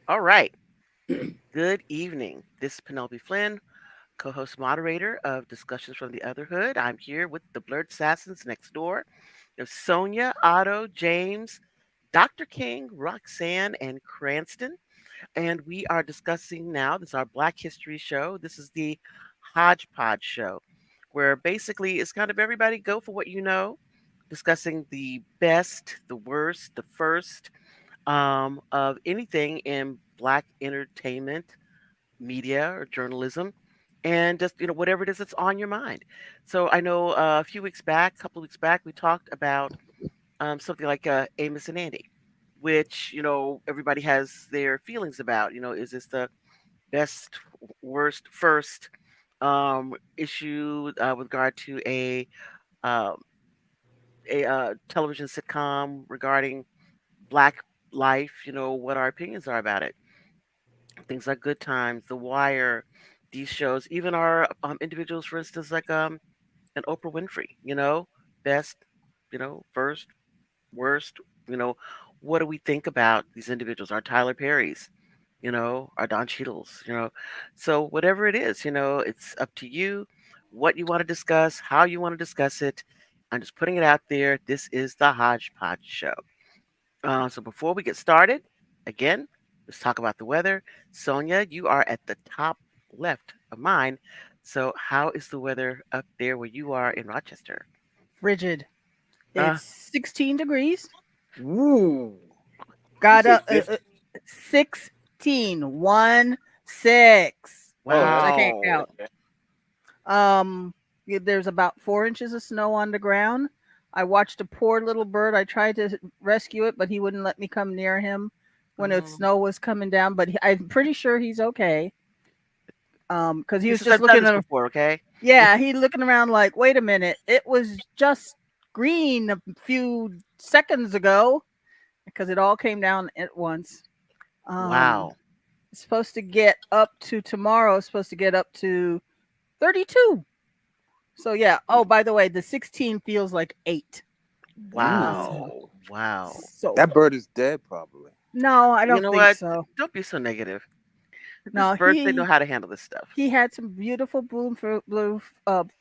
All right. Good evening. This is Penelope Flynn, co host moderator of Discussions from the Otherhood. I'm here with the Blerdsassins Next Door. There's Sonia, Otto, James, Dr. King, Roxanne, and Cranston. And we are discussing now, this is our Black History show. This is the Hodgepodge show, where basically it's kind of everybody go for what you know, discussing the best, the worst, the first of anything in Black entertainment media or journalism, and just whatever it is that's on your mind. So I know a few weeks back, a couple of weeks back, we talked about something like Amos and Andy, which everybody has their feelings about. Is this the best, worst, first issue with regard to um, a television sitcom regarding Black life? What our opinions are about it. Things like Good Times, The Wire, these shows, even our individuals, for instance, like an Oprah Winfrey, best, first, worst, you know, what do we think about these individuals? Our Tyler Perrys, our Don Cheadles, So whatever it is, it's up to you what you want to discuss, how you want to discuss it. I'm just putting it out there. This is the Hodgepodge Show. So before we get started, again, let's talk about the weather. Sonia, you are at the top left of mine. So how is the weather up there where you are in Rochester? Frigid. Uh, It's 16 degrees. Ooh. You Got say a 50? 16, 1 6. Oh, So that's I wow. can't oh, count. There's about 4 inches of snow on the ground. I watched a poor little bird. I tried to rescue it, but he wouldn't let me come near him when the Um, snow was coming down. But I'm pretty sure he's okay. Because he he was says just I've done looking. this before, okay? Yeah, he looking around like, wait a minute, it was just green a few seconds ago because it all came down at once. Um, Wow. it's supposed to get up to tomorrow. It's supposed to get up to 32. So yeah. Oh, by the way, the 16 feels like 8. ooh. So, Wow. Wow. so That bird is dead, probably. no, I You don't know think what? so. Don't be so negative. This No, birds, they know how to handle this stuff. he had some beautiful blue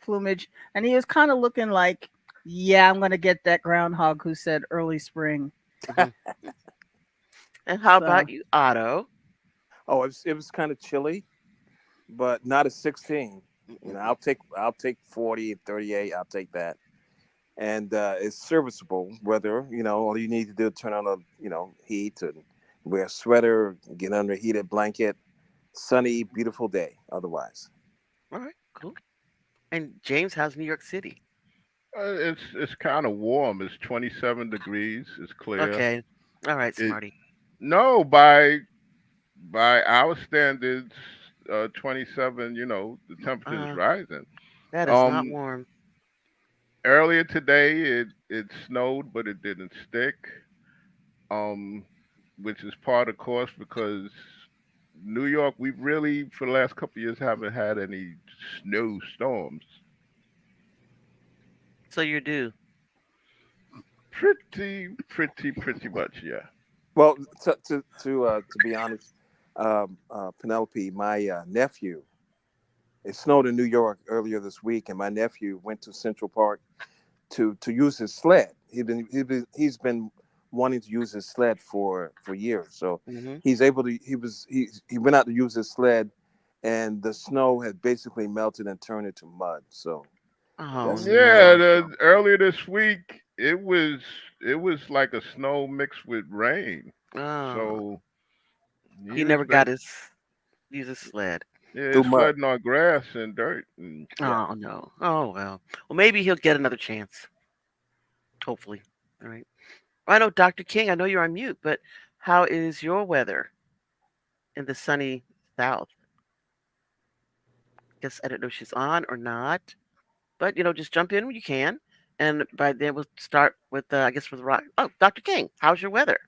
plumage, and he was kind of looking like, yeah, I'm gonna get that groundhog who said early spring. Hmm. And how So about you, Otto? Oh, it was kind of chilly, but not a 16. Mm-mm-mm. I'll take 40 and 38. I'll take that, and it's serviceable weather. All you need to do is turn on heat and wear a sweater, get under a heated blanket. Sunny, beautiful day. Otherwise, All right, cool. And James, how's New York City? It's kind of warm. It's 27 degrees. It's clear. Okay. All right, It Smarty. no by our standards, 27. The temperature is Uh, rising. that is not Um, warm. Earlier today it snowed, but it didn't stick. Um, which is part of course because New York, we really for the last couple of years haven't had any snowstorms. So you're due. Pretty much, yeah. well, to be honest, Penelope, my nephew. It snowed in New York earlier this week, and my nephew went to Central Park to use his sled. He's been wanting to use his sled for years. So Hmm. he's able to. He went out to use his sled, and the snow had basically melted and turned into mud. So Oh that's Yeah, no. earlier this week it was like a snow mixed with rain. Oh, So he he was never got basically, his use his sled. yeah, through it's mud. sledding on grass and dirt. And yeah, Oh no. Oh well. Well, maybe he'll get another chance. Hopefully. All right. I know, Dr. King. I know you're on mute, but how is your weather in the sunny South? Guess I don't know if she's on or not, but just jump in when you can, and by then we'll start with I guess with Rock. Oh, Dr. King, how's your weather?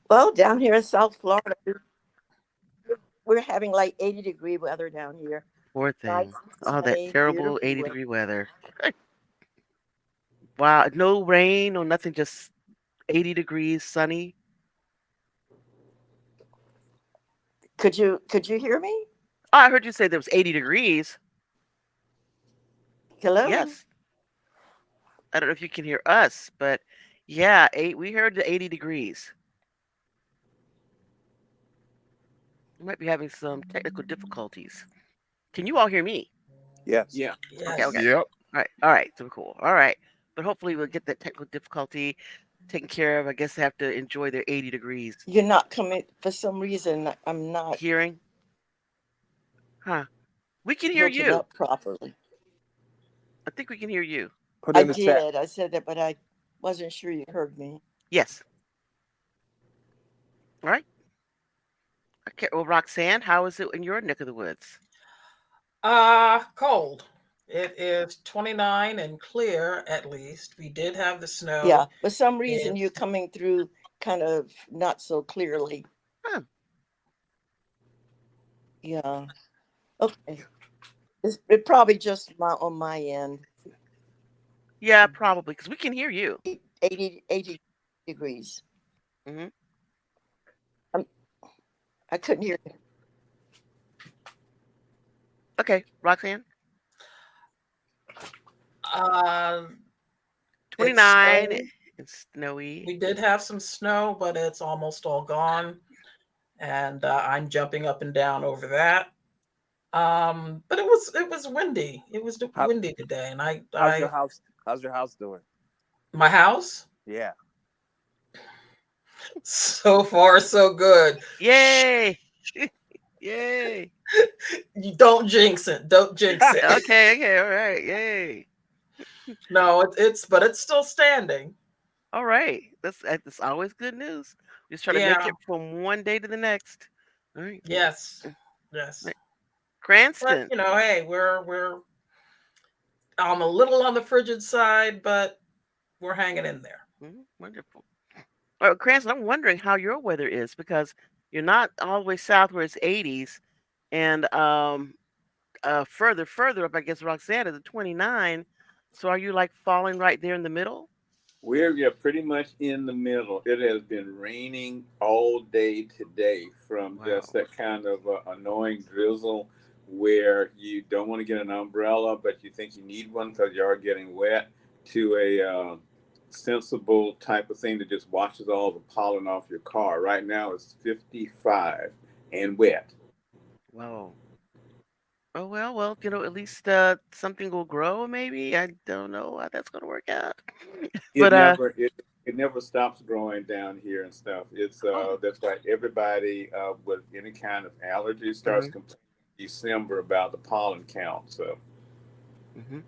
Well, down here in South Florida, we're having like 80-degree weather down here. Poor Nice thing. and Oh, that sunny, terrible beautiful 80 weather. degree weather. Wow, no rain, no nothing, just 80 degrees, sunny. Could you hear me? Oh, I heard you say there was 80 degrees. Hello. Yes. I don't know if you can hear us, but yeah, we heard the 80 degrees. We might be having some technical difficulties. Can you all hear me? Yes. Yeah. Okay, okay. Yes. Yep. All right, so cool. All right. But hopefully we'll get that technical difficulty taken care of. I guess they have to enjoy their 80 degrees. You're not coming for some reason. I'm not Hearing? Huh. We can hear hooking you. up properly. I think we can hear you. Put I in the chat. did. I said that, but I wasn't sure you heard me. Yes. All right. Okay. Well, Roxanne, how is it in your neck of the woods? Cold. It is 29 and clear at least. We did have the Yeah, snow. for some reason you're It's coming through kind of not so clearly. Huh. Yeah. Okay. It probably just on my end. Yeah, probably, because we can hear you. 80 degrees. Hmm. Um, I couldn't hear. Okay, Roxanne, uh, it's 29 snowing. and snowy. We did have some snow, but it's almost all gone, and I'm jumping up and down over that. But it was windy. It was How, windy today, and I how's your I house? How's your house doing? my house Yeah. so far so good. Shh, Yay! Yay! you don't jinx it. Don't jinx it. Okay, okay, all right, yay! No, it's still standing. All right, that's always good news. Just try to make Yeah. it from one day to the next. All right, Yes. all Yes. right. But Cranston. hey, we're a little on the frigid side, but we're hanging in there. Wonderful. All right, Cranston, I'm wondering how your weather is because you're not all the way south where it's 80s, and further up, I guess Roxanne is at 29. So are you like falling right there in the middle? We're yeah, pretty much in the middle. It has been raining all day today, from just Wow. that kind of annoying drizzle where you don't want to get an umbrella, but you think you need one because you are getting wet, to a sensible type of thing that just washes all the pollen off your car. Right now it's 55 and wet. Whoa. Oh well, at least something will grow. Maybe I don't know how that's gonna work out, It but never it, it never stops growing down here and stuff. It's oh, that's why everybody with any kind of allergy starts hmm complaining in December about the pollen count. So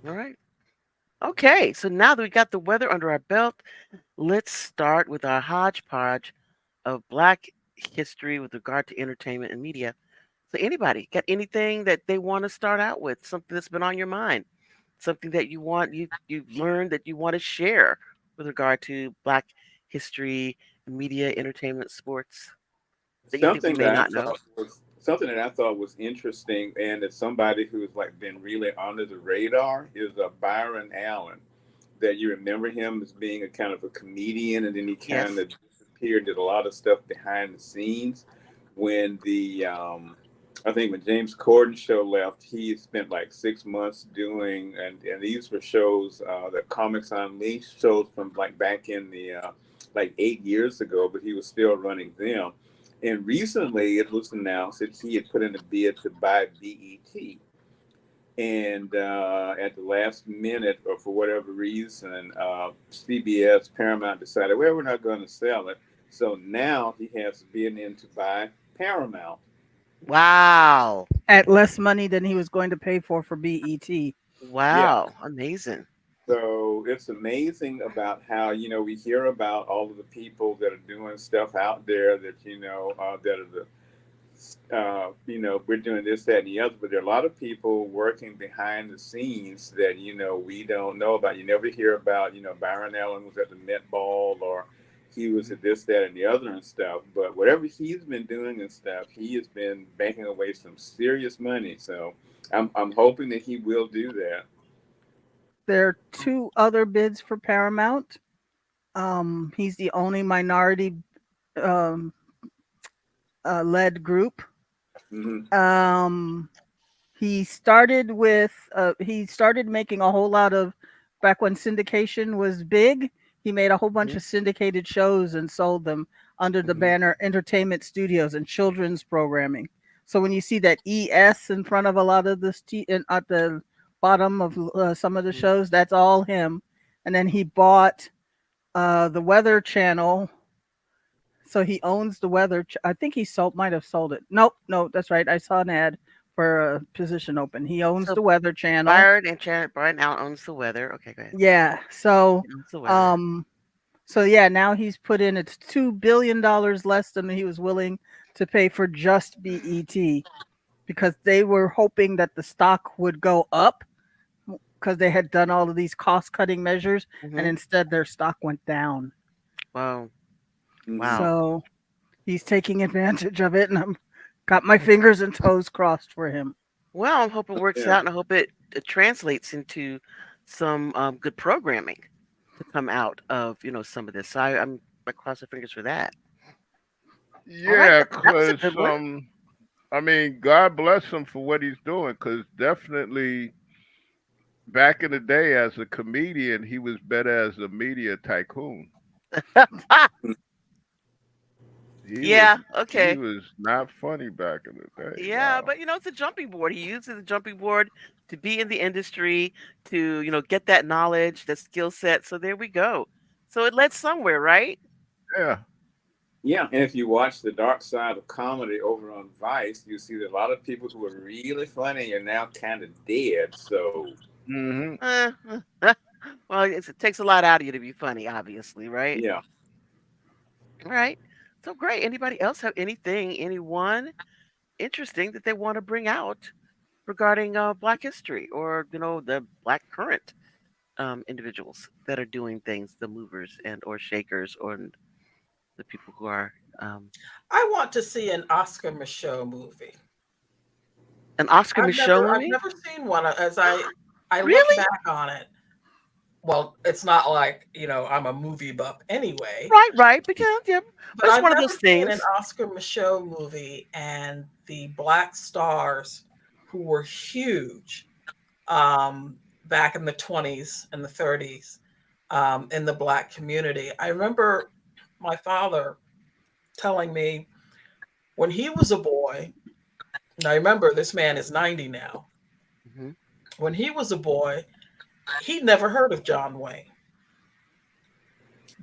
all right, okay. So now that we got the weather under our belt, let's start with our hodgepodge of Black history with regard to entertainment and media. So anybody got anything that they want to start out with? Something that's been on your mind? Something that you've learned that you want to share with regard to Black history, media, entertainment, sports that you think we something may that I not know? thought was something that I thought was interesting, and it's somebody who's like been really under the radar, is Byron Allen. That you remember him as being a kind of a comedian, and then he kind Yes. of disappeared, did a lot of stuff behind the scenes. When I think when James Corden show left, he spent like 6 months doing, and these were shows, the Comics Unleashed shows from like back in the like 8 years ago, but he was still running them. And recently, it was announced that he had put in a bid to buy BET, and at the last minute, or for whatever reason, CBS Paramount decided, well, we're not going to sell it. So now he has been in to buy Paramount. Wow. At less money than he was going to pay for BET. Yeah. Wow. Amazing. So it's amazing about how, we hear about all of the people that are doing stuff out there that, that are we're doing this, that, and the other, but there are a lot of people working behind the scenes that, we don't know about. You never hear about, Byron Allen was at the Met Ball, or he was at this, that, and the other and stuff. But whatever he's been doing and stuff, he has been banking away some serious money. So I'm hoping that he will do that. There are two other bids for Paramount. He's the only minority um, led group. Hmm. Um, he started making a whole lot of back when syndication was big. He made a whole bunch Mhm, of syndicated shows and sold them under the mhm, banner Entertainment Studios and children's programming. So when you see that ES in front of a lot of this at the bottom of some of the mhm. shows, that's all him. And then he bought the Weather Channel, so he owns the weather. I think he sold, might have sold it. Nope, no, that's right. I saw an ad for a position open. He owns So the Weather Channel. Byron and Janet Byron now owns the weather. Okay, go ahead. Yeah. So, He owns the weather. um, so yeah, now he's put in it's $2 billion less than he was willing to pay for just BET because they were hoping that the stock would go up because they had done all of these cost cutting measures, and Hmm. instead their stock went down. Wow, Hmm. wow. So he's taking advantage of it, and I'm got my fingers and toes crossed for him. Well, I hope it works Yeah. out, and I hope it translates into some good programming to come out of some of this. So I cross my fingers for that. All right, Yeah, that was a cause good one. I mean, God bless him for what he's doing. Cause definitely back in the day, as a comedian, he was better as a media tycoon. He was Yeah, he okay. was not funny back in the day. Yeah, Wow. but it's a jumping board. He uses the jumping board to be in the industry, to get that knowledge, that skill set. So there we go. So it led somewhere, right? Yeah. Yeah, and if you watch the dark side of comedy over on Vice, you see that a lot of people who are really funny are now kind of dead. So Hmm. Uh, well, it takes a lot out of you to be funny, obviously, right? yeah. All right. So great. Anybody else have anything, anyone interesting that they want to bring out regarding Black history, or the Black current individuals that are doing things, the movers and or shakers, or the people who are um, I want to see an Oscar Michaud movie. an Oscar Michaud I've movie? never seen one. As I look Really? back on it, well, it's not like I'm a movie buff anyway, Right, right. Because yeah, but but it's I've one of never those seen an things. Oscar Michaud movie and the black stars who were huge back in the 20s and the 30s in the black community. I remember my father telling me when he was a boy. Now remember, this man is 90 now. Hmm. When he was a boy, he'd never heard of John Wayne,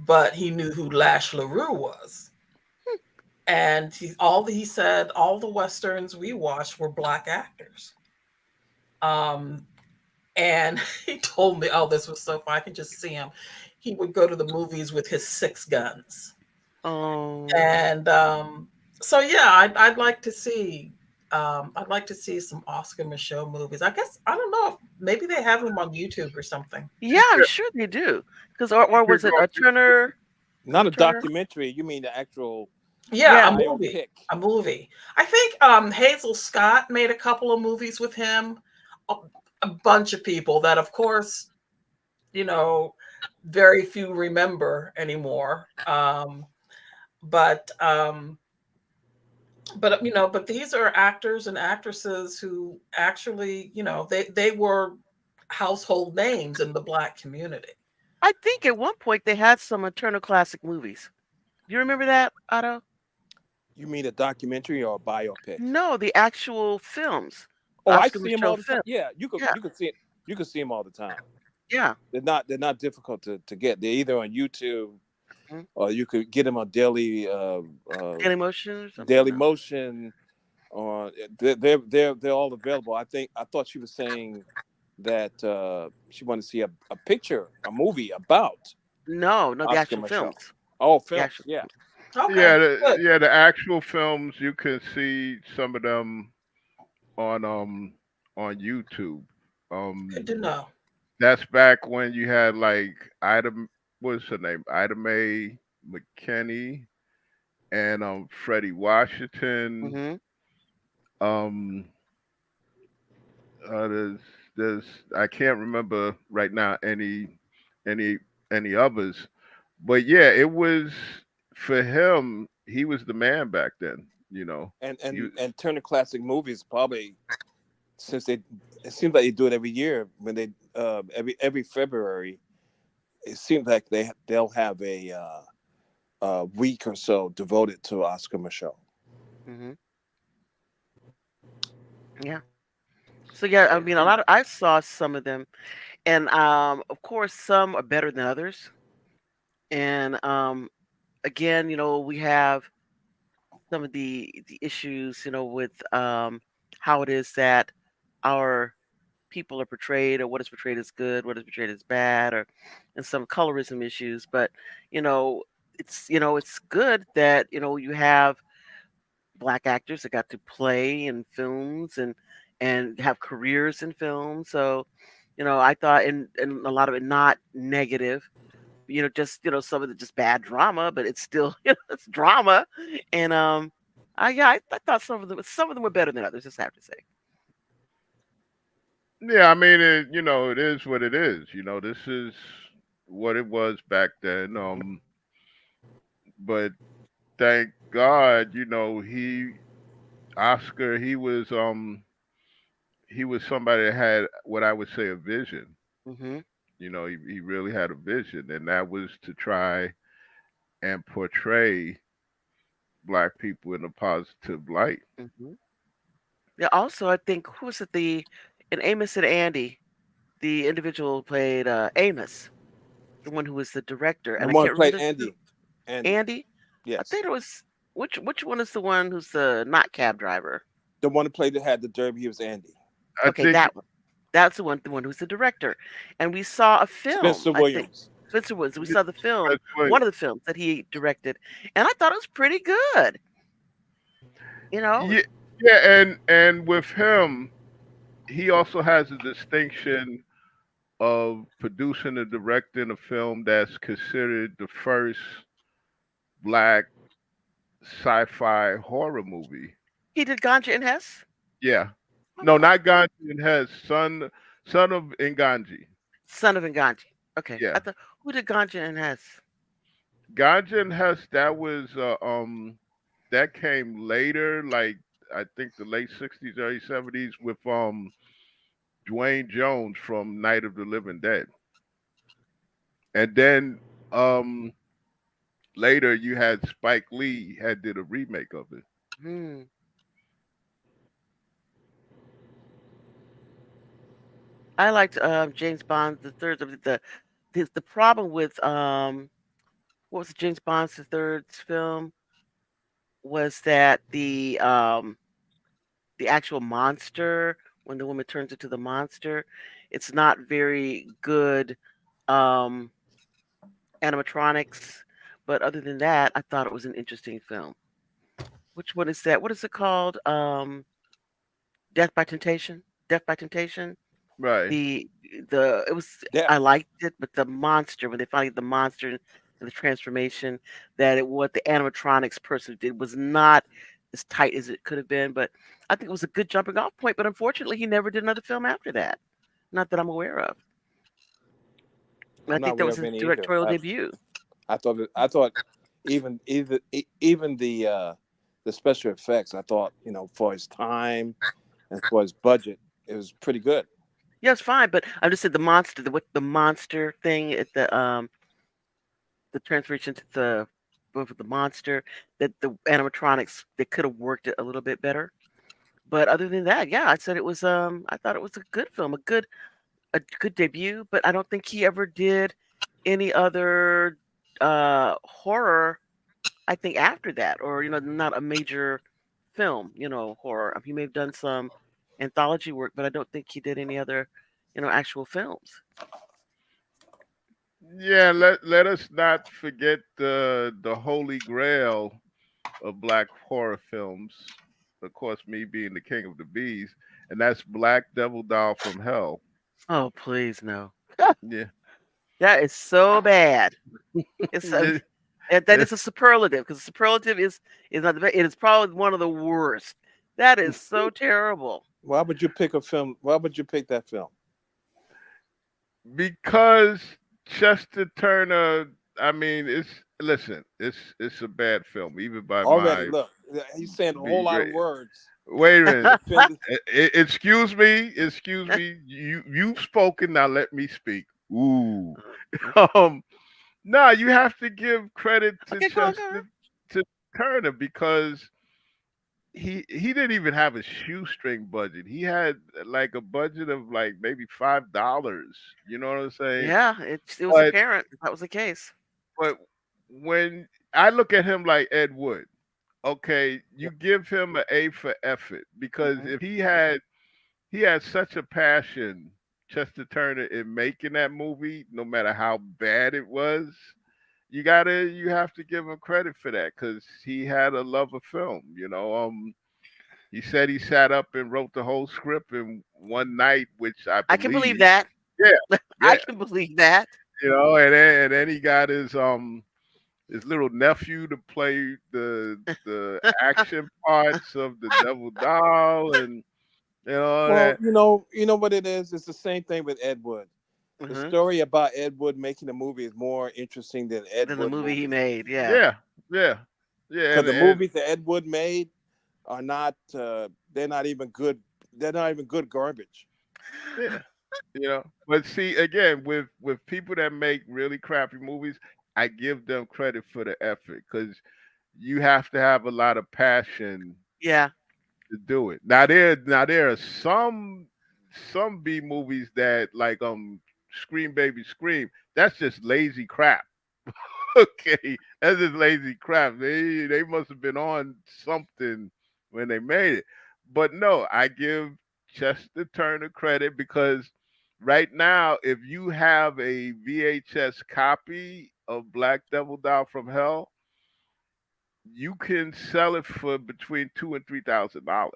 but he knew who Lash LaRue was. And he said all the westerns we watched were black actors. Um, and he told me, oh, this was so fun. I could just see him. He would go to the movies with his six guns. Oh, And so yeah, I'd like to see I'd like to see some Oscar Michaud movies. I guess I don't know if maybe they have them on YouTube or something. yeah, I'm sure they do. Because or You was could it go. a Turner? Was Not it a Turner? documentary. You mean the actual Yeah, a Yeah. movie. biopic? A movie. I think Hazel Scott made a couple of movies with him. A, a bunch of people that of course, you know, very few remember anymore. But but these are actors and actresses who actually, they were household names in the black community. I think at one point they had some Turner classic movies. Do you remember that, Otto? You mean a documentary or a biopic? No, the actual films, Oh, I Oscar see them Michaud all the time. film. Yeah, Yeah, you could see it. You could see them all the time. yeah. They're not difficult to get. They're either on YouTube Mhm. or you could get them on Daily Motion or something. Daily No. Motion. Or they're all available. I thought she was saying that she wanted to see a picture, a movie about No, no, the Oscar actual Michaud. films. Oh, The films, actual yeah. films. Okay, Yeah, good. the actual films you can see some of them on YouTube. Good Um, to know. that's back when you had like Ida, what's her name? Ida Mae McKinney and Freddie Washington. Hmm. Um, there's there's I can't remember right now any any others, but yeah, it was for him. He was the man back then. You know, and he, and and Turner Classic Movies probably, since they, it seems like they do it every year when they every February. It seems like they'll have a week or so devoted to Oscar Michaud. Hmm. Yeah. So yeah, I mean, a lot of I saw some of them, and of course, some are better than others. And again, we have some of the issues, with how it is that our people are portrayed, or what is portrayed as good, what is portrayed as bad, or and some colorism issues. But you know, it's good that you have black actors that got to play in films and have careers in films. So, I thought, and a lot of it not negative. Just some of it just bad drama, but it's still it's drama. And I thought some of them were better than others. Just have to say. yeah, I mean, it is what it is. This is what it was back then. But thank God, Oscar, he was somebody that had what I would say a vision. Hmm. He really had a vision, and that was to try and portray black people in a positive light. Hmm. Yeah. Also, I think who was it? The in Amos and Andy, the individual who played Amos, the one who was the director, The and I one who can't played remember Andy. Andy. Andy. I Yes. think it was which one is the one who's the not cab driver? The one who played that had the derby, he was Andy. I Okay, think that one. That's the one who's the director. And we saw a film, Spencer I think. Williams. Spencer Woods. We yeah, saw the film, that's what- one of the films that he directed, and I thought it was pretty good. You know, yeah, yeah, and with him, he also has a distinction of producing and directing a film that's considered the first black sci-fi horror movie. he did Ganja and Hess. Yeah. No, Oh, not Ganji and Hess, son of Nganji. Son of Nganji. Okay, I Yeah. thought who did Ganja and Hess? Ganja and Hess, that came later, like I think the late 60s, early 70s with Dwayne Jones from Night of the Living Dead. And then um later you had Spike Lee had did a remake of it. Hmm. I liked James Bond the third. The problem with what was James Bond's the third's film was that the actual monster, when the woman turns into the monster, it's not very good um animatronics. But other than that, I thought it was an interesting film. Which one is that? What is it called? Death by Temptation. Death by Temptation. Right. The the it was Yeah. I liked it, but the monster, when they finally get the monster and the transformation, that it what the animatronics person did was not as tight as it could have been. But I think it was a good jumping off point. But unfortunately, he never did another film after that. Not that I'm aware of. And I I'm not think that aware was of his any either. directorial debut. I thought even the special effects, I thought, for his time and for his budget, it was pretty good. Yeah, it's fine, but I just said the monster, the monster thing at the transformation to the with the monster, that the animatronics they could have worked it a little bit better. But other than that, yeah, I said it was I thought it was a good film, a good debut, but I don't think he ever did any other horror, I think after that, or not a major film, horror. He may have done some anthology work, but I don't think he did any other, actual films. Yeah, let us not forget the holy grail of black horror films. Of course, me being the king of the bees, and that's Black Devil Doll from Hell. Oh, please no. Yeah. That is so bad. It's Yeah, and that yeah. is a superlative, because superlative is not the best. It is probably one of the worst. That is so terrible. Why would you pick a film? Why would you pick that film? Because Chester Turner, I mean, listen, it's a bad film, even by Already, my look, he's saying a whole B lot of grade. words Wait a to minute. defend it. Excuse me, excuse me. You've spoken. Now let me speak. Ooh. Um. No, you have to give credit to Okay, go on, go on. To Turner because he didn't even have a shoestring budget. He had like a budget of like maybe $5. You know what I'm saying? Yeah, it was But apparent that was the case. but when I look at him like Ed Wood, okay, you give him an A for effort because Hmm. if he had such a passion, Chester Turner, in making that movie, no matter how bad it was. You have to give him credit for that because he had a love of film. He said he sat up and wrote the whole script in one night, which I I can believe believe. that. Yeah, I yeah. can believe that. And then he got his little nephew to play the action parts of the Devil Doll and Well, that. you know what it is. It's the same thing with Ed Wood. The Hmm. story about Ed Wood making a movie is more interesting than Ed Than the Wood movie he movies. made. Yeah. Yeah, yeah, yeah, Because and the and movies that Ed Wood made are not. They're not even good. They're not even good garbage. yeah. But see, again, with people that make really crappy movies, I give them credit for the effort because you have to have a lot of passion Yeah. to do it. Now there are some B movies that like Scream Baby Scream. That's just lazy crap. Okay, that's just lazy crap. They must have been on something when they made it. But no, I give Chester Turner credit because right now, if you have a VHS copy of Black Devil Doll from Hell, you can sell it for between $2,000 and $3,000.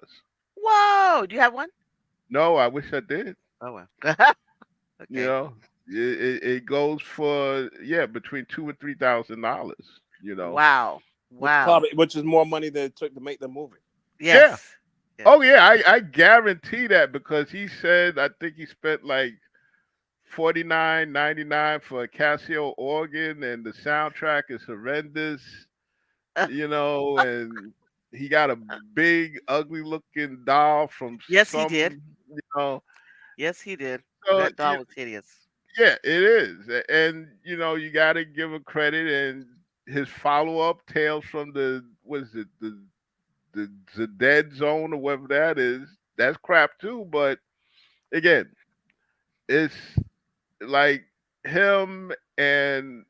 Whoa. Do you have one? No, I wish I did. Oh well. You Okay. know, it goes for between $2,000 and $3,000. Wow. Which Wow. probably, which is more money than it took to make the movie. Yeah. Yes. Yes. Oh yeah, I guarantee that because he said I think he spent like 49.99 for a Casio organ and the soundtrack is horrendous, and he got a big ugly looking doll from Yes, he some, did. you know. Yes, he did. So That doll was hideous. yeah, it is. And you got to give him credit and his follow-up Tales from the what is it? The dead zone or whatever that is. That's crap too, but again, it's like him and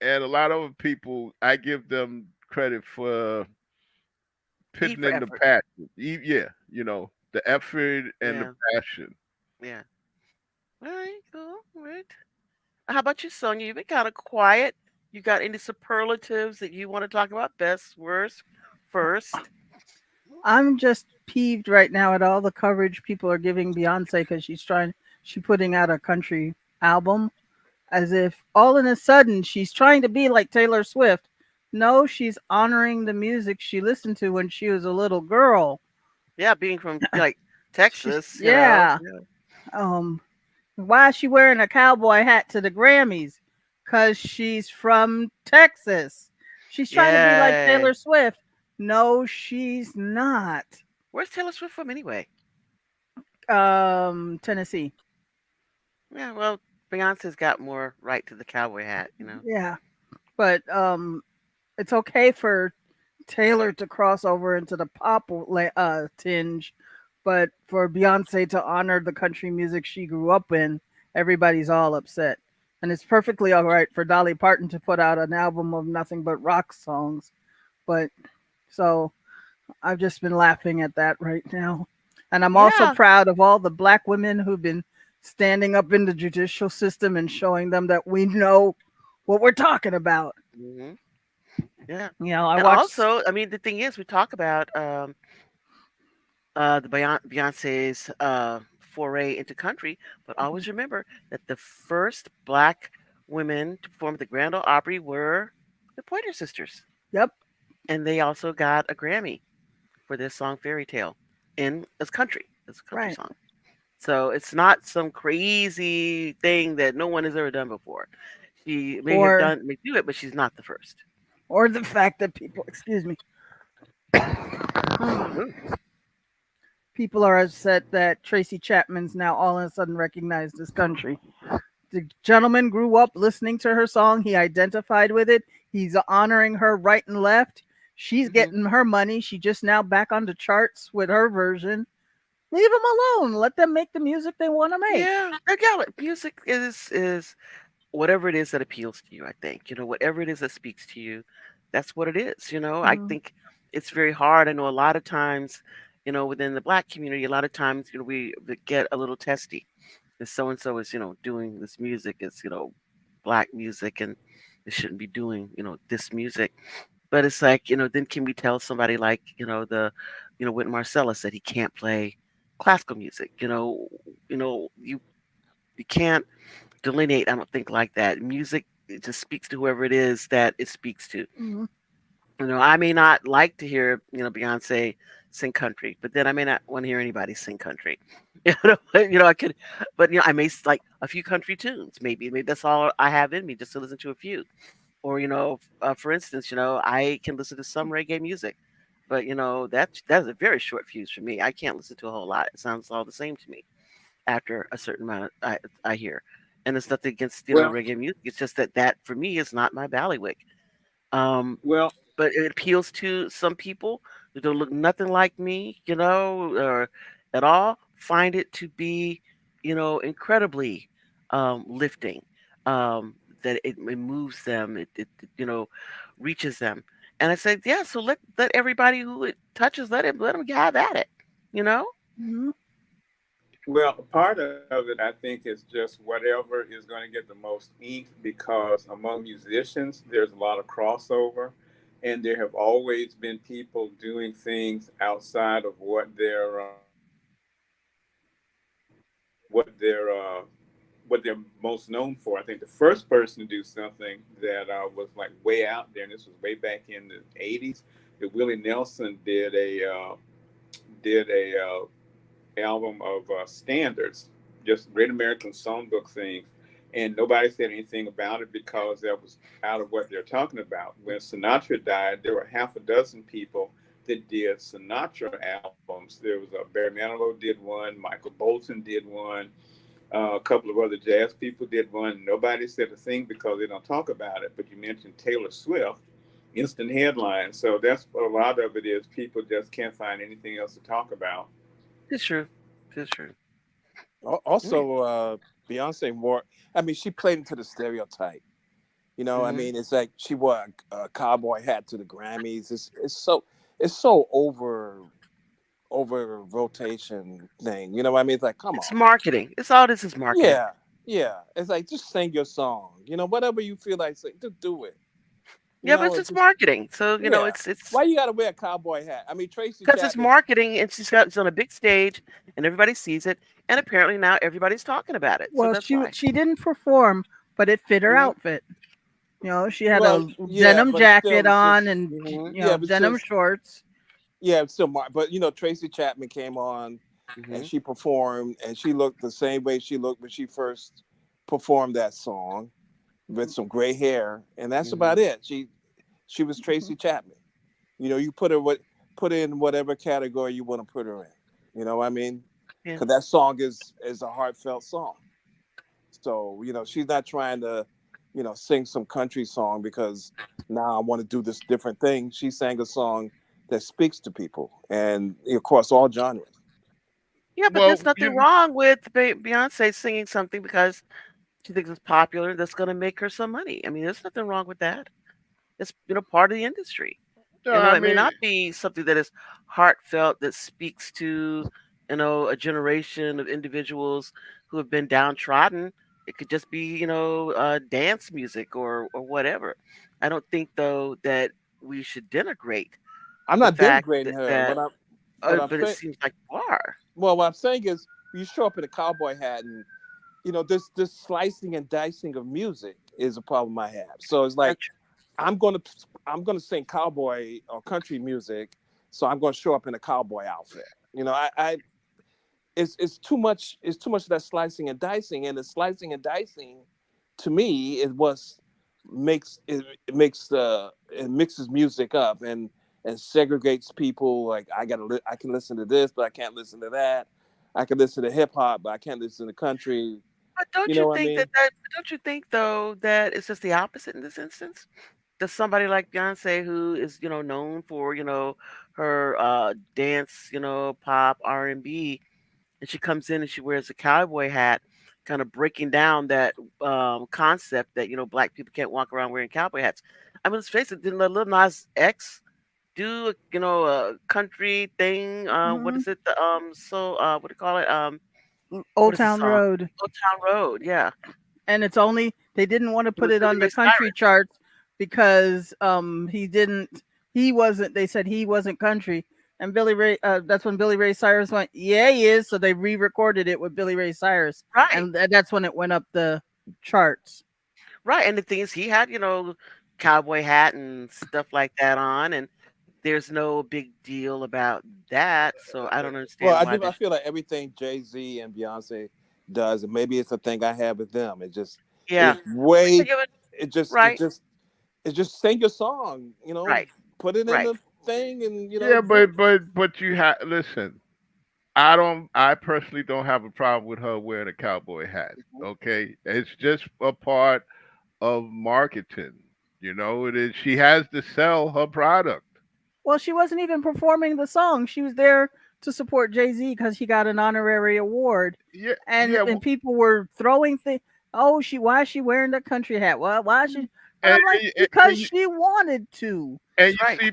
a lot of other people. I give them credit for E putting for in the effort. passion. Yeah, the effort and the Yeah. passion. Yeah. All right. Cool. All right. How about you, Sonia? You've been kind of quiet. You got any superlatives that you want to talk about? Best, worst, first? I'm just peeved right now at all the coverage people are giving Beyonce because she's putting out a country album as if all in a sudden she's trying to be like Taylor Swift. No, she's honoring the music she listened to when she was a little girl. Yeah, being from like She's Texas, you know. yeah. Yeah. Um, why is she wearing a cowboy hat to the Grammys? Cause she's from Texas. She's trying to be like Yay. Taylor Swift. No, she's not. Where's Taylor Swift from anyway? Tennessee. Yeah, well, Beyonce's got more right to the cowboy hat, you know. Yeah, but it's okay for Taylor to cross over into the tinge, but for Beyonce to honor the country music she grew up in, everybody's all upset. And it's perfectly all right for Dolly Parton to put out an album of nothing but rock songs. But so I've just been laughing at that right now. And I'm also Yeah. proud of all the black women who've been standing up in the judicial system and showing them that we know what we're talking about. Hmm. Yeah. I And watched. also, I mean, the thing is, we talk about the Beyonce's foray into country, but always remember that the first black women to perform at the Grand Ole Opry were the Pointer Sisters, Yep. and they also got a Grammy for this song "Fairy Tale" in as country, as a country Right. song. So it's not some crazy thing that no one has ever done before. She may have Or done may do it, but she's not the first. or the fact that people, excuse me, Ooh, people are upset that Tracy Chapman's now all of a sudden recognized this country. The gentleman grew up listening to her song. He identified with it. He's honoring her right and left. She's hmm getting her money. She just now back on the charts with her version. Leave them alone. Let them make the music they want to make. yeah. Yeah, music is whatever it is that appeals to you. I think whatever it is that speaks to you, that's what it is. I Mm, think it's very hard. I know a lot of times, within the black community, a lot of times, we get a little testy. If so and so is, doing this music, it's black music, and they shouldn't be doing, this music. But it's like, then can we tell somebody like, Wynton Marsalis said he can't play classical music? You can't delineate. I don't think like that. Music, it just speaks to whoever it is that it speaks to. mm, I may not like to hear, Beyonce sing country, but then I may not want to hear anybody sing country. I could, but I may like a few country tunes. Maybe that's all I have in me, just to listen to a few. Or for instance, I can listen to some reggae music, but that's a very short fuse for me. I can't listen to a whole lot. It sounds all the same to me after a certain amount I hear. And it's nothing against Well, reggae music. It's just that for me is not my bailiwick. Um, well, but it appeals to some people who don't look nothing like me, or at all. Find it to be, incredibly lifting. That it moves them. It reaches them. And I said, yeah. So let everybody who it touches, let them have at it. You know. mm, well, part of it, I think, is just whatever is going to get the most ink because among musicians, there's a lot of crossover, and there have always been people doing things outside of what they're most known for. I think the first person to do something that was like way out there, and this was way back in the '80s, that Willie Nelson did a album of standards, just Great American Songbook things, and nobody said anything about it because that was out of what they're talking about. When Sinatra died, there were half a dozen people that did Sinatra albums. There was Barry Manilow did one, Michael Bolton did one, a couple of other jazz people did one. Nobody said a thing because they don't talk about it. But you mentioned Taylor Swift, instant headlines. So that's what a lot of it is. People just can't find anything else to talk about. It's true. It's true. Yeah. Also, Beyonce more. I mean, she played into the stereotype. I hmm mean, it's like she wore a cowboy hat to the Grammys. It's so over rotation thing. You know what I mean? It's like, come It's on. marketing. It's all this is marketing. Yeah, yeah. It's like just sing your song. Whatever you feel like sing, just do it. Yeah, but it's It's just just marketing. So yeah. it's Why you gotta wear a cowboy hat? I mean, Tracy because it's Chapman. marketing, and it's on a big stage, and everybody sees it, and apparently now everybody's talking about it. So well, that's why. she didn't perform, but it fit her Mhm. outfit. She had Well, a yeah, denim but it's jacket still, it's on just, and yeah, but it's denim just, shorts. yeah, it's still, but Tracy Chapman came on and hmm she performed, and she looked the same way she looked when she first performed that song with some gray hair, and that's hmm about it. She was Mhm. Tracy Chapman. You put her in whatever category you want to put her in. You know what I mean? Yeah. Because that song is a heartfelt song. So she's not trying to sing some country song because now I want to do this different thing. She sang a song that speaks to people and across all genres. Yeah, but Well, there's nothing wrong with Beyonce singing something because she thinks it's popular. That's going to make her some money. I mean, there's nothing wrong with that. It's part of the industry. I It may mean, not be something that is heartfelt that speaks to, a generation of individuals who have been downtrodden. It could just be, dance music or whatever. I don't think though that we should denigrate I'm the not fact denigrating that, her. What I'm but it saying, seems like you are. well, what I'm saying is, you show up in a cowboy hat, and this slicing and dicing of music is a problem I have. So it's like Gotcha. I'm gonna I'm gonna sing cowboy or country music, so I'm gonna show up in a cowboy outfit. I it's too much of that slicing and dicing, and the slicing and dicing to me is what's it mixes music up and segregates people. Like I can listen to this, but I can't listen to that. I can listen to hip hop, but I can't listen to country. But You don't you know what I think mean? don't you think though that it's just the opposite in this instance? Does somebody like Beyonce who is, known for, her dance, pop, R&B, and she comes in and she wears a cowboy hat, kind of breaking down that concept that, black people can't walk around wearing cowboy hats. I mean, let's face it, didn't Lil Nas X do, a country thing? What Hmm. is it? What do you call it? What Old is the Town song? Road. Old Town Road, yeah. And it's only they didn't want to It put was it Billy on the Ray country Cyrus. charts because he wasn't they said he wasn't country. And Billy Ray that's when Billy Ray Cyrus went, yeah, he is. So they re-recorded it with Billy Ray Cyrus, Right, and that's when it went up the charts. right. And the thing is, he had, cowboy hat and stuff like that on, and there's no big deal about that. So I don't Well, understand why I there's, feel like everything Jay Z and Beyonce does, and maybe it's a thing I have with them. yeah. It's I way give it it just it right, just it just sing your song. right, Put it in right. the thing, and Yeah, do it. but you have listen. I personally don't have a problem with her wearing a cowboy hat. Mhm. Okay, it's just a part of marketing. It is. She has to sell her product. Well, she wasn't even performing the song. She was there to support Jay-Z because he got an honorary award. Yeah, And yeah, people were throwing things. Oh, why is she wearing the country hat? Well, why is she? And and I'm like, and, because and you, she wanted to. and That's you right. see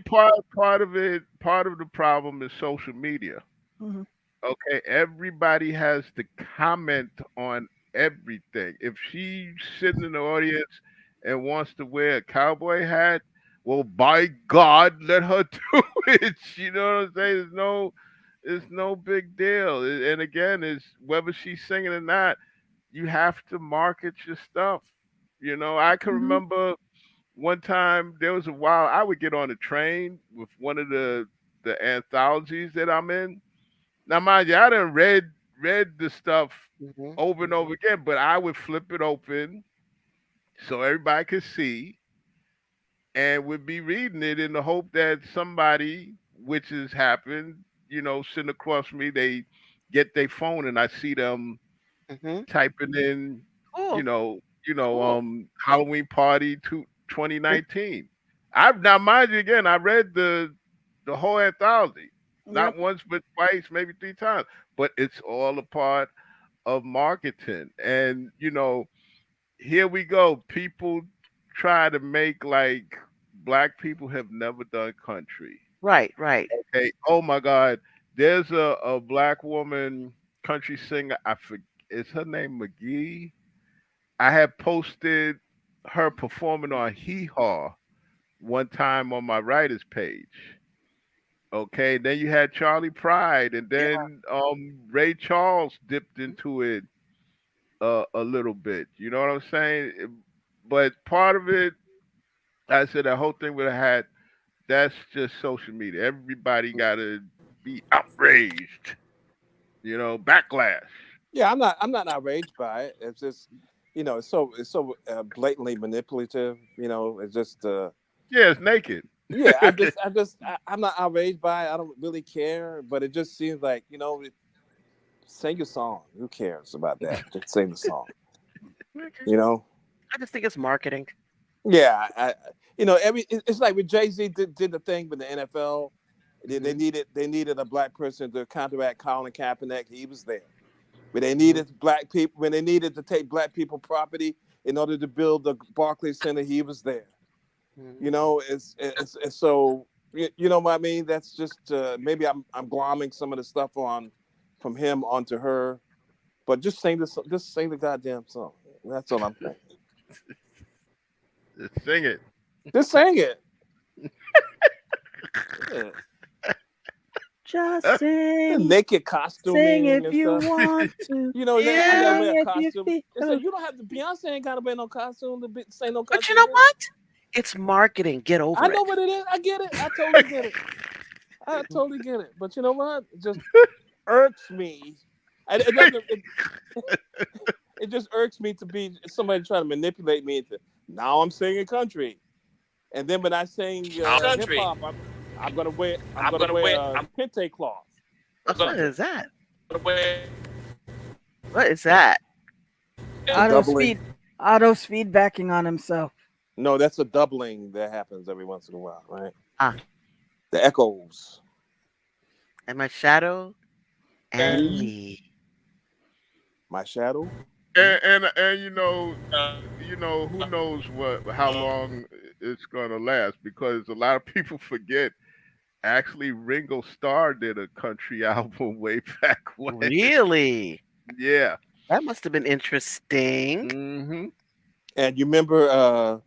part of it. Part of the problem is social media. Hmm. Okay, everybody has to comment on everything. If she's sitting in the audience and wants to wear a cowboy hat, well, by God, let her do it. You know what I'm saying? It's no big deal. And again, it's whether she's singing or not, you have to market your stuff. I can Hmm. remember one time there was a while I would get on a train with one of the anthologies that I'm in. Now, mind you, I done read the stuff Hmm. over and over again, but I would flip it open so everybody could see and would be reading it in the hope that somebody, which has happened, sitting across from me, they get their phone and I see them Hmm. typing in, Cool, cool. Halloween party to 2019. I've now mind you again, I read the whole anthology. Not Yep. once but twice, maybe three times. But it's all a part of marketing. And here we go. People try to make like black people have never done country. Right, right. Okay. Oh my God. There's a black woman country singer. I forget is her name McGee. I had posted her performing on Hee Haw one time on my writer's page. Okay, then you had Charlie Pride, and Yeah. then Ray Charles dipped into it a little bit. You know what I'm saying? But part of it, I said that whole thing with a hat. That's just social media. Everybody got to be outraged. Backlash. Yeah, I'm not outraged by it. It's just, it's so blatantly manipulative. It's just, Yeah, it's naked. yeah. I'm not outraged by it. I don't really care, but it just seems like, sing your song. Who cares about that? Just sing the song. Okay. You know. I just think it's marketing. Yeah, it's like when Jay Z did the thing with the NFL. Hmm. They needed a black person to counteract Colin Kaepernick. He was there. When they Hmm. needed black people, when they needed to take black people property in order to build the Barclays Center, he was there. Hmm. It's so you know what I mean. That's just maybe I'm glomming some of the stuff on from him onto her, but just sing the goddamn song. That's all I'm saying. Just sing it. Just sing it. Yeah. Just Huh? The sing, naked sing costuming if and you stuff. want to, You gotta Yeah, wear sing a if you costume. It's feel. like you don't have to. Beyonce ain't gotta wear no costume to say no but you country know music. what? It's marketing. Get I over know it. what it is. I get it. I totally get it. I totally get it. But you know what? It just irks me. It doesn't. It just irks me to be somebody trying to manipulate me into Now I'm singing country. And then when I sing hip hop, I'm gonna wear a kente cloth or What something. is that? What is that? It's a Otto's doubling. feed Otto's feedbacking on himself. No, that's a doubling that happens every once in a while, right? Ah, The echoes. and my shadow and Me, me. my shadow. And who knows how long it's gonna last, because a lot of people forget actually Ringo Starr did a country album way back when. Really? Yeah. That must have been interesting. Hmm. And you remember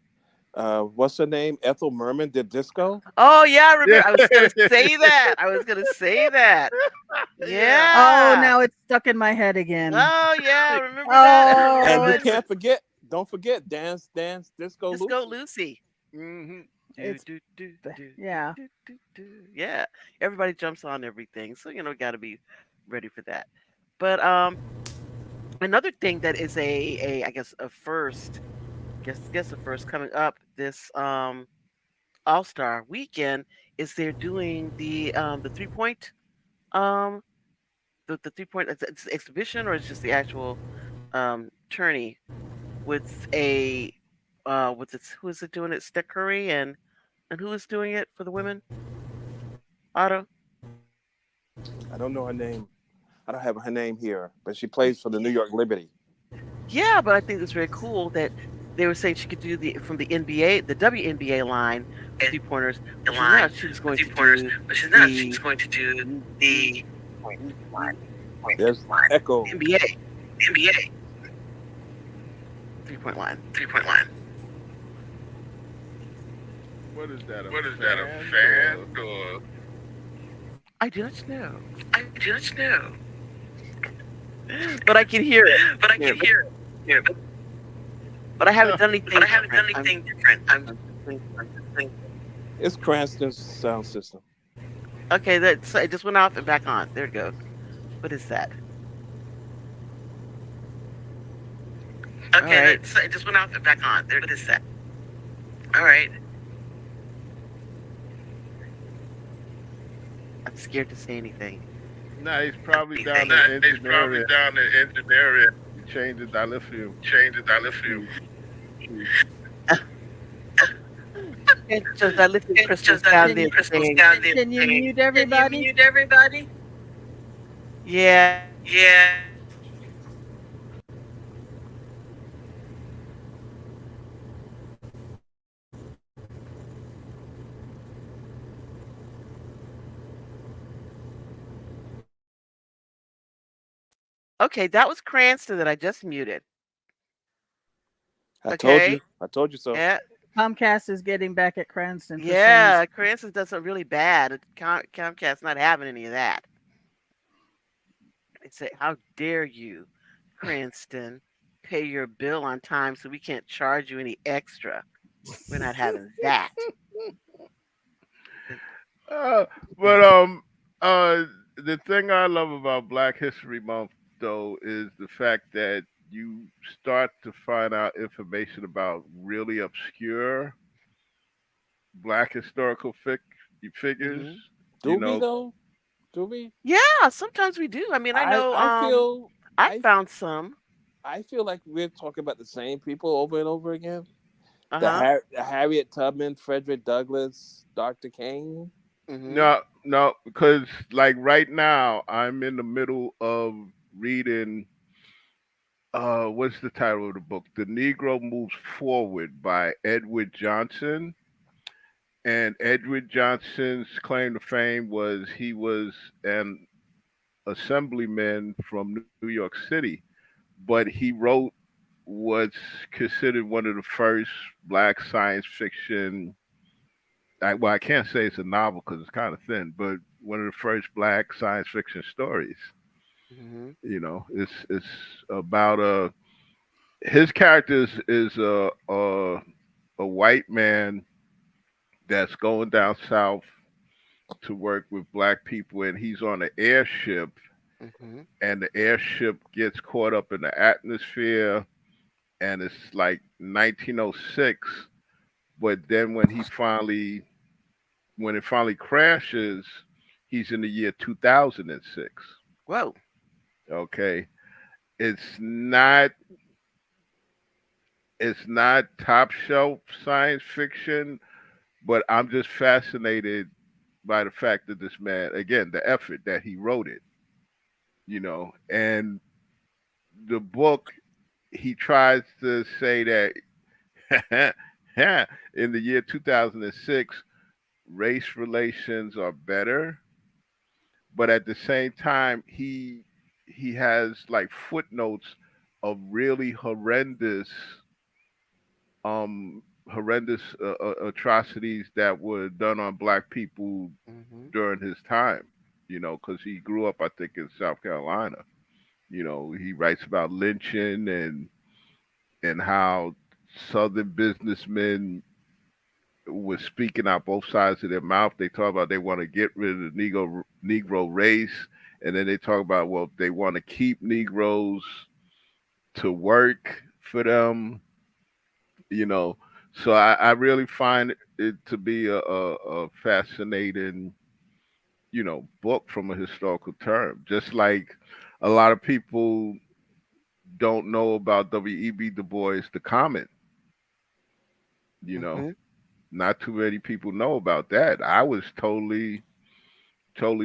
what's her name? Ethel Merman did disco. Oh yeah, I Yeah. remember. I was gonna say that. I was gonna say that. Yeah. Oh, Yeah. now it's stuck in my head again. Oh yeah, I remember that. Ethel And Oh, you Merman it's with can't forget, don't forget, Dance Dance Disco Disco Lucy. Lucy. Hmm. Do it's do do do do yeah. do do do. Yeah, everybody jumps on everything, so got to be ready for that. But another thing that is a I guess a first, guess a first coming up this All Star weekend is they're doing the 3 point um the 3 point it's exhibition, or it's just the actual tourney with a with its who is it doing it? Steph Curry and who is doing it for the women? Otto. I don't know her name. I don't have her name here, but she plays for the New York Liberty. Yeah, but I think it's very cool that they were saying she could do the from the NBA, the WNBA line for 3 pointers, but she's not. She was going to do the There's echo. NBA 3 point line. What is that? A fan or? I do not know, but I can hear it. Yeah, but I haven't done anything different. I'm just thinking. It's Cranston's sound system. Okay, that it just went off and back on. There it goes. What is that? All right. I'm scared to say anything. Nah, he's probably down to engineering. You change the dilithium. It's just I lifted crystals down Can there you saying, can you mute everybody? yeah. Okay, that was Cranston that I just muted. I told Okay. you. I told you so. Yeah. Comcast is getting back at Cranston for saying Yeah. Cranston does something really bad. Comcast's not having any of that. They say, how dare you, Cranston, pay your bill on time so we can't charge you any extra. We're not having that. Uh, but the thing I love about Black History Month though is the fact that you start to find out information about really obscure Black historical figures. Hmm. You Do we know, though? Do we? Yeah, sometimes we do. I mean, I know I feel I I found some. I feel like we're talking about the same people over and over again. Uh-huh. The Harriet Tubman, Frederick Douglass, Dr. King. Mhm. no, because like right now I'm in the middle of reading. What's the title of the book? The Negro Moves Forward by Edward Johnson. And Edward Johnson's claim to fame was he was an assemblyman from New York City, but he wrote what's considered one of the first black science fiction. Well, I can't say it's a novel because it's kind of thin, but one of the first black science fiction stories. Mhm. It's about his character is a white man that's going down south to work with black people, and he's on an airship, Mhm. and the airship gets caught up in the atmosphere, and it's like 1906. But then when it finally crashes, he's in the year 2006. Whoa. Okay, it's not it's not top shelf science fiction, but I'm just fascinated by the fact that this man, again, the effort that he wrote it, and the book, he tries to say that in the year 2006, race relations are better, but at the same time, he has like footnotes of really horrendous atrocities that were done on black people Hmm. during his time, because he grew up, I think, in South Carolina. He writes about lynching and how Southern businessmen were speaking out both sides of their mouth. They talk about they want to get rid of the Negro race, and then they talk about, well, they want to keep Negroes to work for them. You know, so I really find it to be a fascinating, book from a historical term. Just like a lot of people don't know about W.E.B. Du Bois, the Comet. You know, Hmm. not too many people know about that. I was totally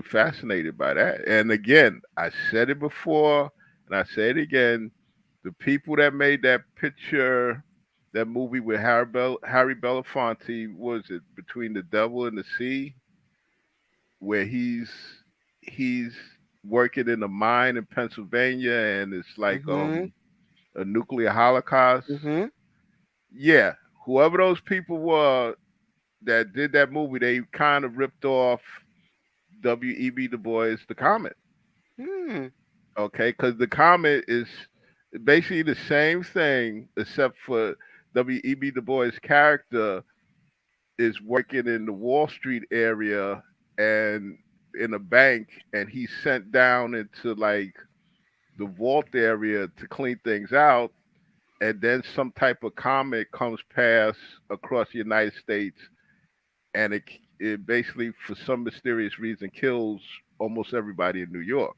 fascinated by that. And again, I said it before, and I say it again. The people that made that picture, that movie with Harry Belafonte, was it Between the Devil and the Sea, where he's working in a mine in Pennsylvania, and it's like Hmm. a nuclear holocaust. Hmm. Yeah, whoever those people were that did that movie, they kind of ripped off W.E.B. Du Bois, the Comet. Hmm. Okay, because the Comet is basically the same thing, except for W.E.B. Du Bois' character is working in the Wall Street area and in a bank, and he's sent down into like the vault area to clean things out. And then some type of comet comes past across the United States, and it basically, for some mysterious reason, kills almost everybody in New York.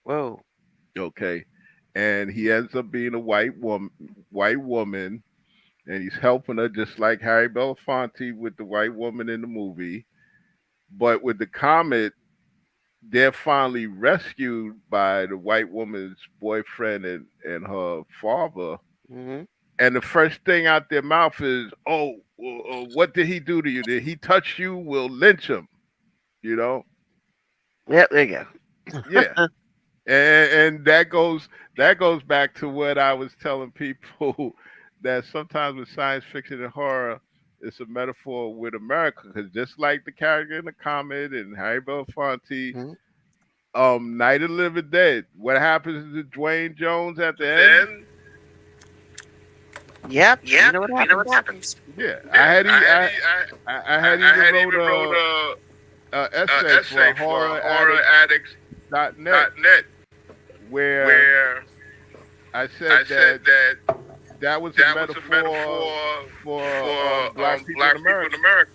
Whoa. Okay, and he ends up being a white woman, and he's helping her just like Harry Belafonte with the white woman in the movie. But with the comet, they're finally rescued by the white woman's boyfriend and her father. Hmm. And the first thing out their mouth is, "Oh, what did he do to you? Did he touch you? We'll lynch him." You know? Yep. There you Yeah. go. And that goes back to what I was telling people that sometimes with science fiction and horror, it's a metaphor with America, because just like the character in the comet and Harry Belafonte, Mhm. Night of the Living Dead, what happens to Dwayne Jones at the end? Then, Yep. You yep, know what you know happens. what happens. Yeah, Yeah, I had even had wrote even wrote a a essay for essay for horroraddicts.net horroraddicts.net where where I I said said that that that was a that was a metaphor metaphor for for black people in black people in America. America.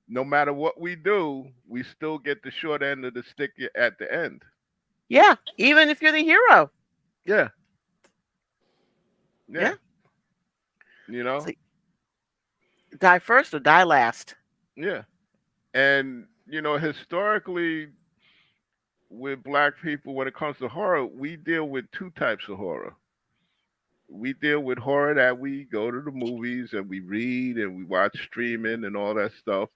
No matter what we do, we still get the short end of the stick at the end. Yeah. Even if you're the hero. Yeah, yeah, Yeah. you know, So die first or die last. yeah. And, historically, with black people, when it comes to horror, we deal with two types of horror. We deal with horror that we go to the movies and we read and we watch streaming and all that stuff.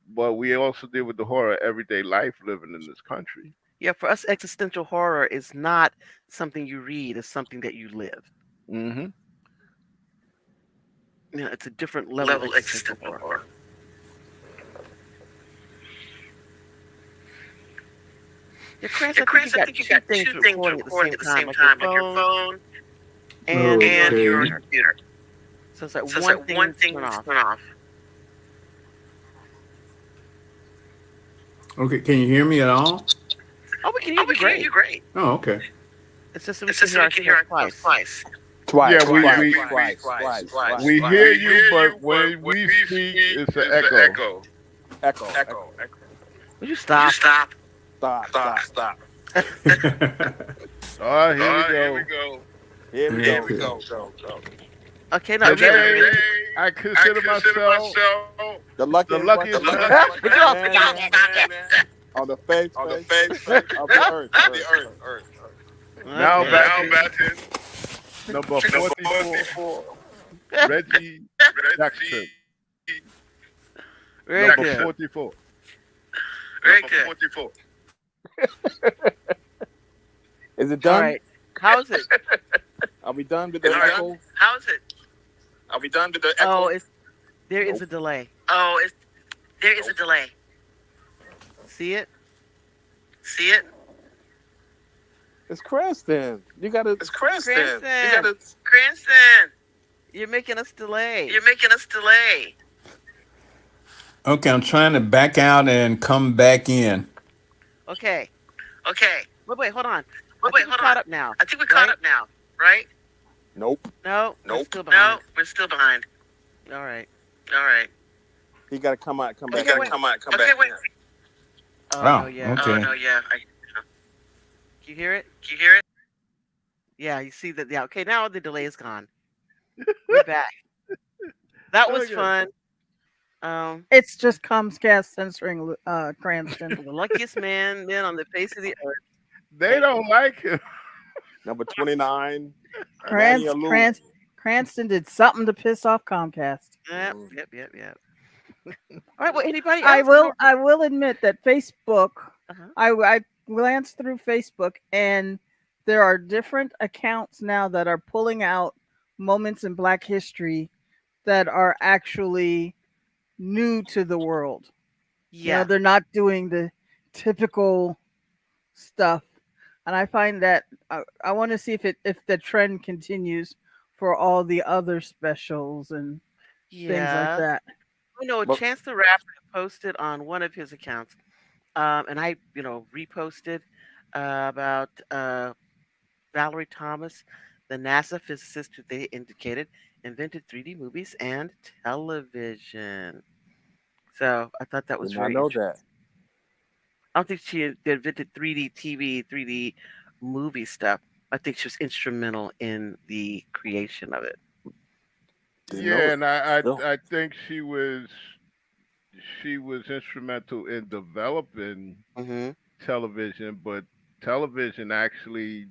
But we also deal with the horror of everyday life living in this country. Yeah. For us, existential horror is not something you read. It's something that you live. Hmm. It's a different level of Level existential existential horror. horror. Yeah, Chris, Yeah, I think you Chris, I got think you two got things two things recording at the recording same at the time, same like your time, like your phone phone and and your your Okay. computer. computer. So it's like So it's one like thing one needs to thing turn needs to off. turn off. Okay. Can you hear me at all? Oh, we can hear Oh, you we can hear great. you great. Oh, okay. It's just so we It's can just so hear we can hear ourselves ourselves twice. twice. Twice, Yeah, twice, twice, twice, twice. we hear you, but when we speak, it's an echo. Echo, echo. Would you stop? Stop, stop. Oh, here we go. Here we go. Okay. Go, go, go. Okay, no, Today, really. I consider myself The the luckiest, luckiest man, man. Would you all stop? on the face of the earth. Now Okay. batting number 44, Reggie Jackson. Very Number good. 44. Is it All done? right. How's it? Are we done with the echo? Oh, there is Nope. a delay. See it? It's Cranston. You gotta. Cranston. You're making us delay. Okay, I'm trying to back out and come back in. Okay. Wait, hold on. I think we're caught up now. Right? Nope. No, we're still behind. All right. He gotta come out. Come back. Okay, wait. in. Oh, Oh, no, yeah. okay. Can you hear it? Yeah, you see that. Yeah, okay, now the delay is gone. We're back. That was Okay. fun. It's just Comcast censoring Cranston. The luckiest man on the face of the earth. They don't like him. Number 29. Manny Alou. Cranston did something to piss off Comcast. Yep. All right, well, anybody else? I will admit that Facebook. Uh-huh. I glanced through Facebook, and there are different accounts now that are pulling out moments in Black history that are actually new to the world. Yeah. They're not doing the typical stuff, and I find that I want to see if the trend continues for all the other specials and things like that. But- Chance the Rapper posted on one of his accounts, and I, reposted about Valerie Thomas, the NASA physicist who they indicated invented 3D movies and television. So I thought that was Did not very know interesting. that. I don't think she invented 3D TV, 3D movie stuff. I think she was instrumental in the creation of it. Didn't know Yeah, it. and I No. think she was instrumental in developing Mm-hmm. television, but television actually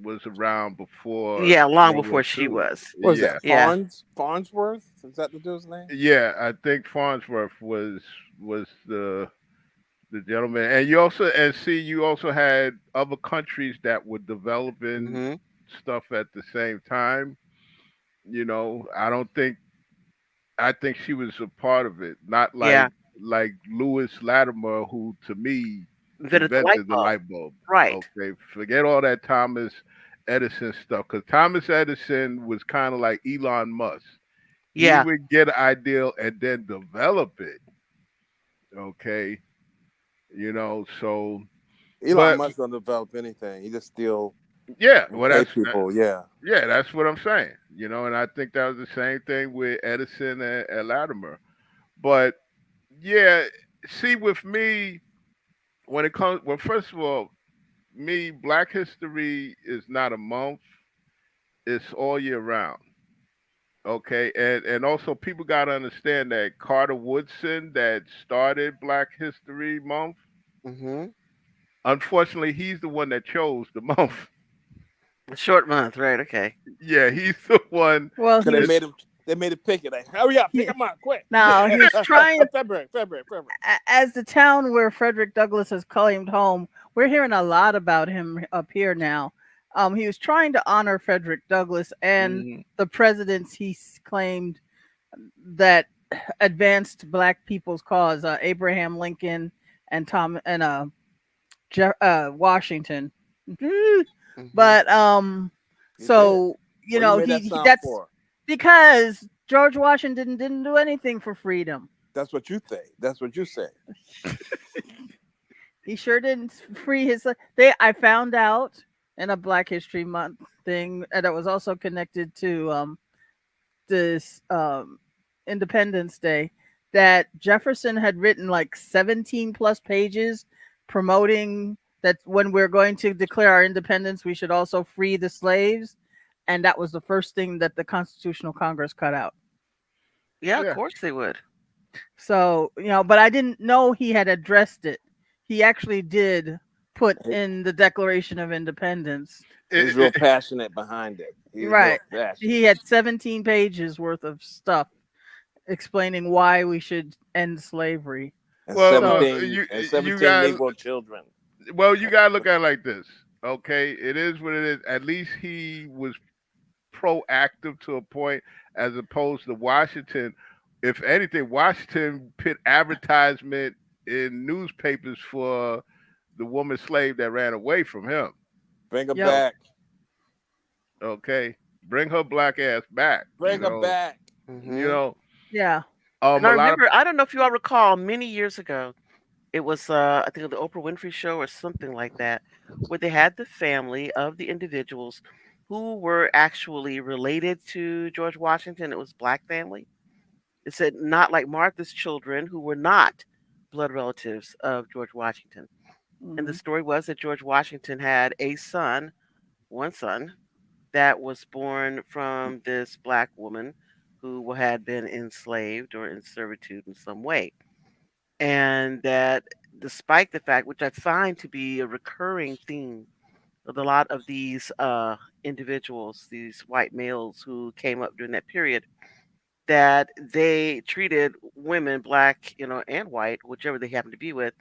was around before. Yeah, long World before War she II. was. What was Yeah. that? Yeah. Farnsworth? Is that the dude's name? Yeah, I think Farnsworth was the gentleman, and you also had other countries that were developing Mm-hmm. stuff at the same time. I think she was a part of it, not Yeah. like Lewis Latimer, who to me Invented the light invented the bulb. light bulb. Right. Okay, forget all that Thomas Edison stuff, because Thomas Edison was kind of like Elon Musk. Yeah. He would get an idea and then develop it. Okay, so Elon But- Musk don't develop anything. He just steal yeah, and well pay that's people. Yeah. yeah, that's what I'm saying. And I think that was the same thing with Edison and Latimer. But yeah, see, with me, when it comes, well, first of all, me, Black History is not a month; it's all year round. Okay, and also people got to understand that Carter Woodson, that started Black History Month, Mm-hmm. unfortunately, he's the one that chose the month. A short month, right? Okay. Yeah, he's the one. Well, So they made it pick it. Like, hurry up, pick Yeah. him up, quick. now he's trying. February. As the town where Frederick Douglass has claimed home, we're hearing a lot about him up here now. He was trying to honor Frederick Douglass and Mhm. the presidents he claimed that advanced Black people's cause, Abraham Lincoln and Washington. Mhm. But He so did. What you made that sound that's for? because George Washington didn't do anything for freedom. That's what you think. That's what you say. He sure didn't free his. I found out in a Black History Month thing that was also connected to this Independence Day, that Jefferson had written like 17 plus pages promoting that when we're going to declare our independence, we should also free the slaves. And that was the first thing that the Constitutional Congress cut out. Yeah, of Yeah. course they would. So, but I didn't know he had addressed it. He actually did put in the Declaration of Independence. He's It, real it, passionate behind it. He's real Right. He passionate. had 17 pages worth of stuff explaining why we should end slavery. And So, you 17 got Negro children. you got to look at it like this. Okay, it is what it is. At least he was proactive to a point, as opposed to Washington. If anything, Washington put advertisement in newspapers for the woman slave that ran away from him. Bring her yep. O- back. Okay, bring her black ass back. Bring her back. You Hmm. know, Yeah. And I a lot of remember, I don't know if you all recall, many years ago, it was I think the Oprah Winfrey Show or something like that, where they had the family of the individuals who were actually related to George Washington. It was black family. It said not like Martha's children who were not blood relatives of George Washington. And the Hmm. story was that George Washington had a son, one son, that was born from this black woman who had been enslaved or in servitude in some way. And that despite the fact, which I find to be a recurring theme with a lot of these individuals, these white males who came up during that period, that they treated women, black, and white, whichever they happened to be with,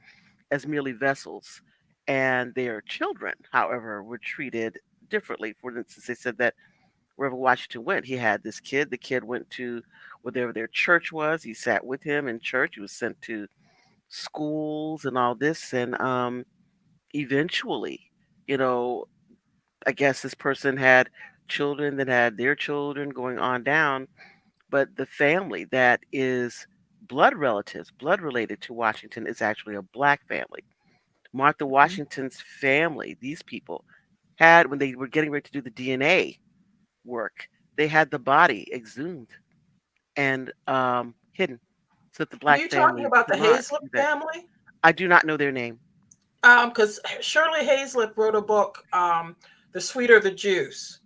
as merely vessels. And their children, however, were treated differently. For instance, they said that wherever Washington went, he had this kid. The kid went to whatever their church was. He sat with him in church. He was sent to schools and all this. And eventually, you know, I guess this person had children that had their children going on down. But the family that is blood relatives, blood related to Washington, is actually a black family. Martha Hmm. Washington's family, these people, had, when they were getting ready to do the DNA work, they had the body exhumed and hidden so that the Are black you talking family about could the not Hazlitt do that. family? I do not know their name. Because Shirley Hazlitt wrote a book, The Sweeter the Juice,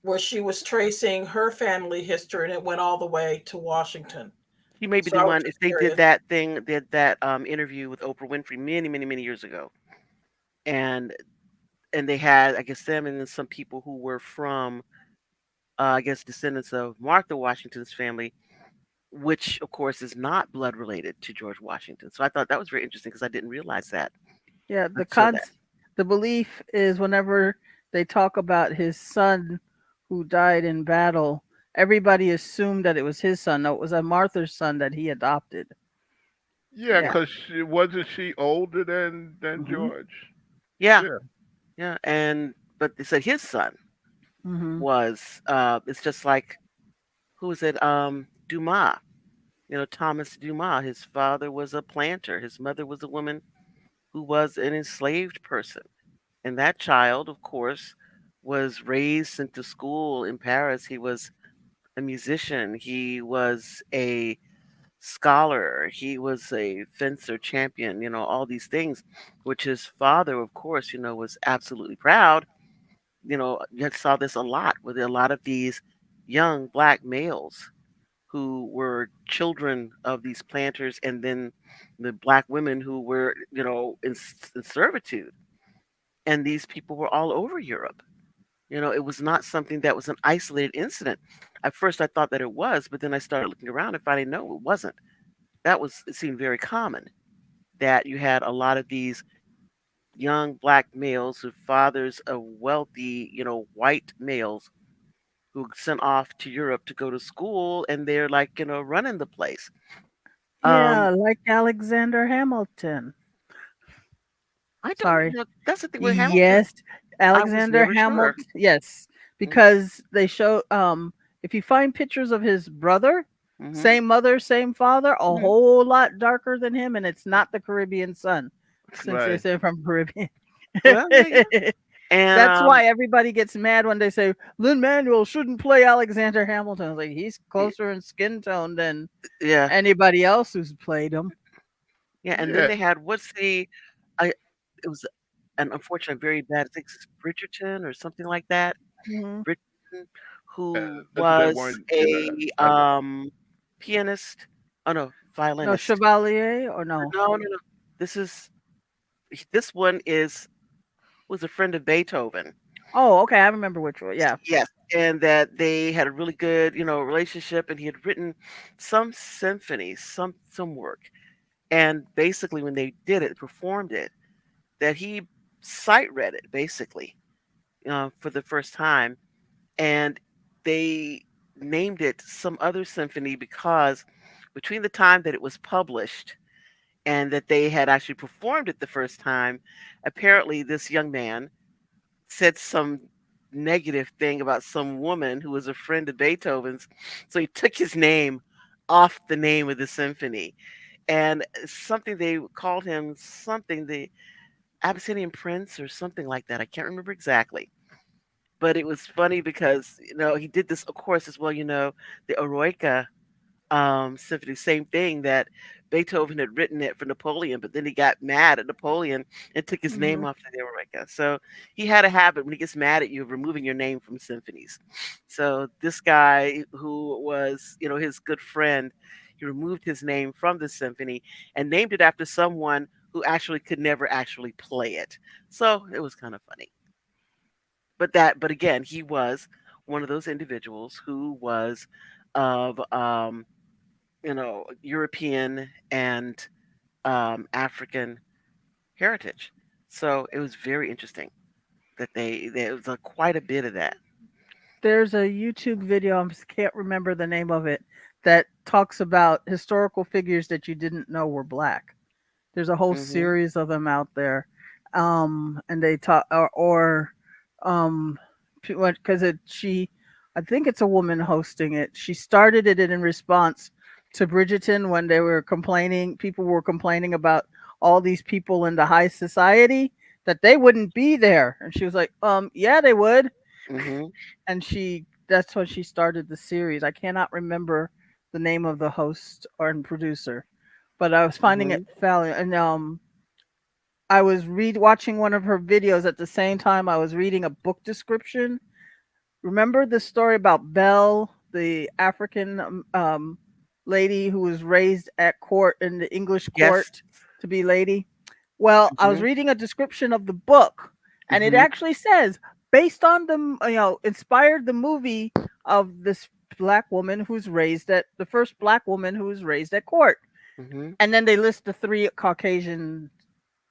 where she was tracing her family history, and it went all the way to Washington. He may be So the I was one, if just they curious. did that interview with Oprah Winfrey many, many, many years ago. And they had, I guess, them and then some people who were from, I guess, descendants of Martha Washington's family, which of course is not blood related to George Washington. So I thought that was very interesting because I didn't realize that Yeah, until that. the belief is whenever they talk about his son who died in battle, everybody assumed that it was his son. No, it was a Martha's son that he adopted. yeah, Yeah. Yeah. because wasn't she older than Mhm. George? Yeah. Yeah. Yeah. And but they said his son Mhm. was it's just like, who is it? Dumas. Thomas Dumas. His father was a planter. His mother was a woman who was an enslaved person. And that child, of course, was raised into school in Paris. He was a musician. He was a scholar. He was a fencer champion, all these things, which his father, of course, was absolutely proud. You saw this a lot with a lot of these young black males who were children of these planters and then the black women who were, in servitude. And these people were all over Europe. It was not something that was an isolated incident. At first, I thought that it was, but then I started looking around and finding no, it wasn't. It seemed very common that you had a lot of these young black males who fathers of wealthy, white males who sent off to Europe to go to school, and they're like, running the place. Yeah, Um, like Alexander Hamilton. I don't, Sorry. that's the thing with Hamilton. Yes, I was Alexander never sure. Hamilton. Yes, Mm-hmm. because they show if you find pictures of his brother, Mm-hmm. same mother, same father, a Mm-hmm. whole lot darker than him, and it's not the Caribbean son, since they Right. say from Caribbean. Well, yeah, yeah. And That's why everybody gets mad when they say Lin Manuel shouldn't play Alexander Hamilton. Like he's y- closer in skin tone than yeah, anybody else who's played him. yeah. And then Yeah, they had what's the, I it was an unfortunate, very bad. I think it's Bridgerton or something like that. Hmm. Bridgerton, who that's the was one. Yeah, a pianist. Oh no, No violinist. Chevalier or no? No, no, no. This is this one is was a friend of Beethoven. Oh, okay. I remember which one. Yeah. Yes, and that they had a really good, relationship, and he had written some symphonies, some work. And basically, when they did it, performed it, that he sight read it basically for the first time, and they named it some other symphony because between the time that it was published and that they had actually performed it the first time, apparently this young man said some negative thing about some woman who was a friend of Beethoven's. So he took his name off the name of the symphony. And something they called him something, the Abyssinian Prince or something like that. I can't remember exactly. But it was funny because, he did this, of course, as well, the Eroica symphony, same thing that Beethoven had written it for Napoleon, but then he got mad at Napoleon and took his name Hmm. off the Eroica. So he had a habit when he gets mad at you of removing your name from symphonies. So this guy who was, his good friend, he removed his name from the symphony and named it after someone who actually could never actually play it. So it was kind of funny. But again, he was one of those individuals who was of European and African heritage. So it was very interesting that there was quite a bit of that. There's a YouTube video. I just can't remember the name of it that talks about historical figures that you didn't know were black. There's a whole Mhm. series of them out there, and they talk um, because I think it's a woman hosting it. She started it in response to Bridgerton when they were complaining. People were complaining about all these people in the high society that they wouldn't be there, and she was like, yeah, they would. Mhm. And that's when she started the series. I cannot remember the name of the host or producer, but I was finding it Mhm. fascinating. And I was read watching one of her videos at the same time I was reading a book description. Remember the story about Belle, the African lady who was raised at court in the English Yes. court to be lady? Well, I was Mhm. reading a description of the book, and it Mhm. actually says based on inspired the movie of this black woman who's raised at the first black woman who was raised at court. Mhm. And then they list the three Caucasian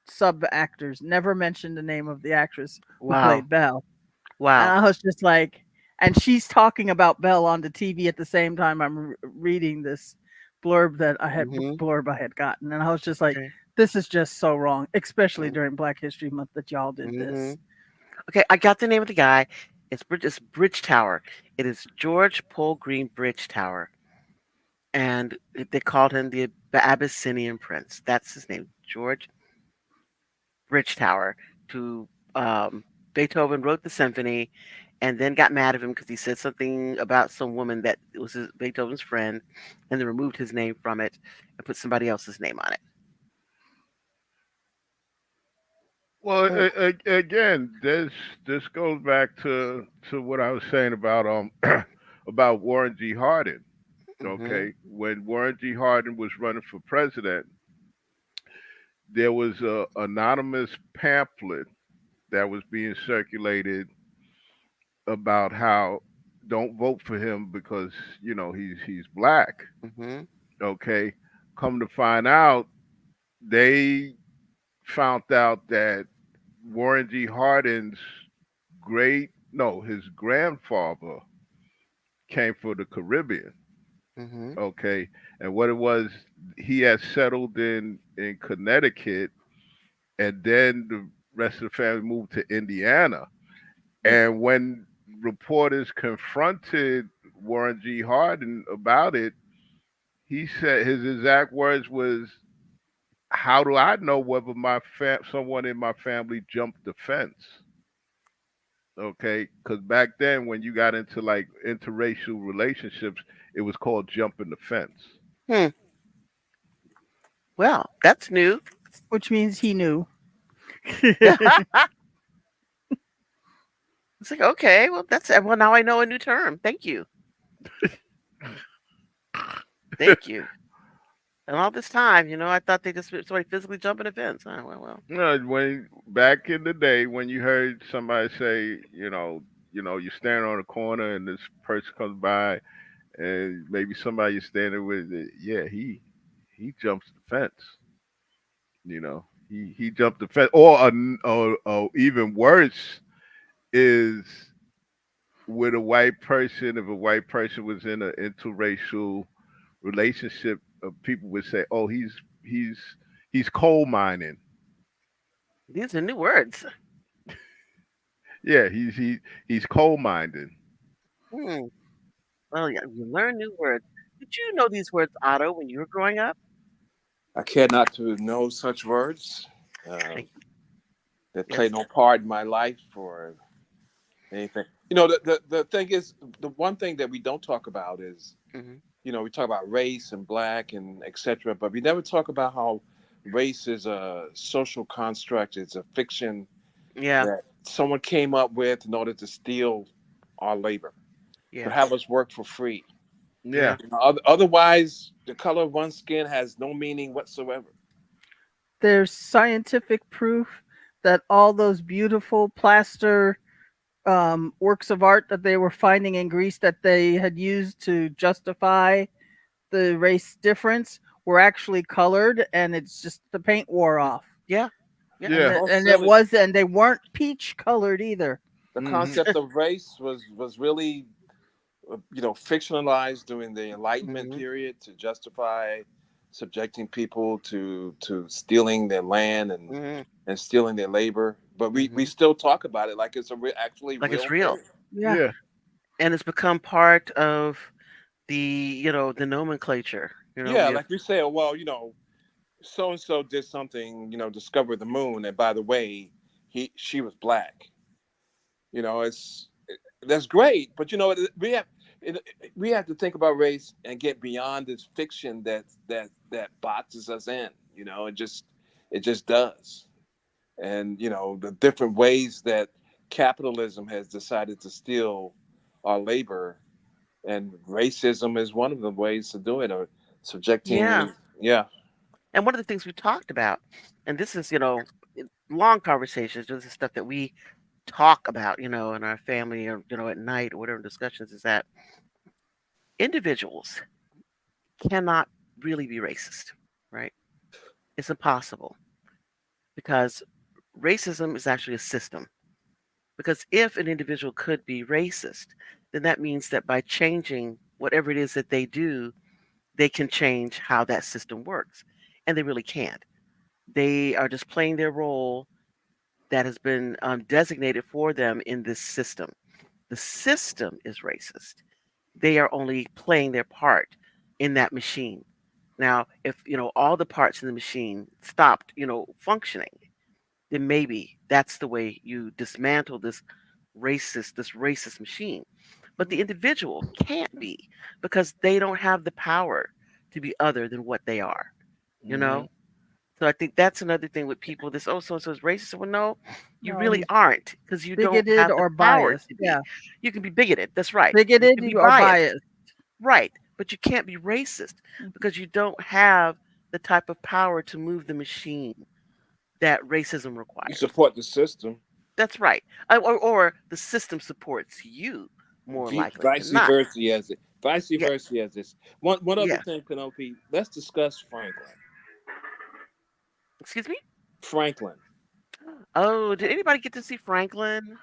sub actors, never mentioned the name of the actress who Wow. played Belle. And Wow. I was just like, and she's talking about Belle on the TV at the same time I'm reading this Mhm. blurb I had gotten, and I was just like, Okay. this is just so wrong, especially Mm. during Black History Month that y'all did this. Mhm. Okay, I got the name of the guy. It's Bridge Tower. It is George Pole Green Bridge Tower, and they called him the Abyssinian Prince. That's his name, George Bridge Tower. To Beethoven wrote the symphony, and then got mad at him because he said something about some woman that was Beethoven's friend, and then removed his name from it and put somebody else's name on it. well, Oh, again, this goes back to what I was saying about about Warren G. Harding. Mhm. Okay, when Warren G. Harding was running for president, there was a anonymous pamphlet that was being circulated about how don't vote for him because he's black. Mhm. Okay, come to find out, they found out that Warren G. Harding's great no his grandfather came from the Caribbean. Mhm. Okay, and what it was, he had settled in Connecticut, and then the rest of the family moved to Indiana. And when reporters confronted Warren G. Harding about it, he said his exact words was, "How do I know whether someone in my family jumped the fence?" Okay, because back then when you got into like interracial relationships, it was called jumping the fence. Hmm. Well, that's new. which means he knew. It's like, okay, well, well, now I know a new term. Thank you. Thank you. And all this time, I thought they just sort of physically jumping a fence. Oh, well. When back in the day when you heard somebody say, you're standing on a corner and this person comes by and maybe somebody you're standing with, yeah, he jumps the fence. He jumped the fence. Or even worse is with a white person. If a white person was in an interracial relationship, people would say, "Oh, he's coal mining." These are new words. Yeah, he's coal mining. Hmm. Well, yeah, you learn new words. Did you know these words, Otto, when you were growing up? I care not to know such words uh, Like, that play yes. no part in my life or anything. The thing is, the one thing that we don't talk about is, Hmm. we talk about race and black and etc., but we never talk about how race is a social construct. It's a fiction Yeah. that someone came up with in order to steal our labor, to Yes. have us work for free. Yeah, Yeah. Otherwise, the color of one's skin has no meaning whatsoever. There's scientific proof that all those beautiful plaster works of art that they were finding in Greece that they had used to justify the race difference were actually colored, and it's just the paint wore off. Yeah. Yeah. And yeah. it, Most and it silly. was, and they weren't peach colored either. The Hmm. concept of race was really fictionalized during the Enlightenment Hmm. period to justify subjecting people to stealing their land Hmm. and stealing their labor. But we Hmm. still talk about it like it's actually Like it's real real. thing. Yeah. Yeah. And it's become part of the nomenclature. Yeah, We have, like we say, well, so and so did something, discovered the moon, and by the way, she was black. It's that's great, but it, we have to think about race and get beyond this fiction that boxes us in. It just does, and the different ways that capitalism has decided to steal our labor, and racism is one of the ways to do it, or yeah. subjecting. Yeah, And one of the things we talked about, and this is, long conversations, this is stuff that we talk about, in our family or, at night or whatever discussions is that individuals cannot really be racist, right? It's impossible because racism is actually a system. Because if an individual could be racist, then that means that by changing whatever it is that they do, they can change how that system works. And they really can't. They are just playing their role that has been designated for them in this system. The system is racist. They are only playing their part in that machine. Now, if all the parts in the machine stopped, functioning, then maybe that's the way you dismantle this racist machine. But the individual can't be because they don't have the power to be other than what they are. You Hmm. know, so I think that's another thing with people. This so and so is racist. Well, no, you No, really he's aren't because you don't bigoted have the or power biased. to be. Yeah. You can be bigoted. That's right. You Bigoted can be or biased. biased. Right. But you can't be racist because you don't have the type of power to move the machine that racism you requires. support the system. That's right. Or the system supports you more likely than Vice not. versa, as it. Vice Yeah. versa, as this. One other Yeah. thing, Penelope. Let's discuss Franklin. Excuse me? Franklin. Oh, did anybody get to see Franklin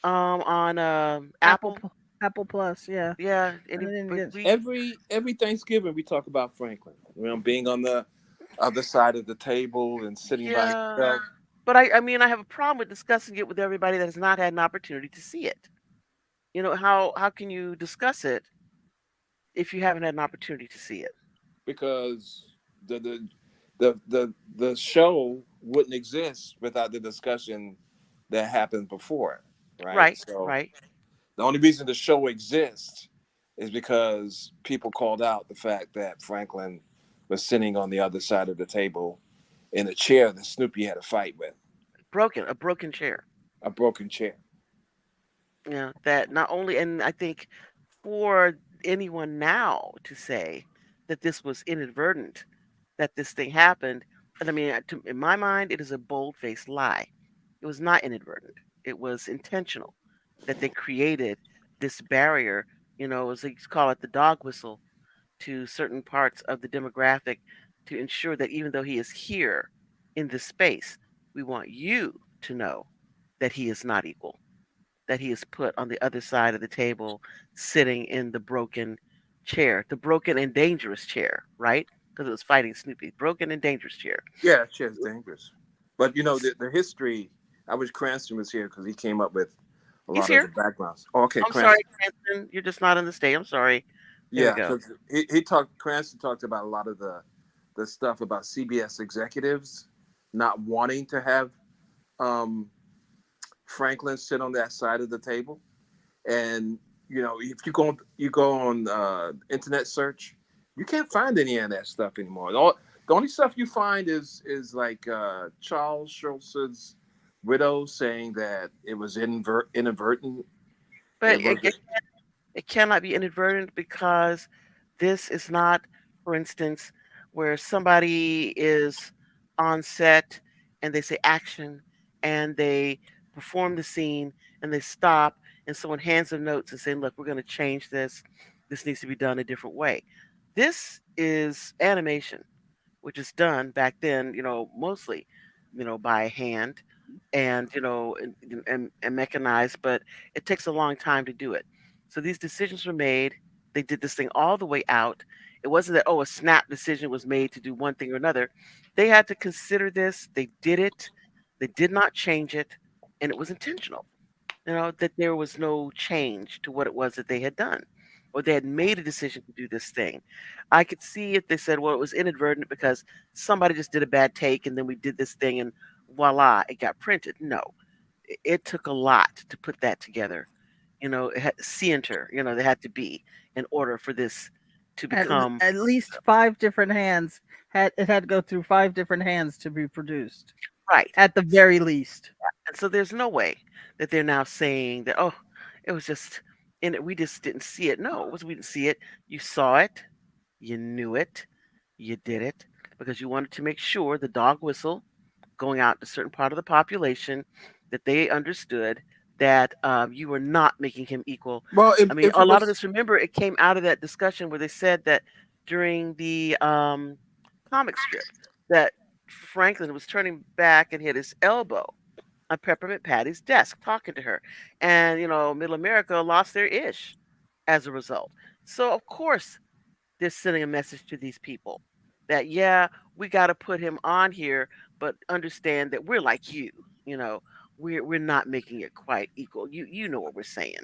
on Apple Apple? P- Apple Plus. Yeah. Yeah, I didn't get. Every Thanksgiving we talk about Franklin. Being on the other side of the table and sitting by yeah. himself But I mean, I have a problem with discussing it with everybody that has not had an opportunity to see it. How can you discuss it if you haven't had an opportunity to see it? because the show wouldn't exist without the discussion that happened before, right? Right, So right. the only reason the show exists is because people called out the fact that Franklin was sitting on the other side of the table in a chair that Snoopy had a fight with, Broken, a broken chair. a broken chair. Yeah, that not only, and I think for anyone now to say that this was inadvertent, that this thing happened, and I mean, in my mind, it is a bold-faced lie. It was not inadvertent. It was intentional that they created this barrier, as they call it, the dog whistle to certain parts of the demographic to ensure that even though he is here in this space, we want you to know that he is not equal, that he is put on the other side of the table, sitting in the broken chair, the broken and dangerous chair, right? Because it was fighting Snoopy. Broken and dangerous chair. Yeah, that chair's dangerous. But the history. I wish Cranston was here because he came up with a He's lot of the here. backgrounds. Oh, okay, I'm sorry, Cranston. Cranston. You're just not in the state. I'm sorry. There we Yeah, go. because he talked. Cranston talked about a lot of the stuff about CBS executives not wanting to have um, Franklin sit on that side of the table. And if you go on internet search, you can't find any of that stuff anymore. The only stuff you find is like Charles Schultz's widow saying that it was inadvertent. But It was it cannot be inadvertent because this is not, for instance, where somebody is on set and they say action and they perform the scene and they stop and someone hands them notes and saying, look, we're going to change this. This needs to be done a different way. This is animation, which is done back then, mostly, by hand and, and mechanized, but it takes a long time to do it. So these decisions were made. They did this thing all the way out. It wasn't that, oh, a snap decision was made to do one thing or another. They had to consider this. They did it. They did not change it. And it was intentional, that there was no change to what it was that they had done, or they had made a decision to do this thing. I could see if they said, well, it was inadvertent because somebody just did a bad take and then we did this thing and voila, it got printed. No, it took a lot to put that together. It had center, they had to be in order for this to become At least five different hands had to go through five different hands to be produced, right. at the very least. And so there's no way that they're now saying that, oh, it was just in it. We just didn't see it. No, it was we didn't see it. You saw it. You knew it. You did it because you wanted to make sure the dog whistle going out to a certain part of the population that they understood that you were not making him equal. well, I mean, if a it lot of was this, remember, it came out of that discussion where they said that during the comic strip that Franklin was turning back and hit his elbow on Peppermint Patty's desk talking to her. And, Middle America lost their ish as a result. So, of course, they're sending a message to these people that, yeah, we got to put him on here, but understand that we're like you. You know, we're not making it quite equal. You know what we're saying.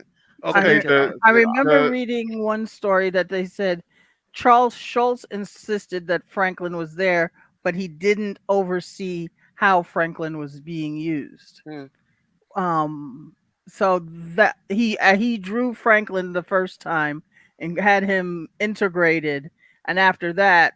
So I they Okay, re- took the a I good off. remember the reading one story that they said Charles Schultz insisted that Franklin was there, but he didn't oversee how Franklin was being used. Mm, Um, so that he drew Franklin the first time and had him integrated, and after that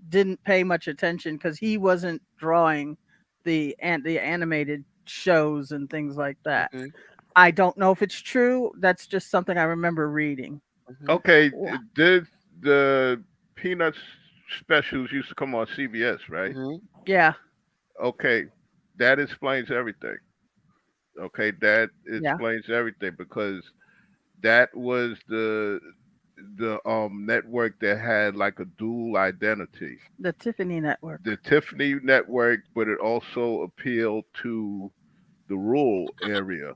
didn't pay much attention because he wasn't drawing the animated shows and things like that. mhm, I don't know if it's true. That's just something I remember reading. mhm, okay. Wha- Did the Peanuts specials used to come on CBS, right? mhm, Yeah, Okay, that explains everything. Okay, that yeah, explains everything because that was the network that had like a dual identity. the Tiffany Network. The Tiffany network, but it also appealed to the rural area.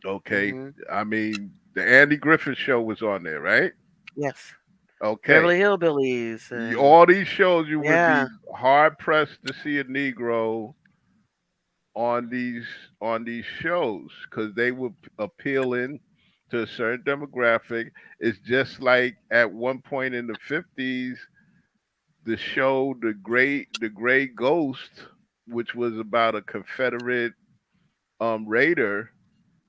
Okay, mhm. I mean the Andy Griffith show was on there, right? Yes, Okay, Beverly Hillbillies and all these shows you would yeah. be hard pressed to see a Negro on these shows because they were appealing to a certain demographic. It's just like at one point in the 50s, the show the Gray Ghost, which was about a Confederate raider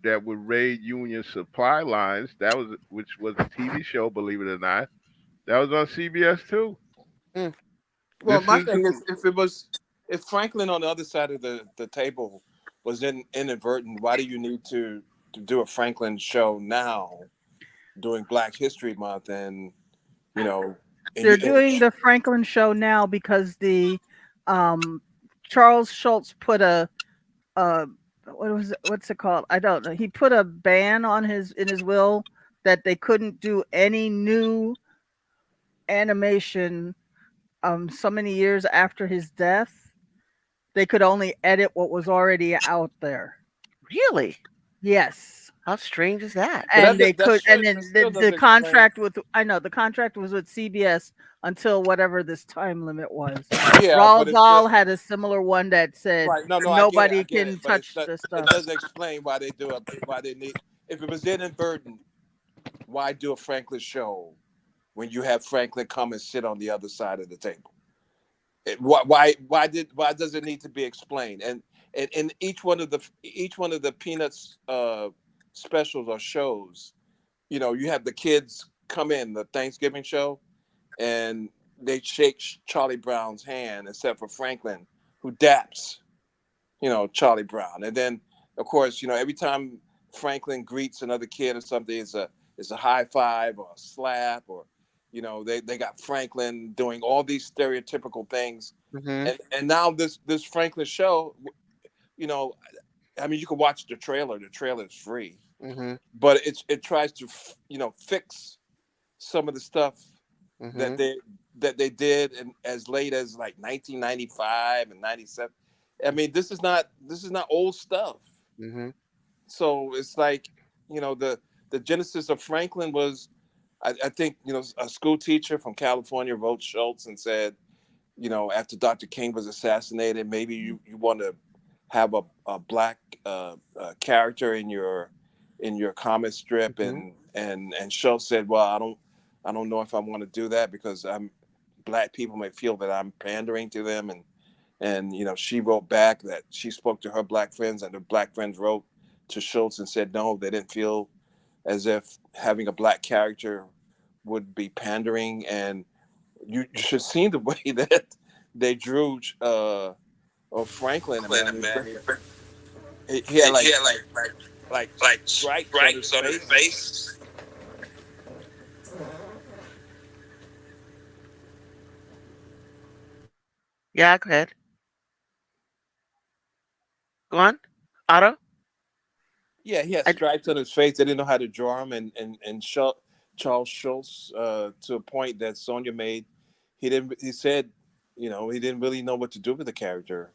that would raid Union supply lines. That was which was a TV show, believe it or not. That was on CBS too. Mm. Well, This my is thing is, if Franklin on the other side of the table was inadvertent, why do you need to do a Franklin show now during Black History Month? And you know, and They're you doing the Franklin show now because the um, Charles Schultz put a what's it called? I don't know. He put a ban on his in his will that they couldn't do any new animation so many years after his death. They could only edit what was already out there. Really? Yes. How strange is that? but And they that could, and still that then still the doesn't explain. contract with, I know the contract was with CBS until whatever this time limit was. Yeah, but Roald it's still Dahl had a similar one that said right. No, no, I nobody get it. can But touch the it stuff. doesn't explain why they do why they need. If it was inadvertent, why do a Franklin show when you have Franklin come and sit on the other side of the table? Why does it need to be explained? And in each one of the Peanuts specials or shows, you have the kids come in the Thanksgiving show, and they shake Charlie Brown's hand, except for Franklin, who daps Charlie Brown. And then of course, every time Franklin greets another kid or something, it's a high five or a slap, or they got Franklin doing all these stereotypical things. Mm-hmm. And now this Franklin show, you know I mean, you can watch the trailer is free, Mm-hmm. but it tries to fix some of the stuff Mm-hmm. that they did as late as like 1995 and 97. I mean, this is not old stuff. Mm-hmm. So it's like, the genesis of Franklin was, I think, a school teacher from California wrote Schultz and said, after Dr. King was assassinated, maybe you want to have a black character in your comic strip. Mm-hmm. And Schultz said, well, I don't know if I want to do that because black people may feel that I'm pandering to them. And she wrote back that she spoke to her black friends, and the black friends wrote to Schultz and said no, they didn't feel as if having a black character would be pandering. And you should see the way that they drew of Franklin. I mean, he had like stripes on his face. Yeah, go ahead. Go on. Otto? Yeah, he had I, stripes on his face. They didn't know how to draw him, and Charles Schultz, to a point that Sonia made, he didn't. He said, he didn't really know what to do with the character.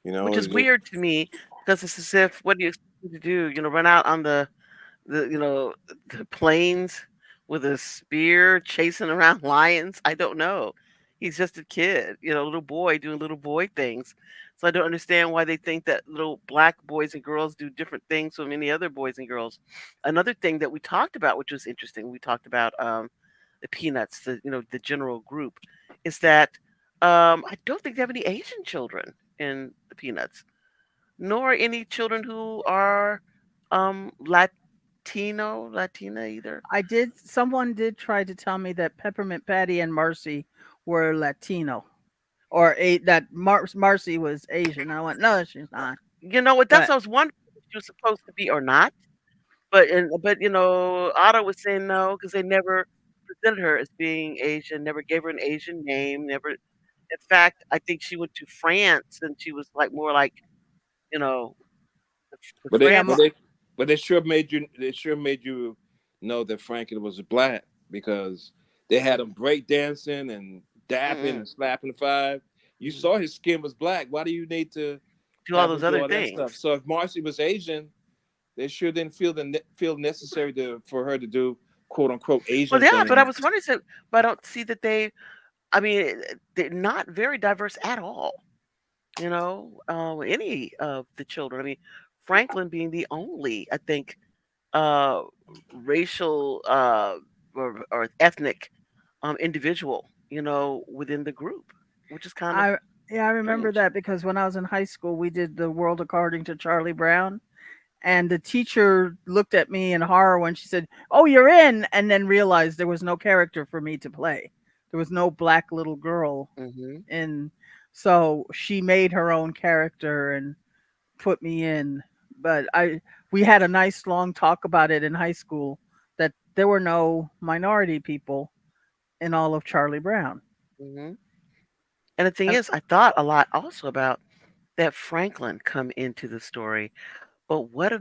You which know, is weird to me because it's as if, what do you expect him to do? Run out on the plains with a spear chasing around lions. I don't know. He's just a kid, a little boy doing little boy things. So I don't understand why they think that little black boys and girls do different things from any other boys and girls. Another thing that we talked about, which was interesting, we talked about the Peanuts, the general group, is that I don't think they have any Asian children in the Peanuts, nor any children who are Latina either. Someone did try to tell me that Peppermint Patty and Marcy were Latino, or that Marcy was Asian. I went, no, she's not. You know what? That's But what I was wondering if she was supposed to be or not. But Otto was saying no because they never presented her as being Asian, never gave her an Asian name, never. In fact, I think she went to France and she was like more like you know the but they yeah, but France. they but they sure made you know that Franklin was black, because they had Mm, him break dancing and dapping mm-mm, and slapping the five. You mm. saw his skin was black. Why do you need to Do all have him those do other all that stuff? things. So if Marcy was Asian, they sure didn't feel necessary for her to do quote unquote Well, Asian yeah, but I things. was wondering, but I don't see that they. I mean, they're not very diverse at all. Any of the children. I mean, Franklin being the only, I think, uh, racial or ethnic individual, within the group, which is kind of I Yeah, I remember Strange. that because when I was in high school, we did the world according to Charlie Brown. And the teacher looked at me in horror when she said, "Oh, you're in," and then realized there was no character for me to play. There was no black little girl Mm-hmm. in. So she made her own character and put me in. But we had a nice long talk about it in high school that there were no minority people in all of Charlie Brown. Mm-hmm. And the thing And is, I thought a lot also about that Franklin come into the story. But what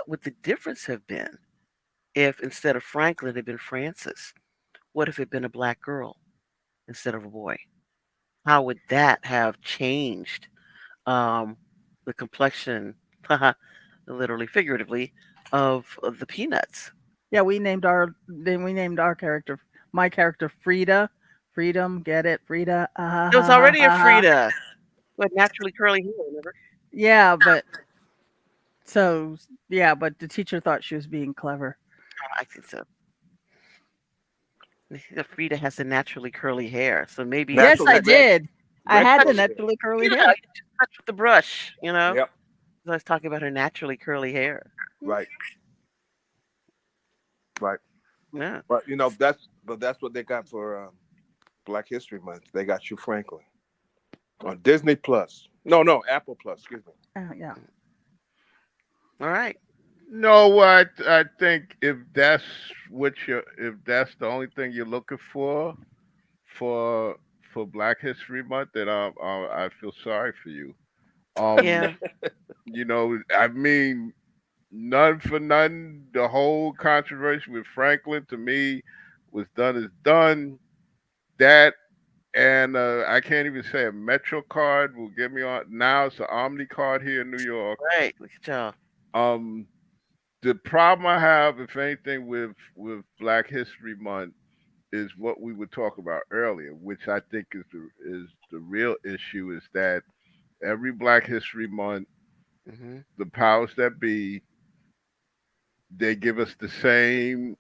would the difference have been if instead of Franklin it had been Francis? What if it had been a black girl instead of a boy? How would that have changed um, the complexion, literally, figuratively, of the peanuts? yeah, we named our character, my character, Frida. Freedom, get it, Frida. Ah, ha, There was ha, ha, already a ha, ha. Frida who had naturally curly hair, remember? Yeah, but so yeah, but the teacher thought she was being clever. I think so. The Frida has the naturally curly hair, so maybe Yes, Naturally I touch, red, did. I red had the touch, curly hair. naturally curly you know, hair. you just touch with the brush, you know. Yep. So I was talking about her naturally curly hair. Right. Right. Yeah, But that's what they got for Black History Month. They got you Franklin on Disney Plus. No, no, Apple Plus. Excuse me. Yeah. all right. No, what I think if that's the only thing you're looking for for Black History Month, then I feel sorry for you. Um, Yeah, I mean, none for none. The whole controversy with Franklin to me was done is done. That and I can't even say a Metro card will get me on. Now it's an Omni card here in New York. right. Look at y'all. Um, the problem I have, if anything, with Black History Month is what we were talking about earlier, which I think is the real issue is that every Black History Month, Hmm. the powers that be, they give us the same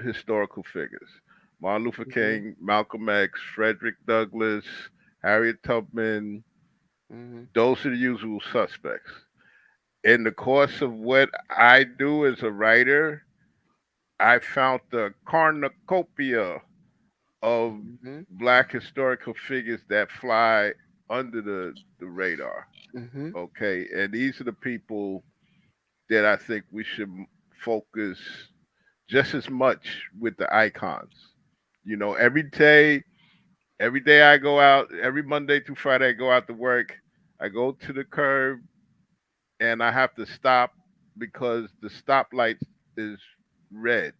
historical figures. Martin Luther Hmm. King, Malcolm X, Frederick Douglass, Harriet Tubman, Hmm. those are the usual suspects. In the course of what I do as a writer, I found the cornucopia of Hmm. black historical figures that fly under the radar. Hmm. Okay. And these are the people that I think we should focus just as much with the icons. Every day I go out, every Monday through Friday I go out to work. I go to the curb and I have to stop because the stoplight is red.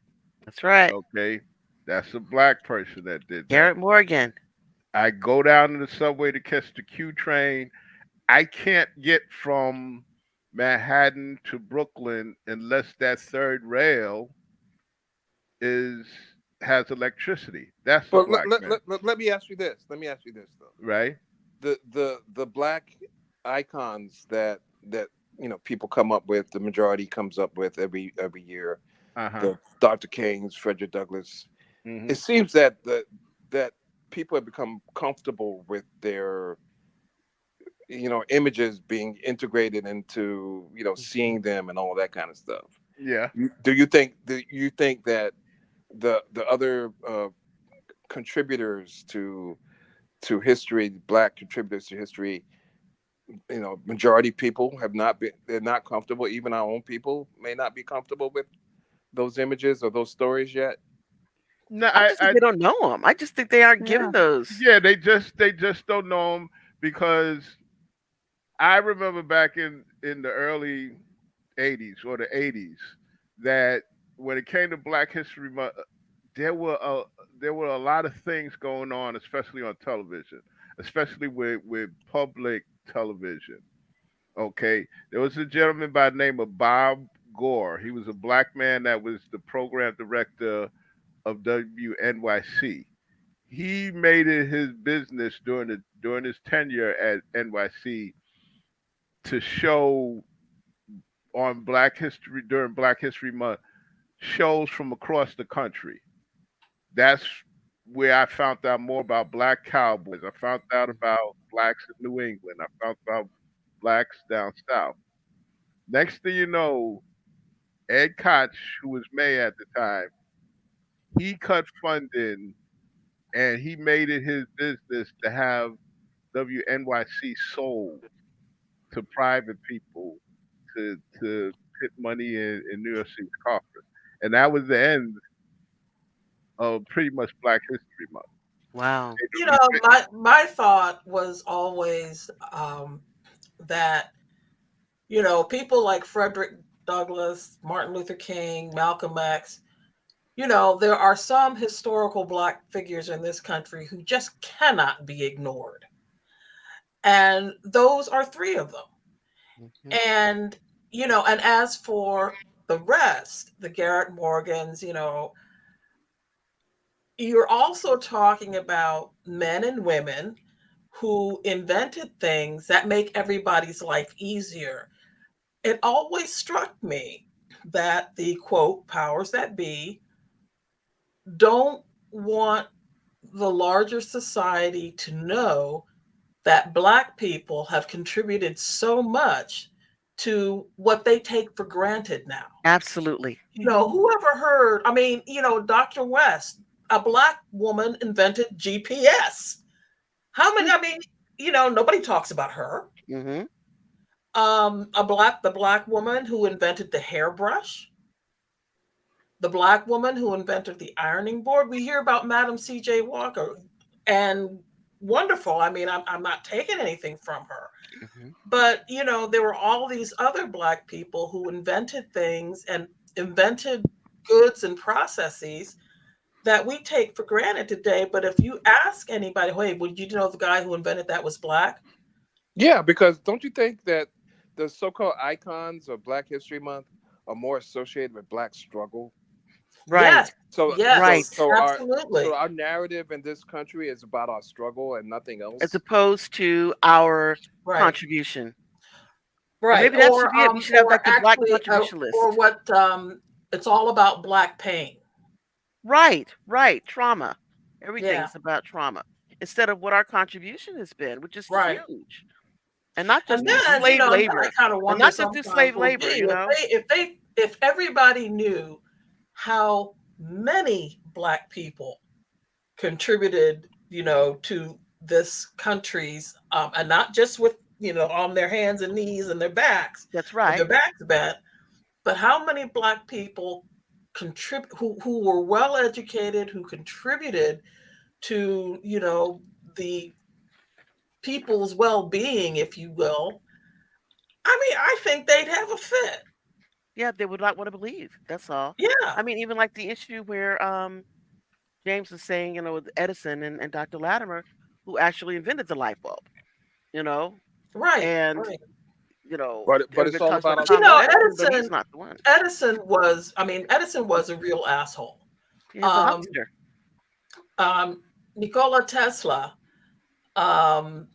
That's right. Okay, that's a black person that did that. Garrett Morgan. I go down to the subway to catch the Q train. I can't get from Manhattan to Brooklyn unless that third rail is has electricity. That's a But black man, let me ask you this. Let me ask you this though. right? The black icons that people come up with, the majority comes up with every year, Uh huh. the Dr. King's, Frederick Douglass. It Hmm. seems that people have become comfortable with their images being integrated into seeing them and all that kind of stuff. Yeah. Do you think that the other contributors to history, black contributors to history, majority people have not been, they're not comfortable. Even our own people may not be comfortable with those images or those stories yet. No, I just think they don't know them. I just think they aren't given Yeah. those. yeah, they just don't know him because I remember back in the early '80s or the '80s that when it came to Black History Month, there were a there were a lot of things going on, especially on television, especially with public television. Okay, there was a gentleman by the name of Bob Gore. He was a black man that was the program director of WNYC. He made it his business during his tenure at NYC to show on Black History during Black History Month shows from across the country. That's where I found out more about black cowboys. I found out about blacks in New England. I found out blacks down south. Next thing you know, Ed Koch, who was mayor at the time, he cut funding and he made it his business to have WNYC sold to private people to put money in New York City's coffers. And that was the end of pretty much Black History Month. Wow. You know, my thought was always that, you know, people like Frederick Douglass, Martin Luther King, Malcolm X, you know, there are some historical Black figures in this country who just cannot be ignored. And those are three of them. Mhm. And, you know, and as for the rest, the Garrett Morgans, you know, you're also talking about men and women who invented things that make everybody's life easier. It always struck me that the quote powers that be don't want the larger society to know that Black people have contributed so much to what they take for granted now. Absolutely. You know, whoever heard, I mean, you know, Dr. West, a Black woman invented GPS. How many, I mean, you know, nobody talks about her. Hmm. The Black woman who invented the hairbrush, the Black woman who invented the ironing board. We hear about Madam C.J. Walker, and wonderful. I mean, I'm not taking anything from her. Hmm. But, you know, there were all these other Black people who invented things and invented goods and processes that we take for granted today. But if you ask anybody, hey, would you know the guy who invented that was Black? Yeah, because don't you think that the so-called icons of Black History Month are more associated with Black struggle? Right. Yes, So, so, yes, Right. so our so absolutely. our narrative in this country is about our struggle and nothing As else. opposed to our Right, contribution. Or right. maybe that should be it. We should have Or like the Black actually, contribution or list. what it's all about Black pain. Right. Right. Trauma. Yeah, Everything's about trauma. Instead of what our contribution has been, which is right. huge. And not And just through then, you slave know, and then I labor. kind of And wonder not just through sometimes, slave well, labor, gee, you know? if everybody knew how many Black people contributed, you know, to this country's, and not just with, you know, on their hands and knees and their backs, That's with their right. backs bent, but how many Black people who were well educated, who contributed to, you know, the people's well-being, if you will. I mean, I think they'd have a fit. Yeah, they would not want to believe. That's all. Yeah, I mean, even like the issue where James was saying, with Edison and Dr. Latimer, who actually invented the light bulb, you know, right, and right. But it's everybody all talks about about our You Thomas know, struggle. Edison, but he's not the one. Edison was a real asshole. He was a Um, huckster. Nikola Tesla, um,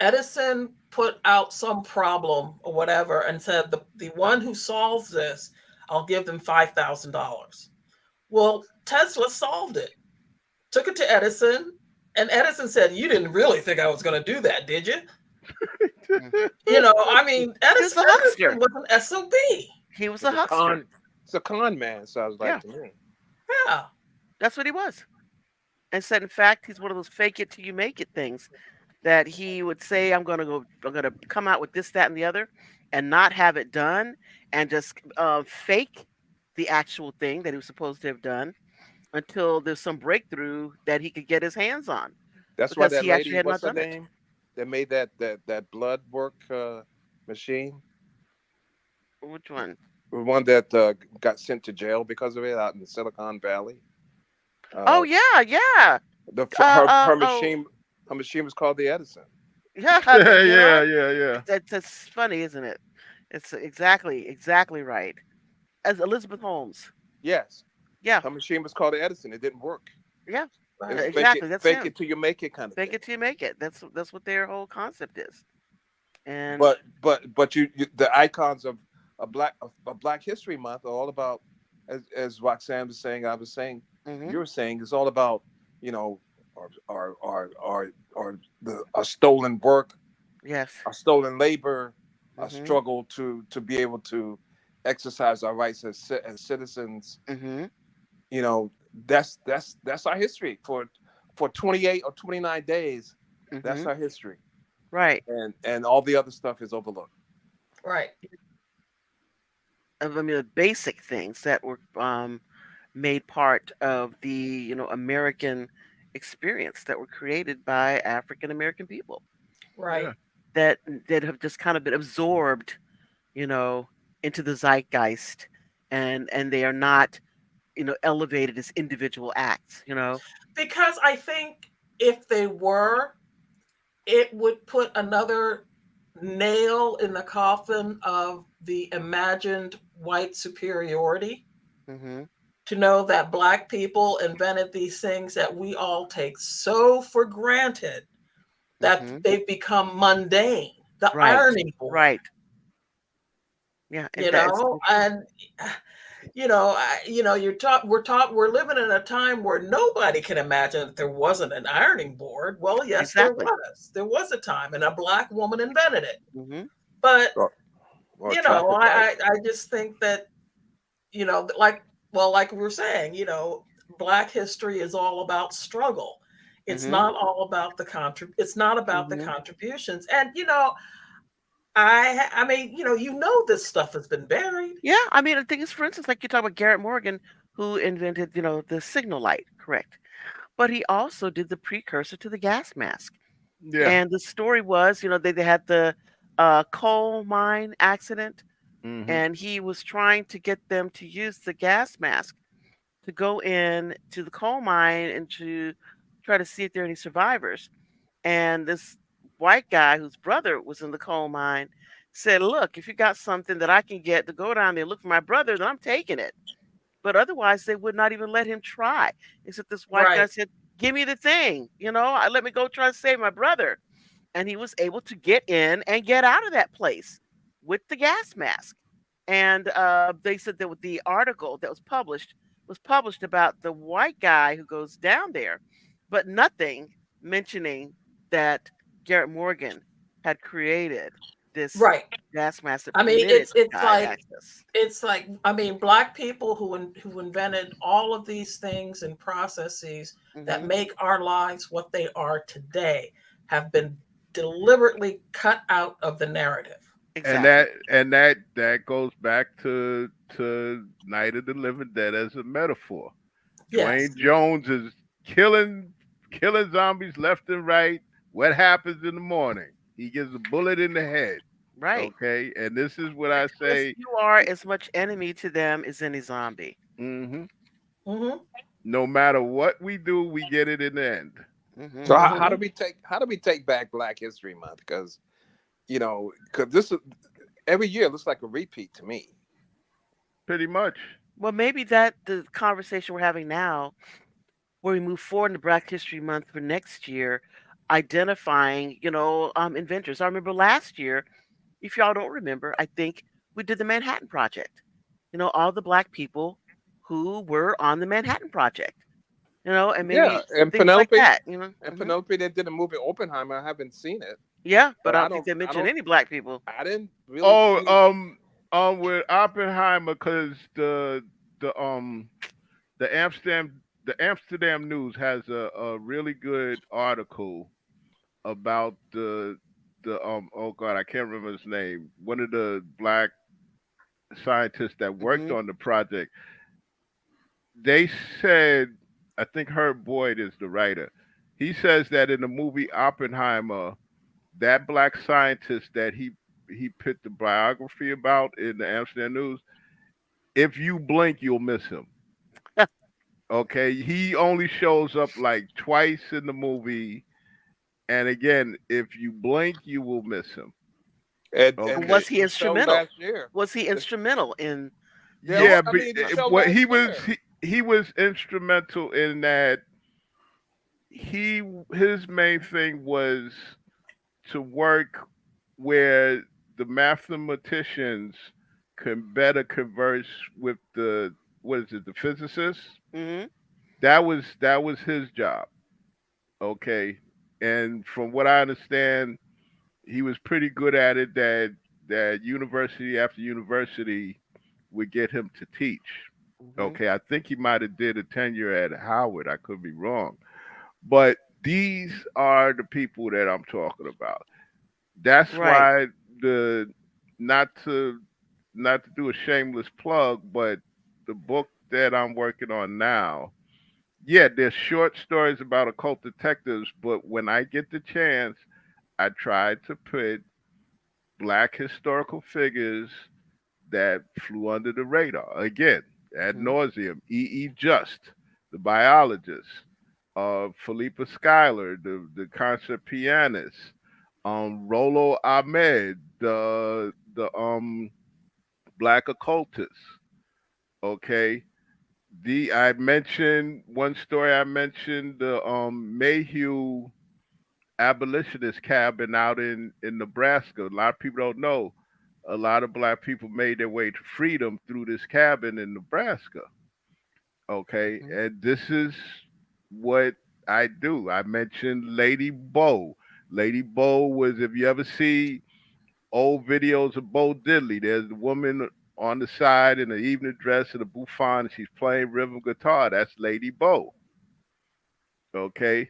Edison put out some problem or whatever and said, the one who solves this, I'll give them $5,000. Well, Tesla solved it, took it to Edison, and Edison said, "You didn't really think I was going to do that, did you?" Mm. You know, I mean, He was a huckster. Edison was an SOB. He was a It's a huckster. con. It's a con man. Sounds like Yeah, to me. Yeah, that's what he was. And said, in fact, he's one of those fake it till you make it things that he would say, I'm gonna come out with this, that, and the other, and not have it done, and just fake the actual thing that he was supposed to have done until there's some breakthrough that he could get his hands on That's why because that he actually lady, had not what's her done it. name, that made that blood work machine, Which one? the one that got sent to jail because of it out in Silicon Valley. Oh Uh, yeah, yeah. the Uh, her oh machine was called the Edison. yeah. Yeah, You know, yeah, yeah, yeah. that's funny, isn't it? It's exactly right. As Elizabeth Holmes. Yes, Yeah, her machine was called the Edison. It didn't work. yeah. It right. was Exactly. That's fake him. it till you make it kind of Fake thing. it till you make it. That's what their whole concept is. And But you the icons of a Black History Month are all about, as Roxanne was saying, I was saying, hmm you were saying, it's all about you know, or the a stolen work, Yes. a stolen labor, a Mhm. struggle to be able to exercise our rights as citizens. Mhm. You know, that's our history for 28 or 29 days. That's Mhm. our history, Right. and all the other stuff is overlooked. Right. I mean, the basic things that were made part of the American experience that were created by African American people Right. Yeah. that have just kind of been absorbed, you know, into the zeitgeist, and they are not elevated as individual acts. Because I think if they were, it would put another nail in the coffin of the imagined white superiority, Mhm. to know that black people invented these things that we all take so for granted that Mhm. they've become mundane. The Right. ironing board, Right. Yeah. And that it's true. and we're living in a time where nobody can imagine that there wasn't an ironing board. Well, yes, there Exactly. was. There was a time, and a black woman invented it. Mhm. But Or traffic I lights. I just think that like, well, like we were saying, black history is all about struggle. It's Mhm. not all about it's not about the Mhm. contributions. And I mean, this stuff has been buried. Yeah, I mean, the thing is, for instance, like you talk about Garrett Morgan, who invented, the signal light, correct? But he also did the precursor to the gas mask. Yeah. And the story was, they had the coal mine accident, Hmm. and he was trying to get them to use the gas mask to go in to the coal mine and to try to see if there are any survivors. And this white guy whose brother was in the coal mine said, "Look, if you got something that I can get to go down there and look for my brother, then I'm taking it." But otherwise, they would not even let him try. Except this white guy Right. said, "Give me the thing, let me go try to save my brother." And he was able to get in and get out of that place with the gas mask. And they said that with the article that was published about the white guy who goes down there, but nothing mentioning that Garrett Morgan had created this Right. gas mask that I mean, permitted it's guide like access. I mean, black people who invented all of these things and processes that Hmm. make our lives what they are today have been deliberately cut out of the narrative. And Exactly. that goes back to Night of the Living Dead as a metaphor. Dwayne Yes. Jones is killing zombies left and right. What happens in the morning? He gets a bullet in the head. Right. Okay, and this is what I Because say. you are as much enemy to them as any zombie. Hmm. Hmm. No matter what we do, we get it in the end. So Hmm. how do Hmm. we take back Black History Month? Because because this is every year looks like a repeat to me. Pretty much. Well, maybe that the conversation we're having now, where we move forward into Black History Month for next year, identifying, inventors. I remember last year, if y'all don't remember, I think we did the Manhattan Project. All the black people who were on the Manhattan Project. And Yeah, maybe things like that. And Hmm. Penelope that did a movie Oppenheimer. I haven't seen it, Yeah, but but I don't think they mentioned any black people. I didn't really Oh, see. with Oppenheimer, because the Amsterdam News has a really good article about the oh god, I can't remember his name. One of the black scientists that worked Hmm. on the project. They said, I think Herb Boyd is the writer. He says that in the movie Oppenheimer, that black scientist that he put the biography about in the Amsterdam News, if you blink, you'll miss him. Okay, he only shows up like twice in the movie, and again, if you blink, you will miss him. And Okay, Was he the show instrumental? last year. Was he The, instrumental in yeah, this? I but mean, the show what last he was year. he was instrumental in that he his main thing was to work where the mathematicians can better converse with the what is it, the physicists, Hmm. That was his job. Okay, and from what I understand, he was pretty good at it. That university after university would get him to teach. Hmm. Okay, I think he might have did a tenure at Howard. I could be wrong, but these are the people that I'm talking about. That's Right. why the not to not to do a shameless plug, but the book that I'm working on now, yeah, there's short stories about occult detectives, but when I get the chance, I try to put black historical figures that flew under the radar. Again, ad Hmm. nauseum. Just, the biologist, Philippa Schuyler, the concert pianist, Rollo Ahmed, the black occultist. Okay, the I mentioned one story. I mentioned the Mayhew abolitionist cabin out in Nebraska. A lot of people don't know. A lot of black people made their way to freedom through this cabin in Nebraska. Okay, Hmm. and this is what I do. I mentioned Lady Bo. Lady Bo was, if you ever see old videos of Bo Diddley, there's the woman on the side in the evening dress and a bouffant, and she's playing rhythm guitar. That's Lady Bo. Okay,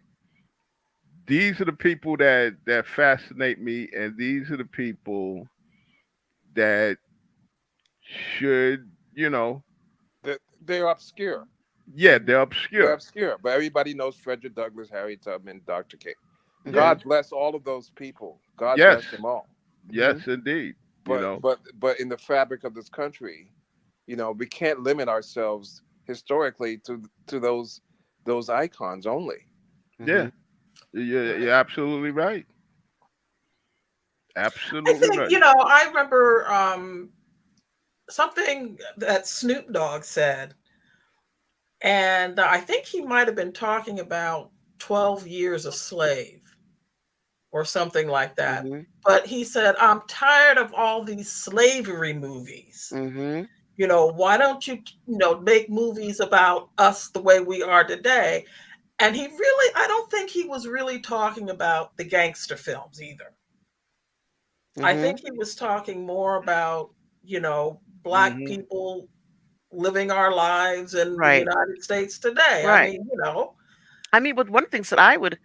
these are the people that fascinate me, and these are the people that should, They're obscure. yeah, they're They're obscure. obscure, but everybody knows Frederick Douglass, Harry Tubman, Dr. King. Yeah, Hmm. God bless all of those people. God yes, bless them all. Hmm. yes, indeed. You But know, but but in the fabric of this country, we can't limit ourselves historically to those icons only. yeah, Hmm. you're absolutely right. I Absolutely think, right. I remember something that Snoop Dogg said, and I think he might have been talking about 12 years a slave or something like that. Hmm. But he said, I'm tired of all these slavery movies. Hmm. Why don't you, make movies about us the way we are today? And I don't think he was really talking about the gangster films either. I Hmm. think he was talking more about, Black Hmm. people living our lives in the Right. United States today. I Right. mean, I mean, but one of the things that I would,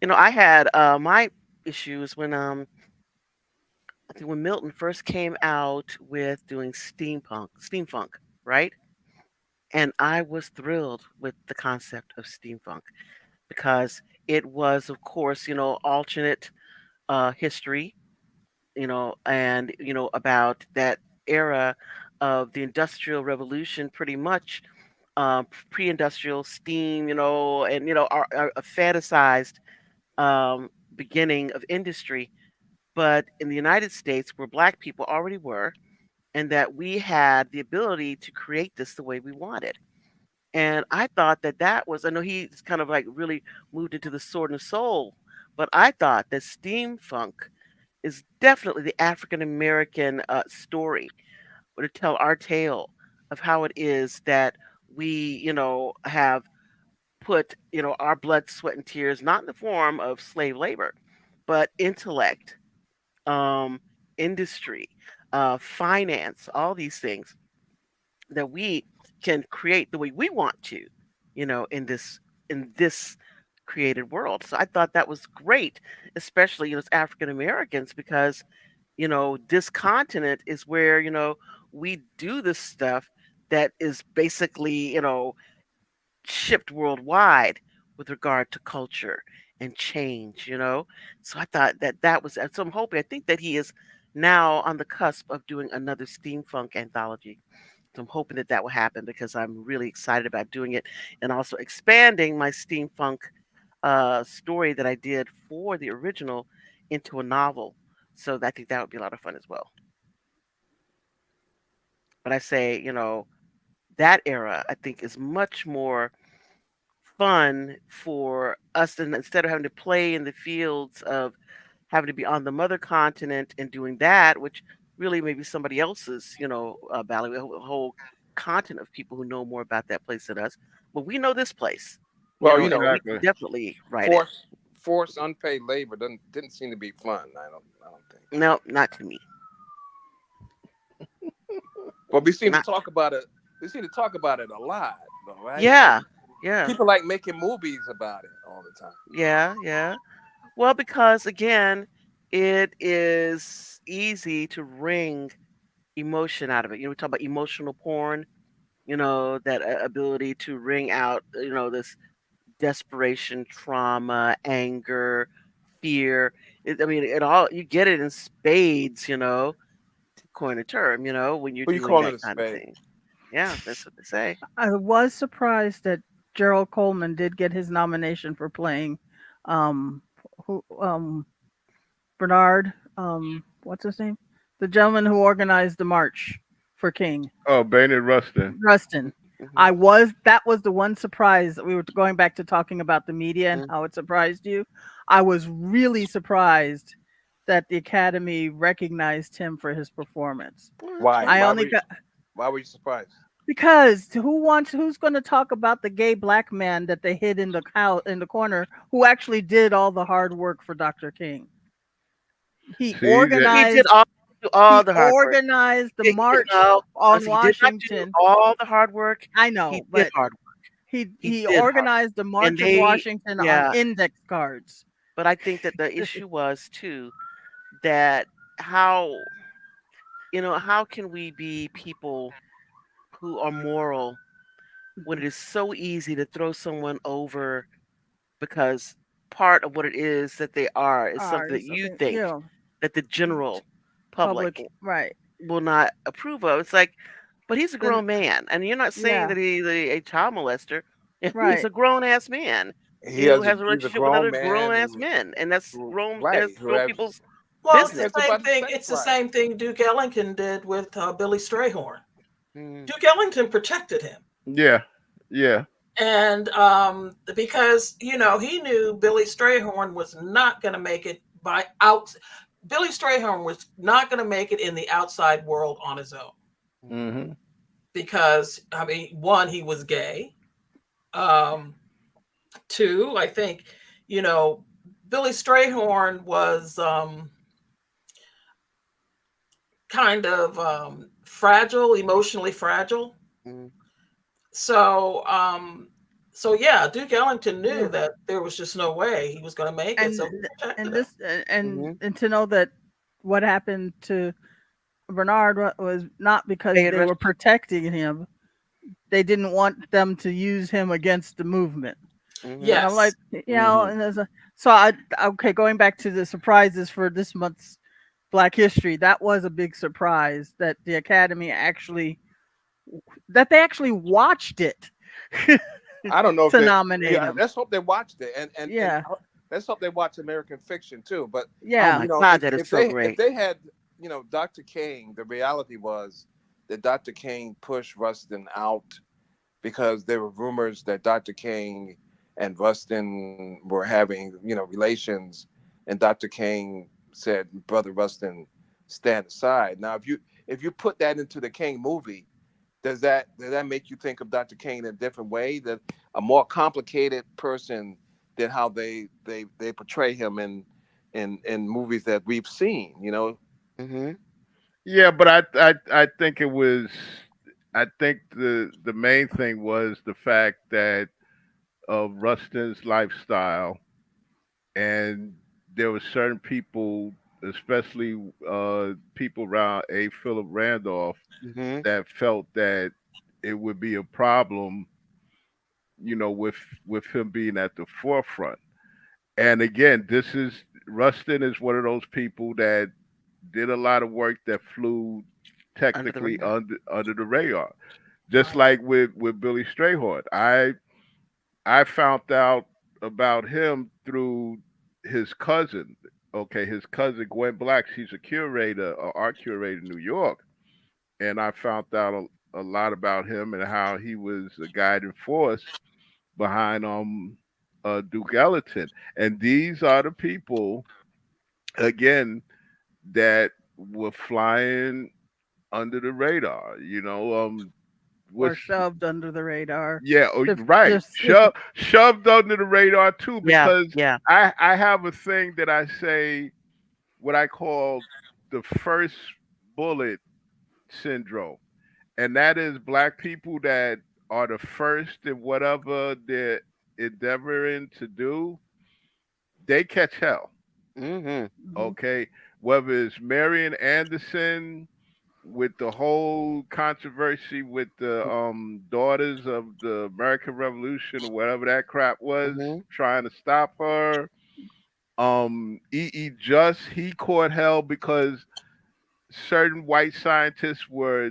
I had my issues when I think when Milton first came out with doing steampunk, right? And I was thrilled with the concept of steampunk because it was, of course, alternate history, and about that era of the Industrial Revolution, pretty much pre-industrial steam, and a fantasized beginning of industry, but in the United States, where Black people already were, and that we had the ability to create this the way we wanted. And I thought that that was, I know he's kind of like really moved into the sword and soul, but I thought that steampunk is definitely the African American story, or to tell our tale of how it is that we, have put, our blood, sweat, and tears, not in the form of slave labor, but intellect, um, industry, finance, all these things that we can create the way we want to, in this created world. So I thought that was great, especially as African Americans, because this continent is where we do this stuff that is basically shipped worldwide with regard to culture and change. So I thought that that was, so I'm hoping, I think that he is now on the cusp of doing another steampunk anthology. So I'm hoping that that will happen because I'm really excited about doing it and also expanding my steampunk story that I did for the original into a novel. So I think that would be a lot of fun as well. But I say, that era I think is much more fun for us than, instead of having to play in the fields of having to be on the mother continent and doing that, which really maybe somebody else's, battle, a whole continent of people who know more about that place than us. Well, we know this place, Well, and we can exactly. definitely write it. force forced unpaid labor didn't seem to be fun. I don't think. No, not to me. But we seem to Not. talk about it. We seem to talk about it a lot, though, right? Like Yeah, yeah, people like making movies about it all the time. yeah, yeah. Well, because again, it is easy to wring emotion out of it. We talk about emotional porn. That ability to wring out, this desperation, trauma, anger, fear. I mean, it all you get it in spades. To coin a term. When you're Who you doing calling that a kind of spade? thing. Yeah, that's what they say. I was surprised that Gerald Coleman did get his nomination for playing um who Bernard, what's his name? The gentleman who organized the march for King, Oh, Baynard Rustin. Rustin. Hmm. That was the one surprise. We were going back to talking about the media and Hmm. how it surprised you. I was really surprised that the Academy recognized him for his performance. Well, that's Why? I fine. only got Why were you surprised? because who's going to talk about the gay black man that they hid in the house in the corner who actually did all the hard work for Dr. King? He See that? He did organized all he the hard work. organized the march No, on he did not do Washington. all the hard work. I He know, did but hard work. He he did hard organized the work. And March of they, Washington on yeah, index cards. but I think that the issue was too that how, how can we be people who are moral when it is so easy to throw someone over because part of what it is that they are is something that Ours, you something, think that the general public, public right? will not approve of. It's like, but he's a Then grown man, and you're not saying yeah, that he's a child molester. He's right. a grown ass man who has a He's a relationship with grown other grown man ass men, and right that's who grown has people's Well, it's who the cares business. same about his thing. sex It's the life? same thing Duke Ellington did with Billy Strayhorn. Mm, Duke Ellington protected him. Yeah, yeah. And because he knew Billy Strayhorn was not going to make it by out. Billy Strayhorn was not going to make it in the outside world on his own mhm, Hmm. because I mean, one, he was gay. Um, two, I think you know Billy Strayhorn was kind of fragile, emotionally fragile. mhm. So so yeah, Duke Ellington knew Yeah, that there was just no way he was going to make it, and so he protected and him. this and Mhm. and to know that what happened to Bernard was not because Bed they were rest. protecting him. They didn't want them to use him against the movement. Mhm. And I'm like, Yes. Hmm. and there's a so I okay, going back to the surprises for this month's Black History, that was a big surprise that the Academy actually that they actually watched it I don't know if to they. nominate Yeah, him. let's hope they watched it, and Yeah, let's hope they watch American Fiction too. But Oh yeah, my God, that is so if great. they had Dr. King, the reality was that Dr. King pushed Rustin out because there were rumors that Dr. King and Rustin were having relations, and Dr. King said, "Brother Rustin, stand aside." Now, if you put that into the King movie, does that make you think of Dr. King in a different way? That a more complicated person than how they portray him in movies that we've seen. Mhm. Yeah, but I think it was. I think the main thing was the fact that of Rustin's lifestyle, and there were certain people, especially people around A. Philip Randolph, Mhm. that felt that it would be a problem, with him being at the forefront. And again, this is Rustin is one of those people that did a lot of work that flew Under the technically radar. under the radar. Just Right. like with Billy Strayhorn. I found out about him through his cousin. Okay, his cousin Gwen Black. She's a curator, an art curator in New York, and I found out a lot about him and how he was a guiding force behind Duke Ellington. And these are the people again that were flying under the radar. was or shoved under the radar. yeah, oh, The, right. this is Shoved under the radar too, Yeah, because yeah. I have a thing that I say what I call the first bullet syndrome. And that is black people that are the first in whatever they're endeavoring to do, they catch hell. Mhm. mhm, Okay. Whether it's Marian Anderson with the whole controversy with the daughters of the American Revolution or whatever that crap was, Mhm. trying to stop her. Just he caught hell because certain white scientists were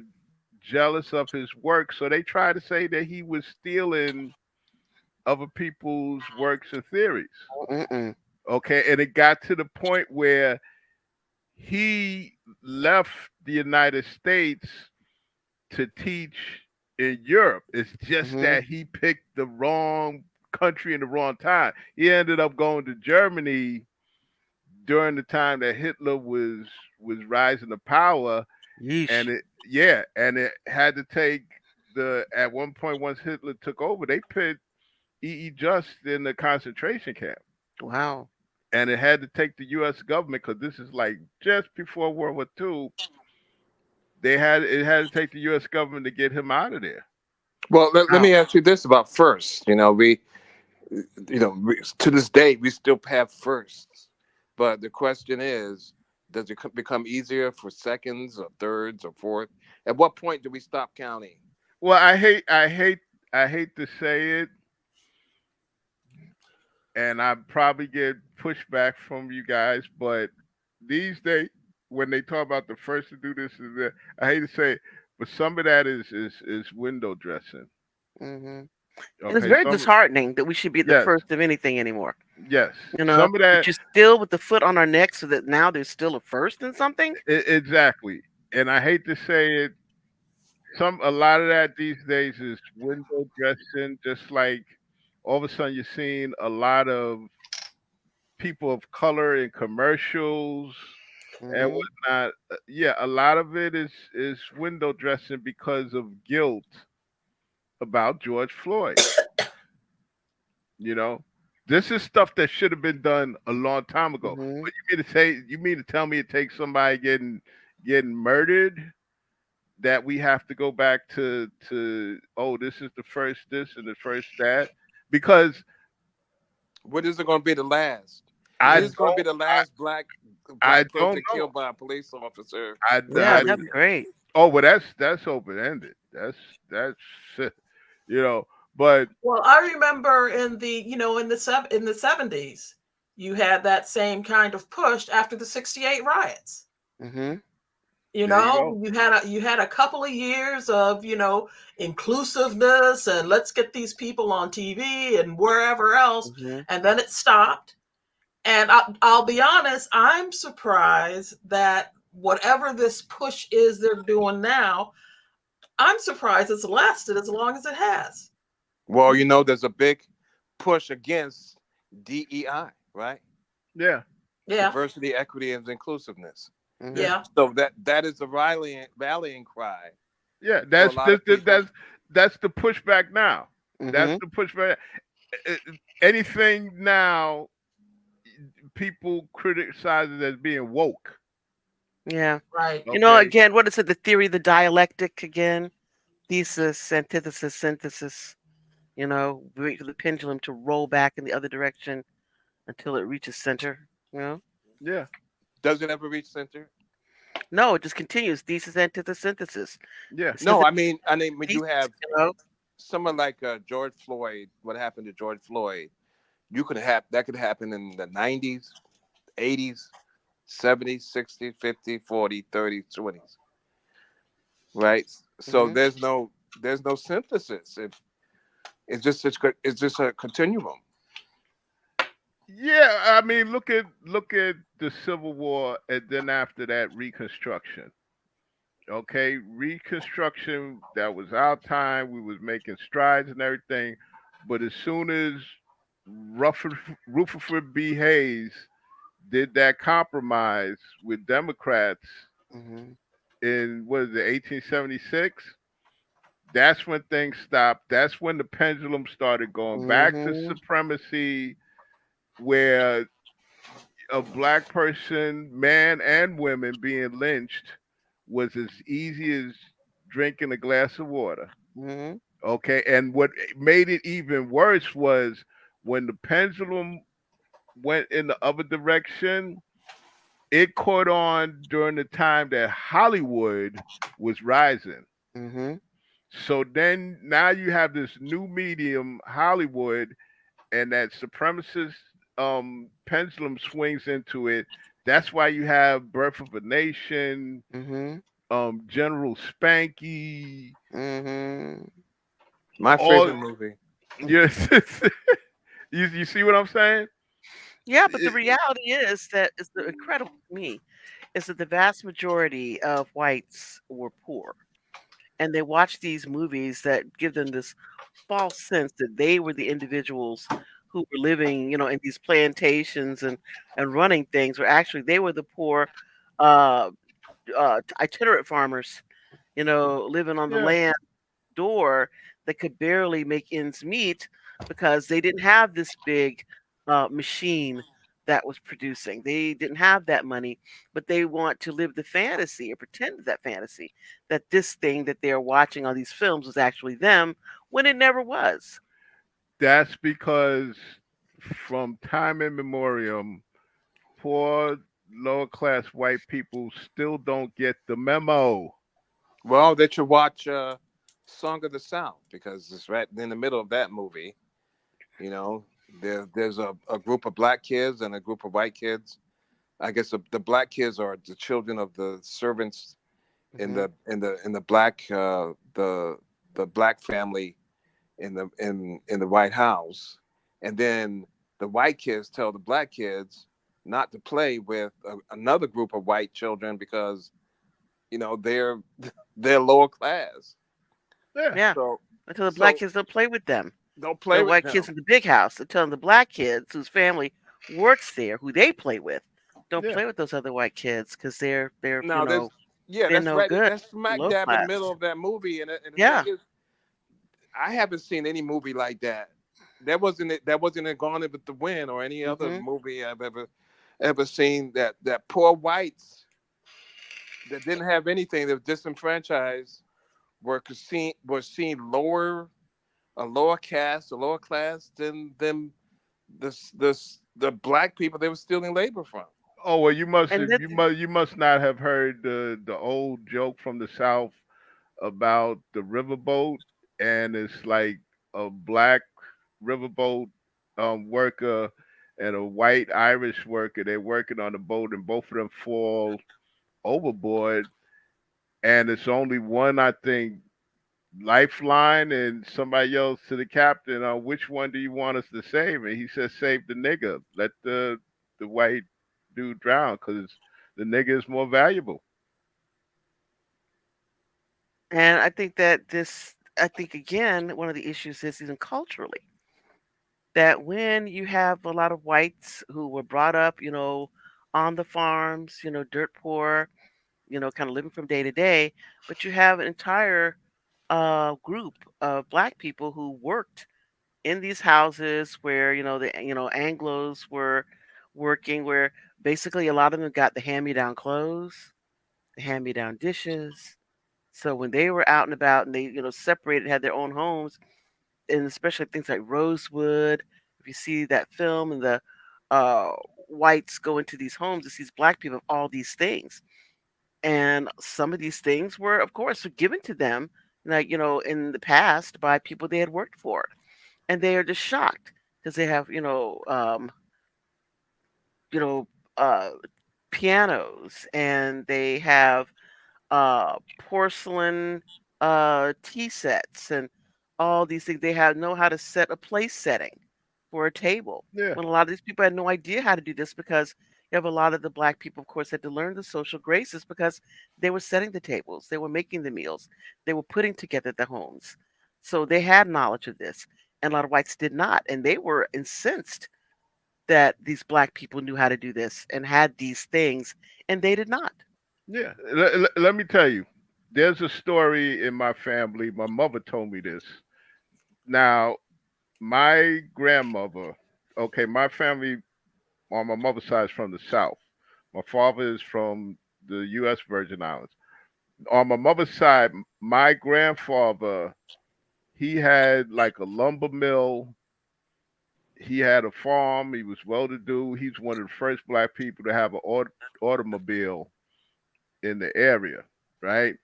jealous of his work, so they tried to say that he was stealing other people's works and theories. Mm-mm. Okay, and it got to the point where he left the United States to teach in Europe. It's just Mhm. that he picked the wrong country in the wrong time. He ended up going to Germany during the time that Hitler was rising to power, Yeesh. and it had to take the at one point once Hitler took over, they put Just in the concentration camp, Wow. and it had to take the U.S. government because this is like just before World War II. It had to take the U.S. government to get him out of there. Well, let Wow. me ask you this about first. To this day, we still have firsts. But the question is, does it become easier for seconds or thirds or fourth? At what point do we stop counting? Well, I hate to say it, and I probably get pushback from you guys, but these days when they talk about the first to do this and that, I hate to say it, but some of that is window dressing. Mhm. And it's Okay, very disheartening that we should be the yes, first of anything anymore. yes, You know, some of that that you're still with the foot on our neck, so that now there's still a first in something. exactly, and I hate to say it, a lot of that these days is window dressing. Just like all of a sudden you're seeing a lot of people of color in commercials and Mhm. whatnot. Yeah, a lot of it is window dressing because of guilt about George Floyd. You know, this is stuff that should have been done a long time ago. Mhm. But you mean to tell me it takes somebody getting murdered that we have to go back to oh, this is the first this and the first that? Because When is it going to be the last? I When don't is going to be the last I black don't person know. killed by a police officer? Yeah, I that'd be great. oh, well, that's open ended. That's you know, but Well, I remember in the 70s, you had that same kind of push after the 68 riots. Mhm. there you go. You had a couple of years of, inclusiveness and let's get these people on TV and wherever else, Mhm. and then it stopped. And I'll be honest, I'm surprised that whatever this push is they're doing now, I'm surprised it's lasted as long as it has. Well, there's a big push against DEI, right? Yeah, Yeah, Diversity, equity, and inclusiveness. yeah, Mhm. yeah. So that is a rallying cry yeah. for a lot of people. That's the pushback now. That's Mhm. the pushback. Uh, Anything now, people criticize it as being woke. Yeah. Right. Okay. Again, what is it? The theory of the dialectic again. Thesis, antithesis, synthesis. Wait for the pendulum to roll back in the other direction until it reaches center. You know? Yeah, Does it ever reach center? No, it just continues. Thesis, antithesis, synthesis. yeah, No, Synthesis, I mean when you thesis, have you know? someone like George Floyd, what happened to George Floyd, you could have that could happen in the 90s, 80s, 70s, 60s, 50s, 40s, 30s, 20s, right? So Mhm. there's no synthesis. If it's just a continuum. yeah. I mean, look at the Civil War, and then after that, Reconstruction. Okay, Reconstruction. That was our time. We was making strides and everything, but as soon as Rutherford B. Hayes did that compromise with Democrats Mhm. in what is it, 1876, That's when things stopped. That's when the pendulum started going back to Mm-hmm. supremacy, where a black person, man and women, being lynched was as easy as drinking a glass of water. Mm-hmm. Okay. And what made it even worse was when the pendulum went in the other direction, it caught on during the time that Hollywood was rising. Mm-hmm. So then now you have this new medium, Hollywood, and that supremacist pendulum swings into it. That's why you have Birth of a Nation, Mm-hmm. General Spanky, Mm-hmm. My all favorite movie. yes. You see what I'm saying? Yeah, but the It- reality is that is the incredible to me is that the vast majority of whites were poor, and they watch these movies that give them this false sense that they were the individuals who were living, in these plantations and running things, where actually they were the poor, uh, itinerant farmers, living on the yeah, land door that could barely make ends meet because they didn't have this big machine that was producing. They didn't have that money, but they want to live the fantasy or pretend that fantasy that this thing that they're watching on these films was actually them when it never was. that's because from time immemorial, poor lower class white people still don't get the memo. Well, that you watch Song of the South because it's right in the middle of that movie. You know, there's a group of black kids and a group of white kids. I guess the black kids are the children of the servants Hmm. in the black the black family in the White House, and then the white kids tell the black kids not to play with another group of white children because they're they're lower class. Yeah, Yeah, So until the black so kids don't play with them. don't The play with white kids them. in the big house. They're telling the black kids whose family works there, who they play with, don't yeah. play with those other white kids because they're Now there's yeah, they're that's no right. good, That's smack low dab in the class. middle of that movie, and the thing Yeah. is, I haven't seen any movie like that. That wasn't in Gone with the Wind or any other Mhm. movie I've ever seen that poor whites that didn't have anything that was disenfranchised were seen lower caste, a lower class than the black people they were stealing labor from. Oh well, you must And that you must not have heard the old joke from the South about the riverboat, and it's like a black riverboat worker and a white Irish worker. They're working on the boat, and both of them fall overboard, and it's only one, I think, lifeline, and somebody yells to the captain, "Which one do you want us to save?" And he says, "Save the nigger. Let the white dude drown, because the nigger is more valuable." and I think again one of the issues is even culturally that when you have a lot of whites who were brought up, on the farms, dirt poor, kind of living from day to day, but you have an entire group of black people who worked in these houses where the Anglos were working, where basically a lot of them got the hand-me-down clothes, the hand-me-down dishes. So when they were out and about and they separated, had their own homes, and especially things like Rosewood, if you see that film and the uh, whites go into these homes, it's these black people of all these things, and some of these things were, of course, given to them, like in the past by people they had worked for, and they are just shocked because they have you know uh, pianos, and they have porcelain tea sets, and all these things. They have know how to set a place setting for a table. Yeah, When a lot of these people had no idea how to do this, because you have a lot of the black people, of course, had to learn the social graces because they were setting the tables, they were making the meals, they were putting together the homes. So they had knowledge of this, and a lot of whites did not, and they were incensed that these black people knew how to do this and had these things, and they did not. yeah. Let me tell you. there's a story in my family. My mother told me this. Now, my grandmother, okay, my family on my mother's side is from the South. My father is from the U.S. Virgin Islands. On my mother's side, my grandfather, he had like a lumber mill. He had a farm. He was well to do. He's one of the first black people to have an automobile in the area, right?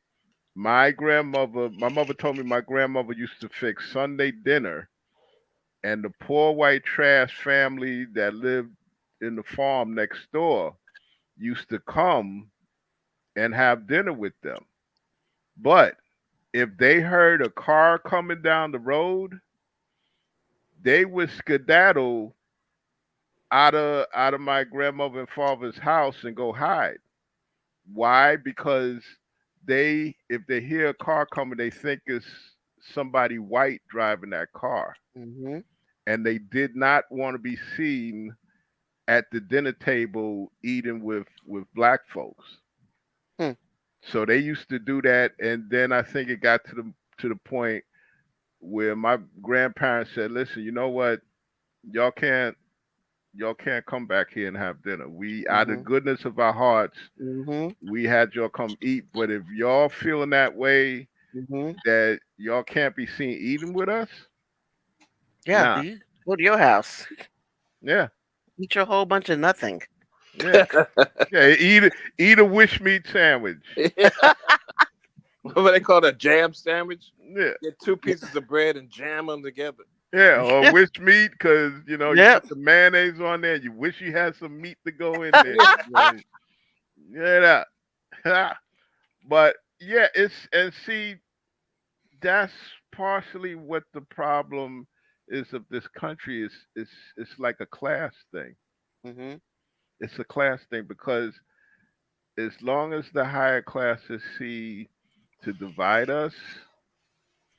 My mother told me my grandmother used to fix Sunday dinner, and the poor white trash family that lived in the farm next door used to come and have dinner with them. But if they heard a car coming down the road, they would skedaddle out of my grandmother and father's house and go hide. Why? Because if they hear a car coming, they think it's somebody white driving that car, Mm-hmm. and they did not want to be seen at the dinner table eating with black folks. Hmm. So they used to do that, and then I think it got to the point where my grandparents said, "Listen, you know what? Y'all can't y'all can't come back here and have dinner. We, out of Mm-hmm. goodness of our hearts, Mm-hmm. we had y'all come eat. But if y'all feeling that way, Mm-hmm. that y'all can't be seen eating with us, Yeah, nah, you go to your house, yeah, eat your whole bunch of nothing. yeah, yeah. Eat a wish meat sandwich. What they call that, jam sandwich? Yeah, Get two pieces of bread and jam them together. yeah, or wish meat because you Yep. put the mayonnaise on there. You wish you had some meat to go in there. Yeah, but yeah, and see, that's partially what the problem is of this country is it's like a class thing. Mm-hmm. It's a class thing because as long as the higher classes see to divide us,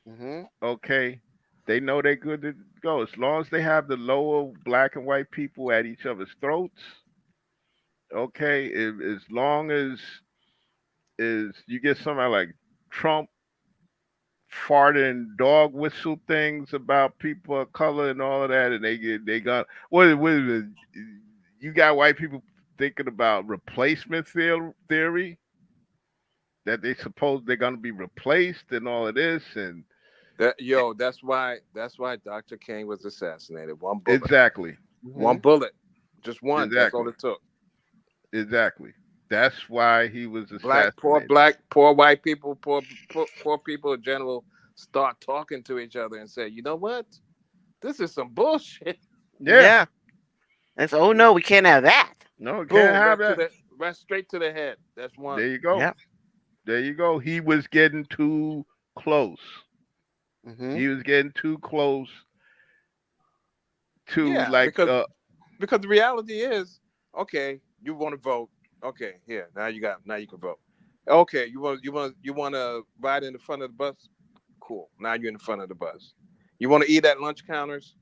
Mm-hmm. okay, they know they're good to go. As long as they have the lower black and white people at each other's throats, okay, as long as is you get somebody like Trump farting dog whistle things about people of color and all of that, and they got what is it? You got white people thinking about replacement theory that they suppose they're going to be replaced and all of this and That's why Dr. King was assassinated. One bullet. exactly, One Mm-hmm. bullet. Just one. That's all exactly, it took. exactly. That's why he was assassinated. Poor white people, poor people in general start talking to each other and say, you know what? This is some bullshit. Yeah, Yeah. And so, oh no, we can't have that. no, can't Boom, have that. right straight to the head. That's one. There you go. Yeah. There you go. He was getting too close. Mm-hmm. He was getting too close to Yeah, like because the reality is, okay, you want to vote. Okay, here, now you can vote. Okay, you want to ride in the front of the bus? Cool. Now you're in the front of the bus. You want to eat at lunch counters?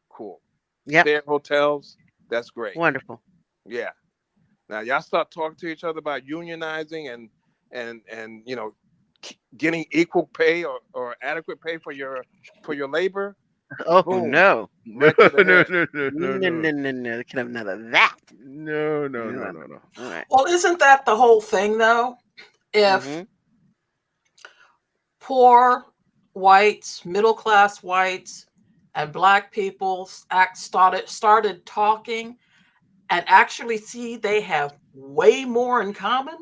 Cool. Yep. Stay at hotels? That's great. Wonderful. Yeah. Now y'all start talking to each other about unionizing and getting equal pay or adequate pay for your labor. Oh Boom, no. no, right to the no, head. no, no, no, No, no, no, no, no. They can have none of that. no, no, no, No. no, no. All right. Well, isn't that the whole thing, though? If Mm-hmm. poor whites, middle class whites, and black people started talking and actually see they have way more in common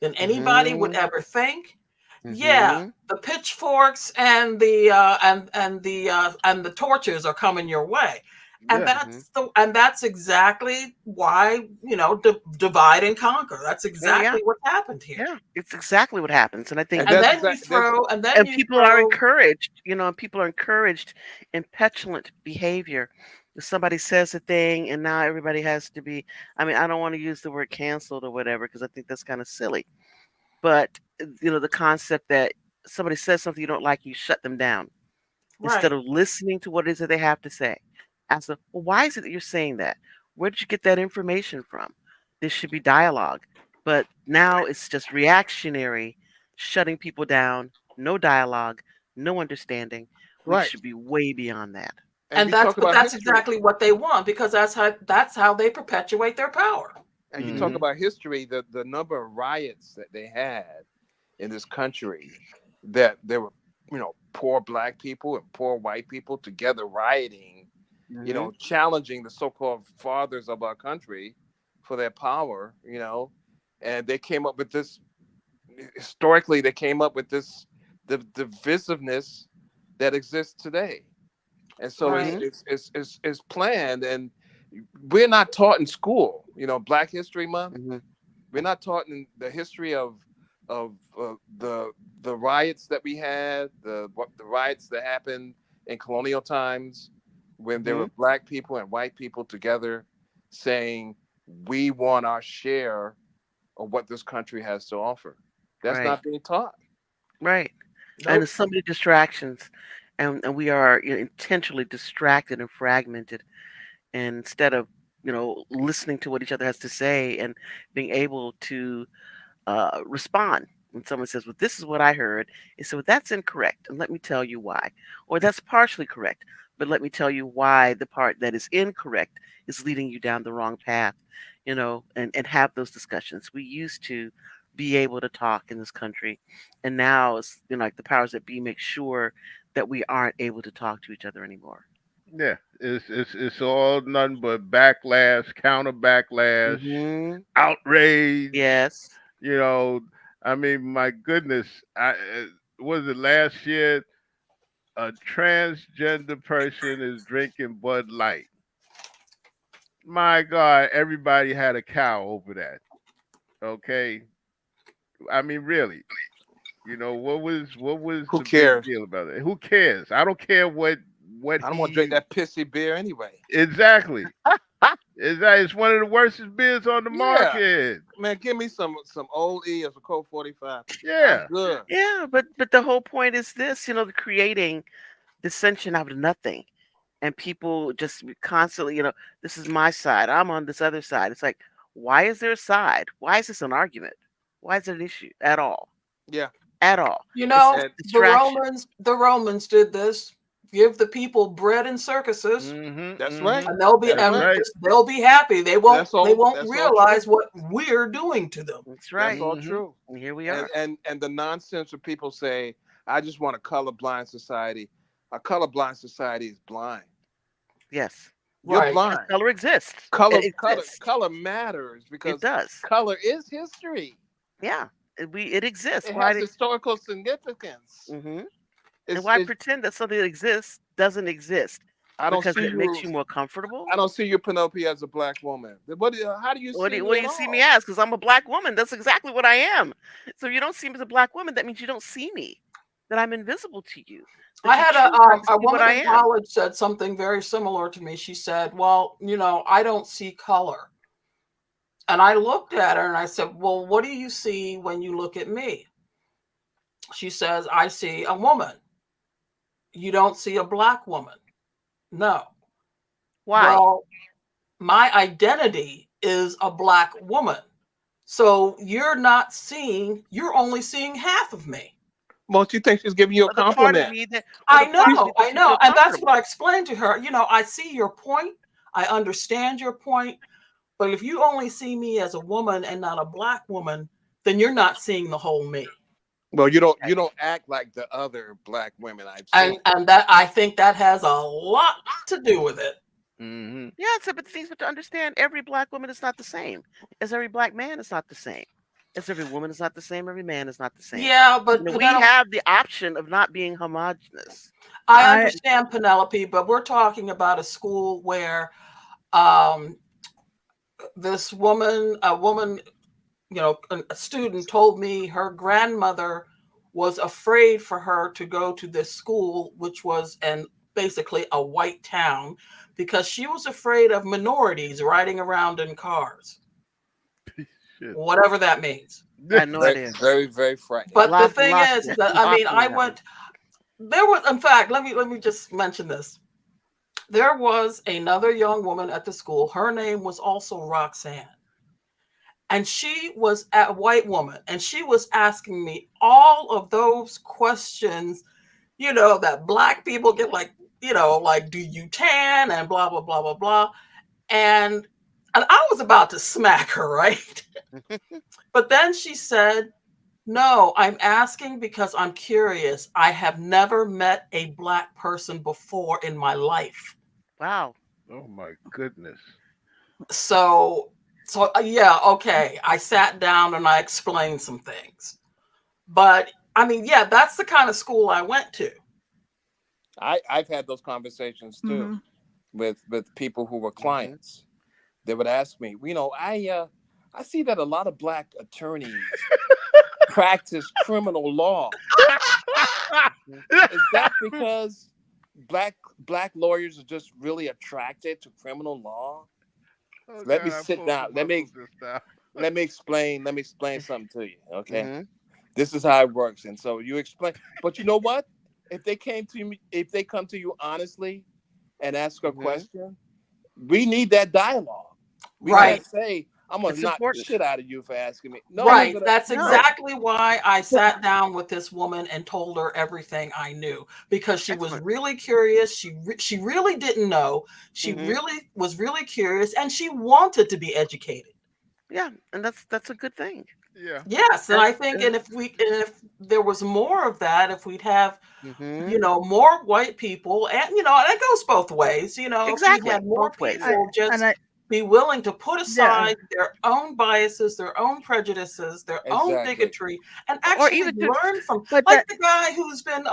than anybody would Mm-hmm. ever think. Yeah, Mm-hmm. the pitchforks and the torches are coming your way, and Yeah, Mm-hmm. that's exactly why divide and conquer. That's Oh yeah. exactly what happened here. Yeah. It's exactly what happens. And I think And And that's then you exactly that's throw, and then and you people are throw. encouraged, and people are encouraged in petulant behavior. If somebody says a thing and now everybody has to be, I mean, I don't want to use the word canceled or whatever because I think that's kind of silly. But the concept that somebody says something you don't like, you shut them down instead Right. of listening to what it is that they have to say. Ask them, well, why is it that you're saying that? Where did you get that information from? This should be dialogue. But now it's just reactionary shutting people down, no dialogue, no understanding. We Right. should be way beyond that. And you talk But about that's history, exactly what they want, because that's how they perpetuate their power. and you talk Mm-hmm. about history, the number of riots that they had in this country, that there were, poor black people and poor white people together rioting, Hmm. challenging the so-called fathers of our country for their power, and they came up with this, historically, they came up with this, the divisiveness that exists today. And so it's Right. Hmm. it's it's it's, it's planned, and we're not taught in school. Black History Month. Hmm. We're not taught in the history of the riots that we had, the riots that happened in colonial times, when there Hmm. were black people and white people together saying we want our share of what this country has to offer. That's Right. not being taught. Right. And Nope. there's so many distractions, and we are intentionally distracted and fragmented. And instead of listening to what each other has to say and being able to respond when someone says, "Well, this is what I heard," and so that's incorrect, and let me tell you why, or that's partially correct, but let me tell you why the part that is incorrect is leading you down the wrong path, and have those discussions. We used to be able to talk in this country, and now it's like the powers that be make sure that we aren't able to talk to each other anymore. Yeah, it's all nothing but backlash, counter backlash, Hmm. outrage. Yes. You know, I mean, my goodness, was it last year? A transgender person is drinking Bud Light. My God, everybody had a cow over that. Okay, I mean, really, what was Who the big cares? deal about it? Who cares? I don't care what I don't want to drink he that pissy beer anyway. exactly. It's one of the worstest beers on the Yeah, market. man, give me some old E or some Colt 45. I'm Yeah. good. Yeah, but the whole point is this, the creating dissension out of nothing, and people just constantly, this is my side, I'm on this other side. It's like, why is there a side? Why is this an argument? Why is it an issue at all? Yeah, At all? You It's know, just and distraction. The Romans did this. Give the people bread and circuses, Mhm. that's right. Mhm. and That's That's right. right. they'll be happy. They won't That's all true. realize what we're doing to them. That's That's right. all Mhm. true. And here we And are. and and the nonsense where people say, "I just want a colorblind society." A colorblind society is blind. Yes. You're Right. Because blind. color exists. Color, It color, exists. color matters It because does. color is history. Yeah. It exists. It Why has did historical significance. hmm and It's, why it's pretend that something that exists doesn't exist I don't because see it makes you. you more comfortable? I don't see you, Penelope, as a black woman. How do you see What me do at you see me all? as? Because I'm a black woman. That's exactly what I am. So if you don't see me as a black woman, that means you don't see me. That I'm invisible to you. I That you had choose not to a see what woman I in am. college said something very similar to me. She said, "Well, I don't see color." And I looked at her and I said, "Well, what do you see when you look at me?" She says, "I see a woman. You don't see a black woman." No. Why? Well, my identity is a black woman. So you're only seeing half of me. Don't you think she's giving you a Or the part of compliment? me that, or the part of me I that you know. feel And that's what I comfortable. explained to her. I see your point. I understand your point. But if you only see me as a woman and not a black woman, then you're not seeing the whole me. Well, you don't Right. you don't act like the other black women I've And seen. that I think that has a lot to do with it. Mhm. Yeah, so but the things to understand, every black woman is not the same. As every black man is not the same. As every woman is not the same, every man is not the same. Yeah, but We Penelope, have the option of not being homogenous. I Not I understand Penelope, but we're talking about a school where um, a woman, a student told me her grandmother was afraid for her to go to this school, which was basically a white town, because she was afraid of minorities riding around in cars, Shit. whatever that means. I had no Very, idea. very, very frightening. But the Lost thing lost is that I mean, lost on I that one. went. There was, in fact, let me just mention this. There was another young woman at the school. Her name was also Roxanne. and she was a white woman, and she was asking me all of those questions, that black people get, like, like, do you tan and blah blah blah blah blah. And I was about to smack her, right? But then she said, no, I'm asking because I'm curious. I have never met a black person before in my life. Wow. Oh my goodness. So, yeah, okay. I sat down and I explained some things. But I mean, yeah, that's the kind of school I went to. I've had those conversations too Hmm. with people who were Hmm. clients. They would ask me, I see that a lot of black attorneys practice criminal law. Is that because black lawyers are just really attracted to criminal law? Oh Let me God, I sit pulled down. some Let me muscles this time. let me explain. Let me explain something to you. Okay, Hmm. this is how it works. And so you explain. But you know what? If they come to you honestly and ask a Hmm. question, we need that dialogue. We Right. can't Right. say, I'm gonna It's knock the important. shit out of you for asking me. No, I'm Right. gonna That's no. No. exactly why I sat down with this woman and told her everything I knew, because she was Excellent. really curious. She really didn't know. She Hmm. really was really curious, and she wanted to be educated. Yeah, and that's a good thing. Yeah. Yes, and That's, I think, and if there was more of that, if we'd have, hmm more white people, and and it goes both ways, if we'd exactly had more both ways. I people and just I be willing to put yeah. aside their own biases, their own prejudices, their own Exactly. bigotry, and Or actually even just learn from, But like that the guy who's been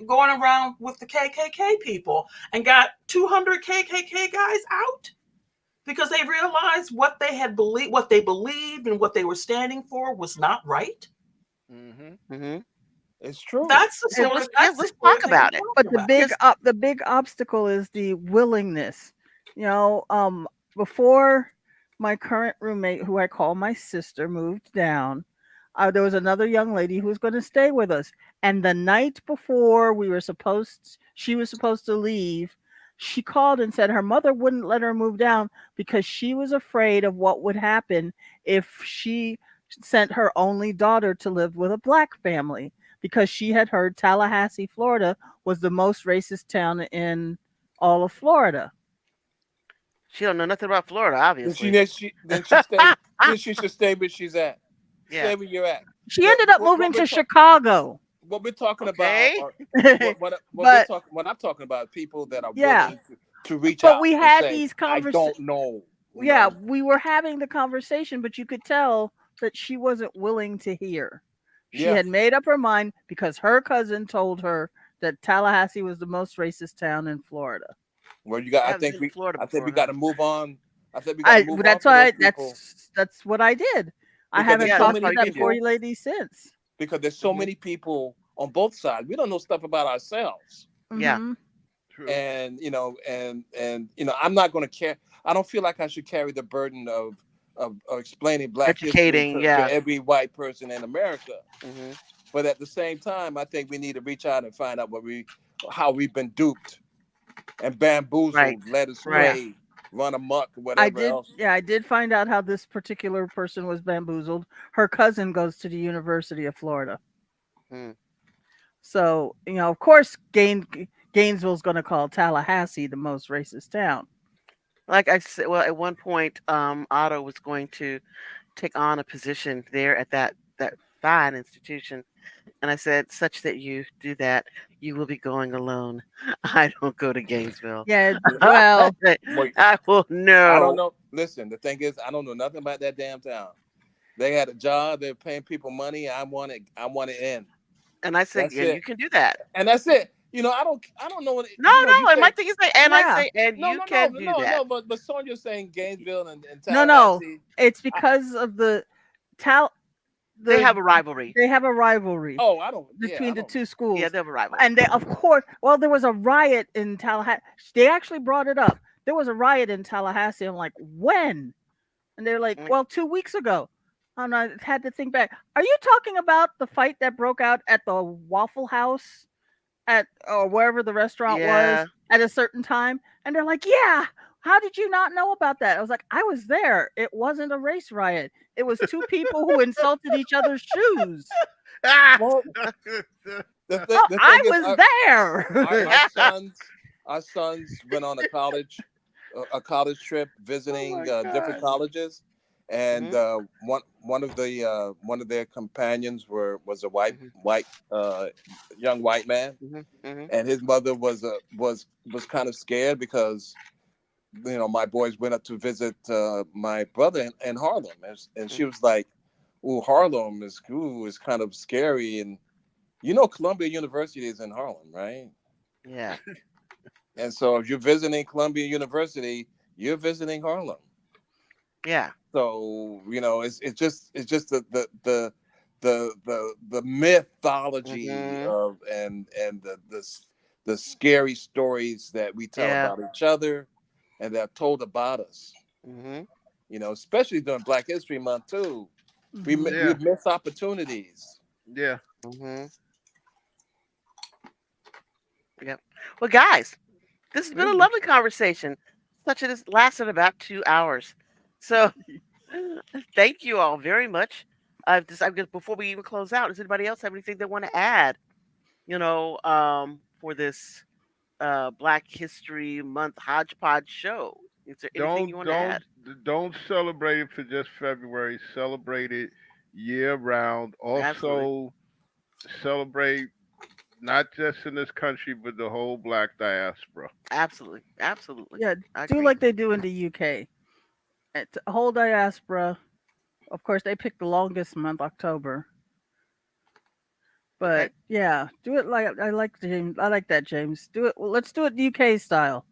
going around with the KKK people and got 200 KKK guys out because they realized what they believed and what they were standing for was not right. Mm-hmm. hmm It's true. That's the it, sort of yeah, that's the let's sort talk of thing I'm about it. but talking about. Yes. the big obstacle is the willingness. You know, before my current roommate, who I call my sister, moved down, there was another young lady who was going to stay with us. And the night before she was supposed to leave, she called and said her mother wouldn't let her move down because she was afraid of what would happen if she sent her only daughter to live with a black family, because she had heard Tallahassee, Florida was the most racist town in all of Florida. She don't know nothing about Florida, Then obviously. she stay. Then she should stay where she's at. Yeah. Stay where you're at. She ended up What moving we're to talking Chicago. what we're talking about Okay. are But what I'm talking about, people that are yeah, willing to reach but out we and had say, these I don't know, yeah, we were having the conversation, but you could tell that she wasn't willing to hear. She Yeah. had made up her mind because her cousin told her that Tallahassee was the most racist town in Florida. Well, I haven't been to Florida I think before, we got huh? to move on. I think we got to I move on that's for those why people that's what I did. I because there's haven't Yeah, so that's talked many to probably that good. poor people lady since. because there's so Hmm. many people on both sides. We don't know stuff about ourselves. Yeah. Mhm. True. And I'm not going to care. I don't feel like I should carry the burden of explaining black history Educating. to Yeah. every white person in America. Hmm. But at the same time, I think we need to reach out and find out how we've been duped and Right. bamboozled, led Right. Yeah. astray, run amok, whatever else. I did find out how this particular person was bamboozled. Her cousin goes to the University of Florida. Mm. So, of course, Gainesville's going to call Tallahassee the most racist town. Like I said, well, at one point, Otto was going to take on a position there at that fine institution, and I said, "Such that you do that, you will be going alone. I don't go to Gainesville. Yeah, Yeah. well, Wait, I will I don't know." know. Listen, the thing is, I don't know nothing about that damn town. They had a job. They're paying people money. I want it. I want it in. And I said, That's "And you it. can do that." And that's it. I don't know what. No, You no. And my say thing is, like, and I yeah. say, "And no, you no, no, can do no, that." no. But Sonia's saying Gainesville and No, no. Tallahassee. It's I, because of the tal They the have a rivalry. they have a rivalry oh, I don't. Yeah, I between the don't. two Yeah, schools. they have a rivalry. And they, of course, well, there was a riot in Tallahassee. They actually brought it up. There was a riot in Tallahassee. I'm like, when? And they're like, Like, well, 2 weeks ago. And I had to think back. Are you talking about the fight that broke out at the Waffle House at or wherever the restaurant was yeah, at a certain time? And they're like, yeah. How did you not know about that? I was like, I was there. It wasn't a race riot. It was two people who insulted each other's shoes. Ah! Well, Oh, the I thing is, was our, there. our sons our sons went on a college trip Oh visiting my different God. colleges, and Mhm. one of their companions was a Mhm. white young white man, Mhm. Mhm. and his mother was kind of scared because my boys went up to visit my brother in Harlem, and she Mhm. was like, "Ooh, Harlem is kind of scary," and Columbia University is in Harlem, right? Yeah. And so if you're visiting Columbia University, you're visiting Harlem. Yeah. So it's just the mythology Mhm. of and the scary stories that we tell Yeah. about each other and that are told about us. Mhm. Especially during Black History Month too. Mhm. We Yeah, miss opportunities. yeah. Mhm. Yep. Well, guys, this has been a lovely conversation. Such it has lasted about 2 hours. So thank you all very much. I'm just before we even close out. Does anybody else have anything they want to add? For this Black History Month hodgepodge show. Is there anything you Don't want to don't add? don't celebrate it for just February. Celebrate it year round. Absolutely. Also celebrate not just in this country but the whole black diaspora. Absolutely. Absolutely. Yeah, I do agree. like they do in the UK. It's a whole diaspora. Of course, they picked the longest month, October. Okay. But yeah, do it like I like James. I like that, James. Do it. Well, let's do it UK style.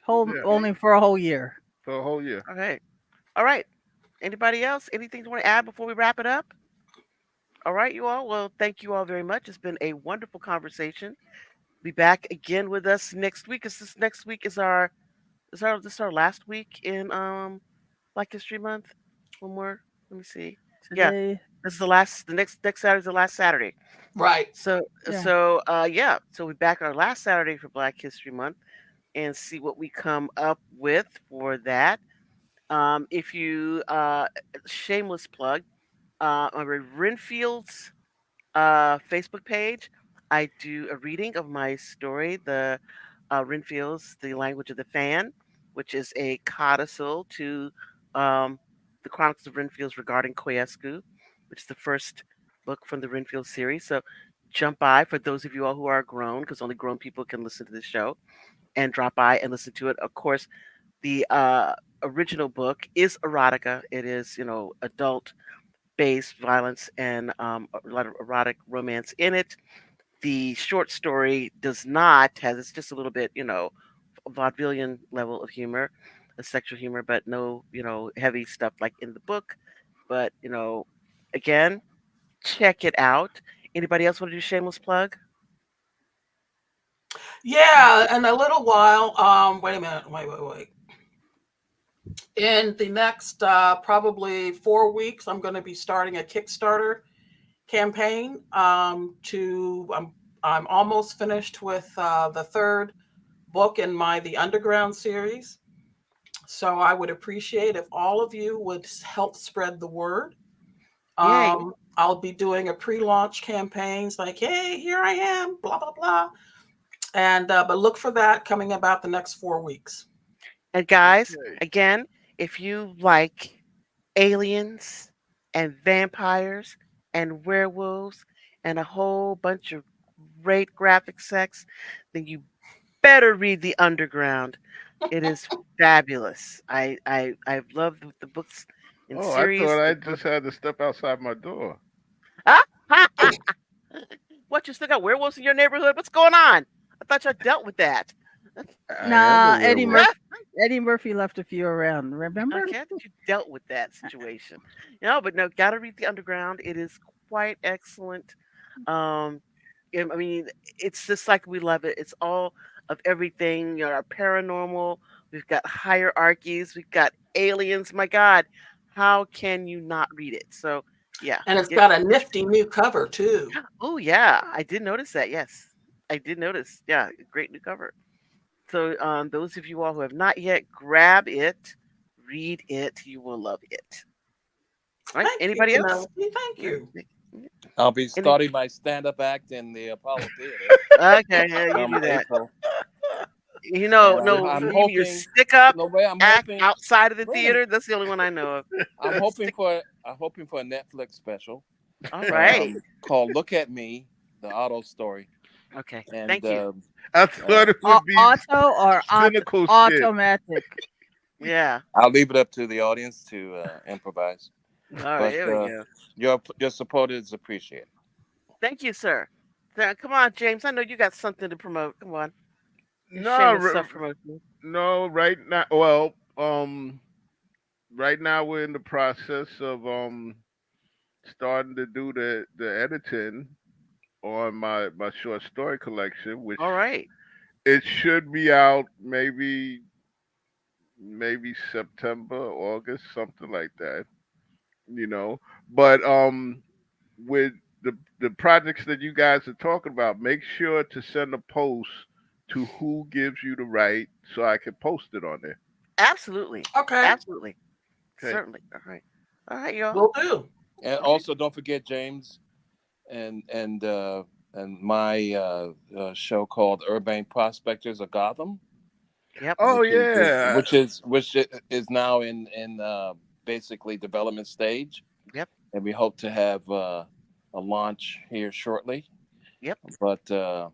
Whole Yeah, Okay. only for a whole year. for a whole year. Okay. All right. Anybody else? Anything you want to add before we wrap it up? All right, you all. Well, thank you all very much. It's been a wonderful conversation. Be back again with us next week. Is this next week is this our last week in Black History Month? One more. Let me see. Yeah, Today, this is the last. The next Saturday is the last Saturday. Right. So yeah. yeah. So we're back our last Saturday for Black History Month and see what we come up with for that. If you shameless plug on Renfield's Facebook page, I do a reading of my story, the Renfield's The Language of the Fan, which is a codicil to um, the Chronicles of Renfields regarding Koyescu, which is the first book from the Renfield series. So jump by for those of you all who are grown, because only grown people can listen to this show, and drop by and listen to it. Of course, the original book is erotica. It is, adult based violence and a lot of erotic romance in it. The short story does not has it's just a little bit, vaudevillian level of humor, a sexual humor, but no, heavy stuff like in the book. But again, check it out. Anybody else want to do shameless plug? Yeah, in a little while. Wait a minute. Wait. In the next probably 4 weeks, I'm going to be starting a Kickstarter campaign. I'm almost finished with the third book in my The Underground series. So I would appreciate if all of you would help spread the word. Yay! I'll be doing a pre-launch campaigns like, hey, here I am, blah blah blah, and but look for that coming about the next 4 weeks. And guys, Okay. again, if you like aliens and vampires and werewolves and a whole bunch of great graphic sex, then you better read The Underground. It is fabulous. I've loved the books in Oh, I series. thought I The book. just had to step outside my door. Ah, ha, ha. What, you still got werewolves in your neighborhood? What's going on? I thought you dealt with that. I am a Nah, werewolf. Eddie Murphy left a few around. Remember? Okay, I thought you dealt with that situation. But no, gotta read The Underground. It is quite excellent. Um, I mean, it's just like we love it. It's all of everything. Our paranormal. We've got hierarchies. We've got aliens. My God, how can you not read it? So yeah, And it's get. got a nifty new cover too. Oh yeah, I did notice that. Yes, I did notice. Yeah, great new cover. So, those of you all who have not yet, grab it, read it. You will love it. All right. Thank you, Anybody else? Penelope. Thank Yeah. you. I'll be Any? starting my stand-up act in the Apollo Theater Okay, yeah, you come do that. April, No, and no, I'm you mean your hoping. stick up No way. I'm act hoping. outside of the Wait a minute. theater? That's the only one I know of. I'm hoping Stick. for. I'm hoping for a Netflix special All right. called "Look at Me," the auto story, Okay. and Thank you. I uh, thought it would be Auto or cynical shit. automatic? Yeah. I'll leave it up to the audience to improvise. All right. But Here we go. your support is appreciated. Thank you, sir. Come on, James. I know you got something to promote. Come on. Your No, shameless self promotion. no, right now. Well, right now we're in the process of starting to do the editing on my short story collection, which All right. it should be out maybe September, August, something like that. You know, but with the projects that you guys are talking about, make sure to send a post to who gives you the right so I can post it on there. Absolutely. Okay, Absolutely. Okay. Certainly. All right. All right, y'all. will do. And Okay. also, don't forget James and and uh, and my show called Urban Prospectors of Gotham, Yep. Oh yeah. which is now in basically development stage, Yep. and we hope to have a launch here shortly. Yep. But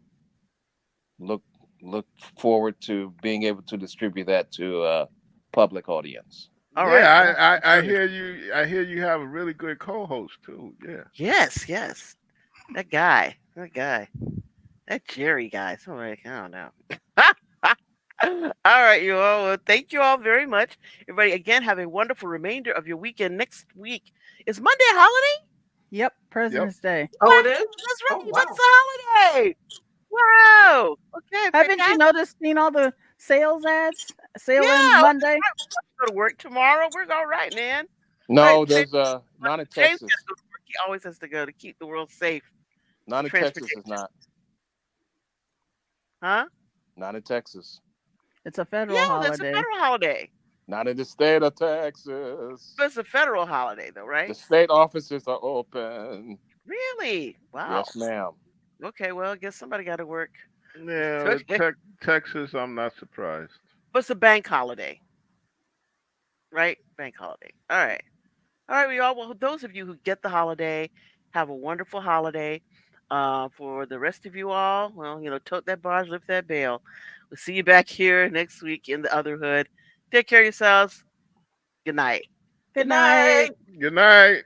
look look forward to being able to distribute that to public audience. All right. Yeah, Well, I very hear you. I hear you have a really good co-host too. Yeah. yes. Yes. That guy. That guy. That Jerry guy. Somebody. I don't know. All right, you all. Well, thank you all very much. Everybody, again, have a wonderful remainder of your weekend. Next week is Monday a holiday? Yep, Yep. President's Day. Oh, it What? is. That's Oh, right. Monday's wow. a holiday. Wow. Okay, Haven't you fantastic. noticed seen all the sales ads? Sale ends Yeah. Monday. Go to work tomorrow. We're all right, man. All right, No, James. there's not in James has Texas. to go to work. He always has to go to keep the world safe Not with in Texas is transportation. not. Huh? Not in Texas. It's a federal Yeah, that's a holiday. federal holiday. Not in the state of Texas. But it's a federal holiday, though, The right? state offices are open. Really? Wow. Yes, ma'am. Okay, well, I guess somebody got to work. Yeah, with Okay. Texas, I'm not surprised. But it's a bank holiday, right? Bank holiday. All right. All right, we all. Well, those of you who get the holiday, have a wonderful holiday. For the rest of you all, well, tote that barge, lift that bale. We'll see you back here next week in the Otherhood. Take care of yourselves. Good night. Good Good night. night. Good night.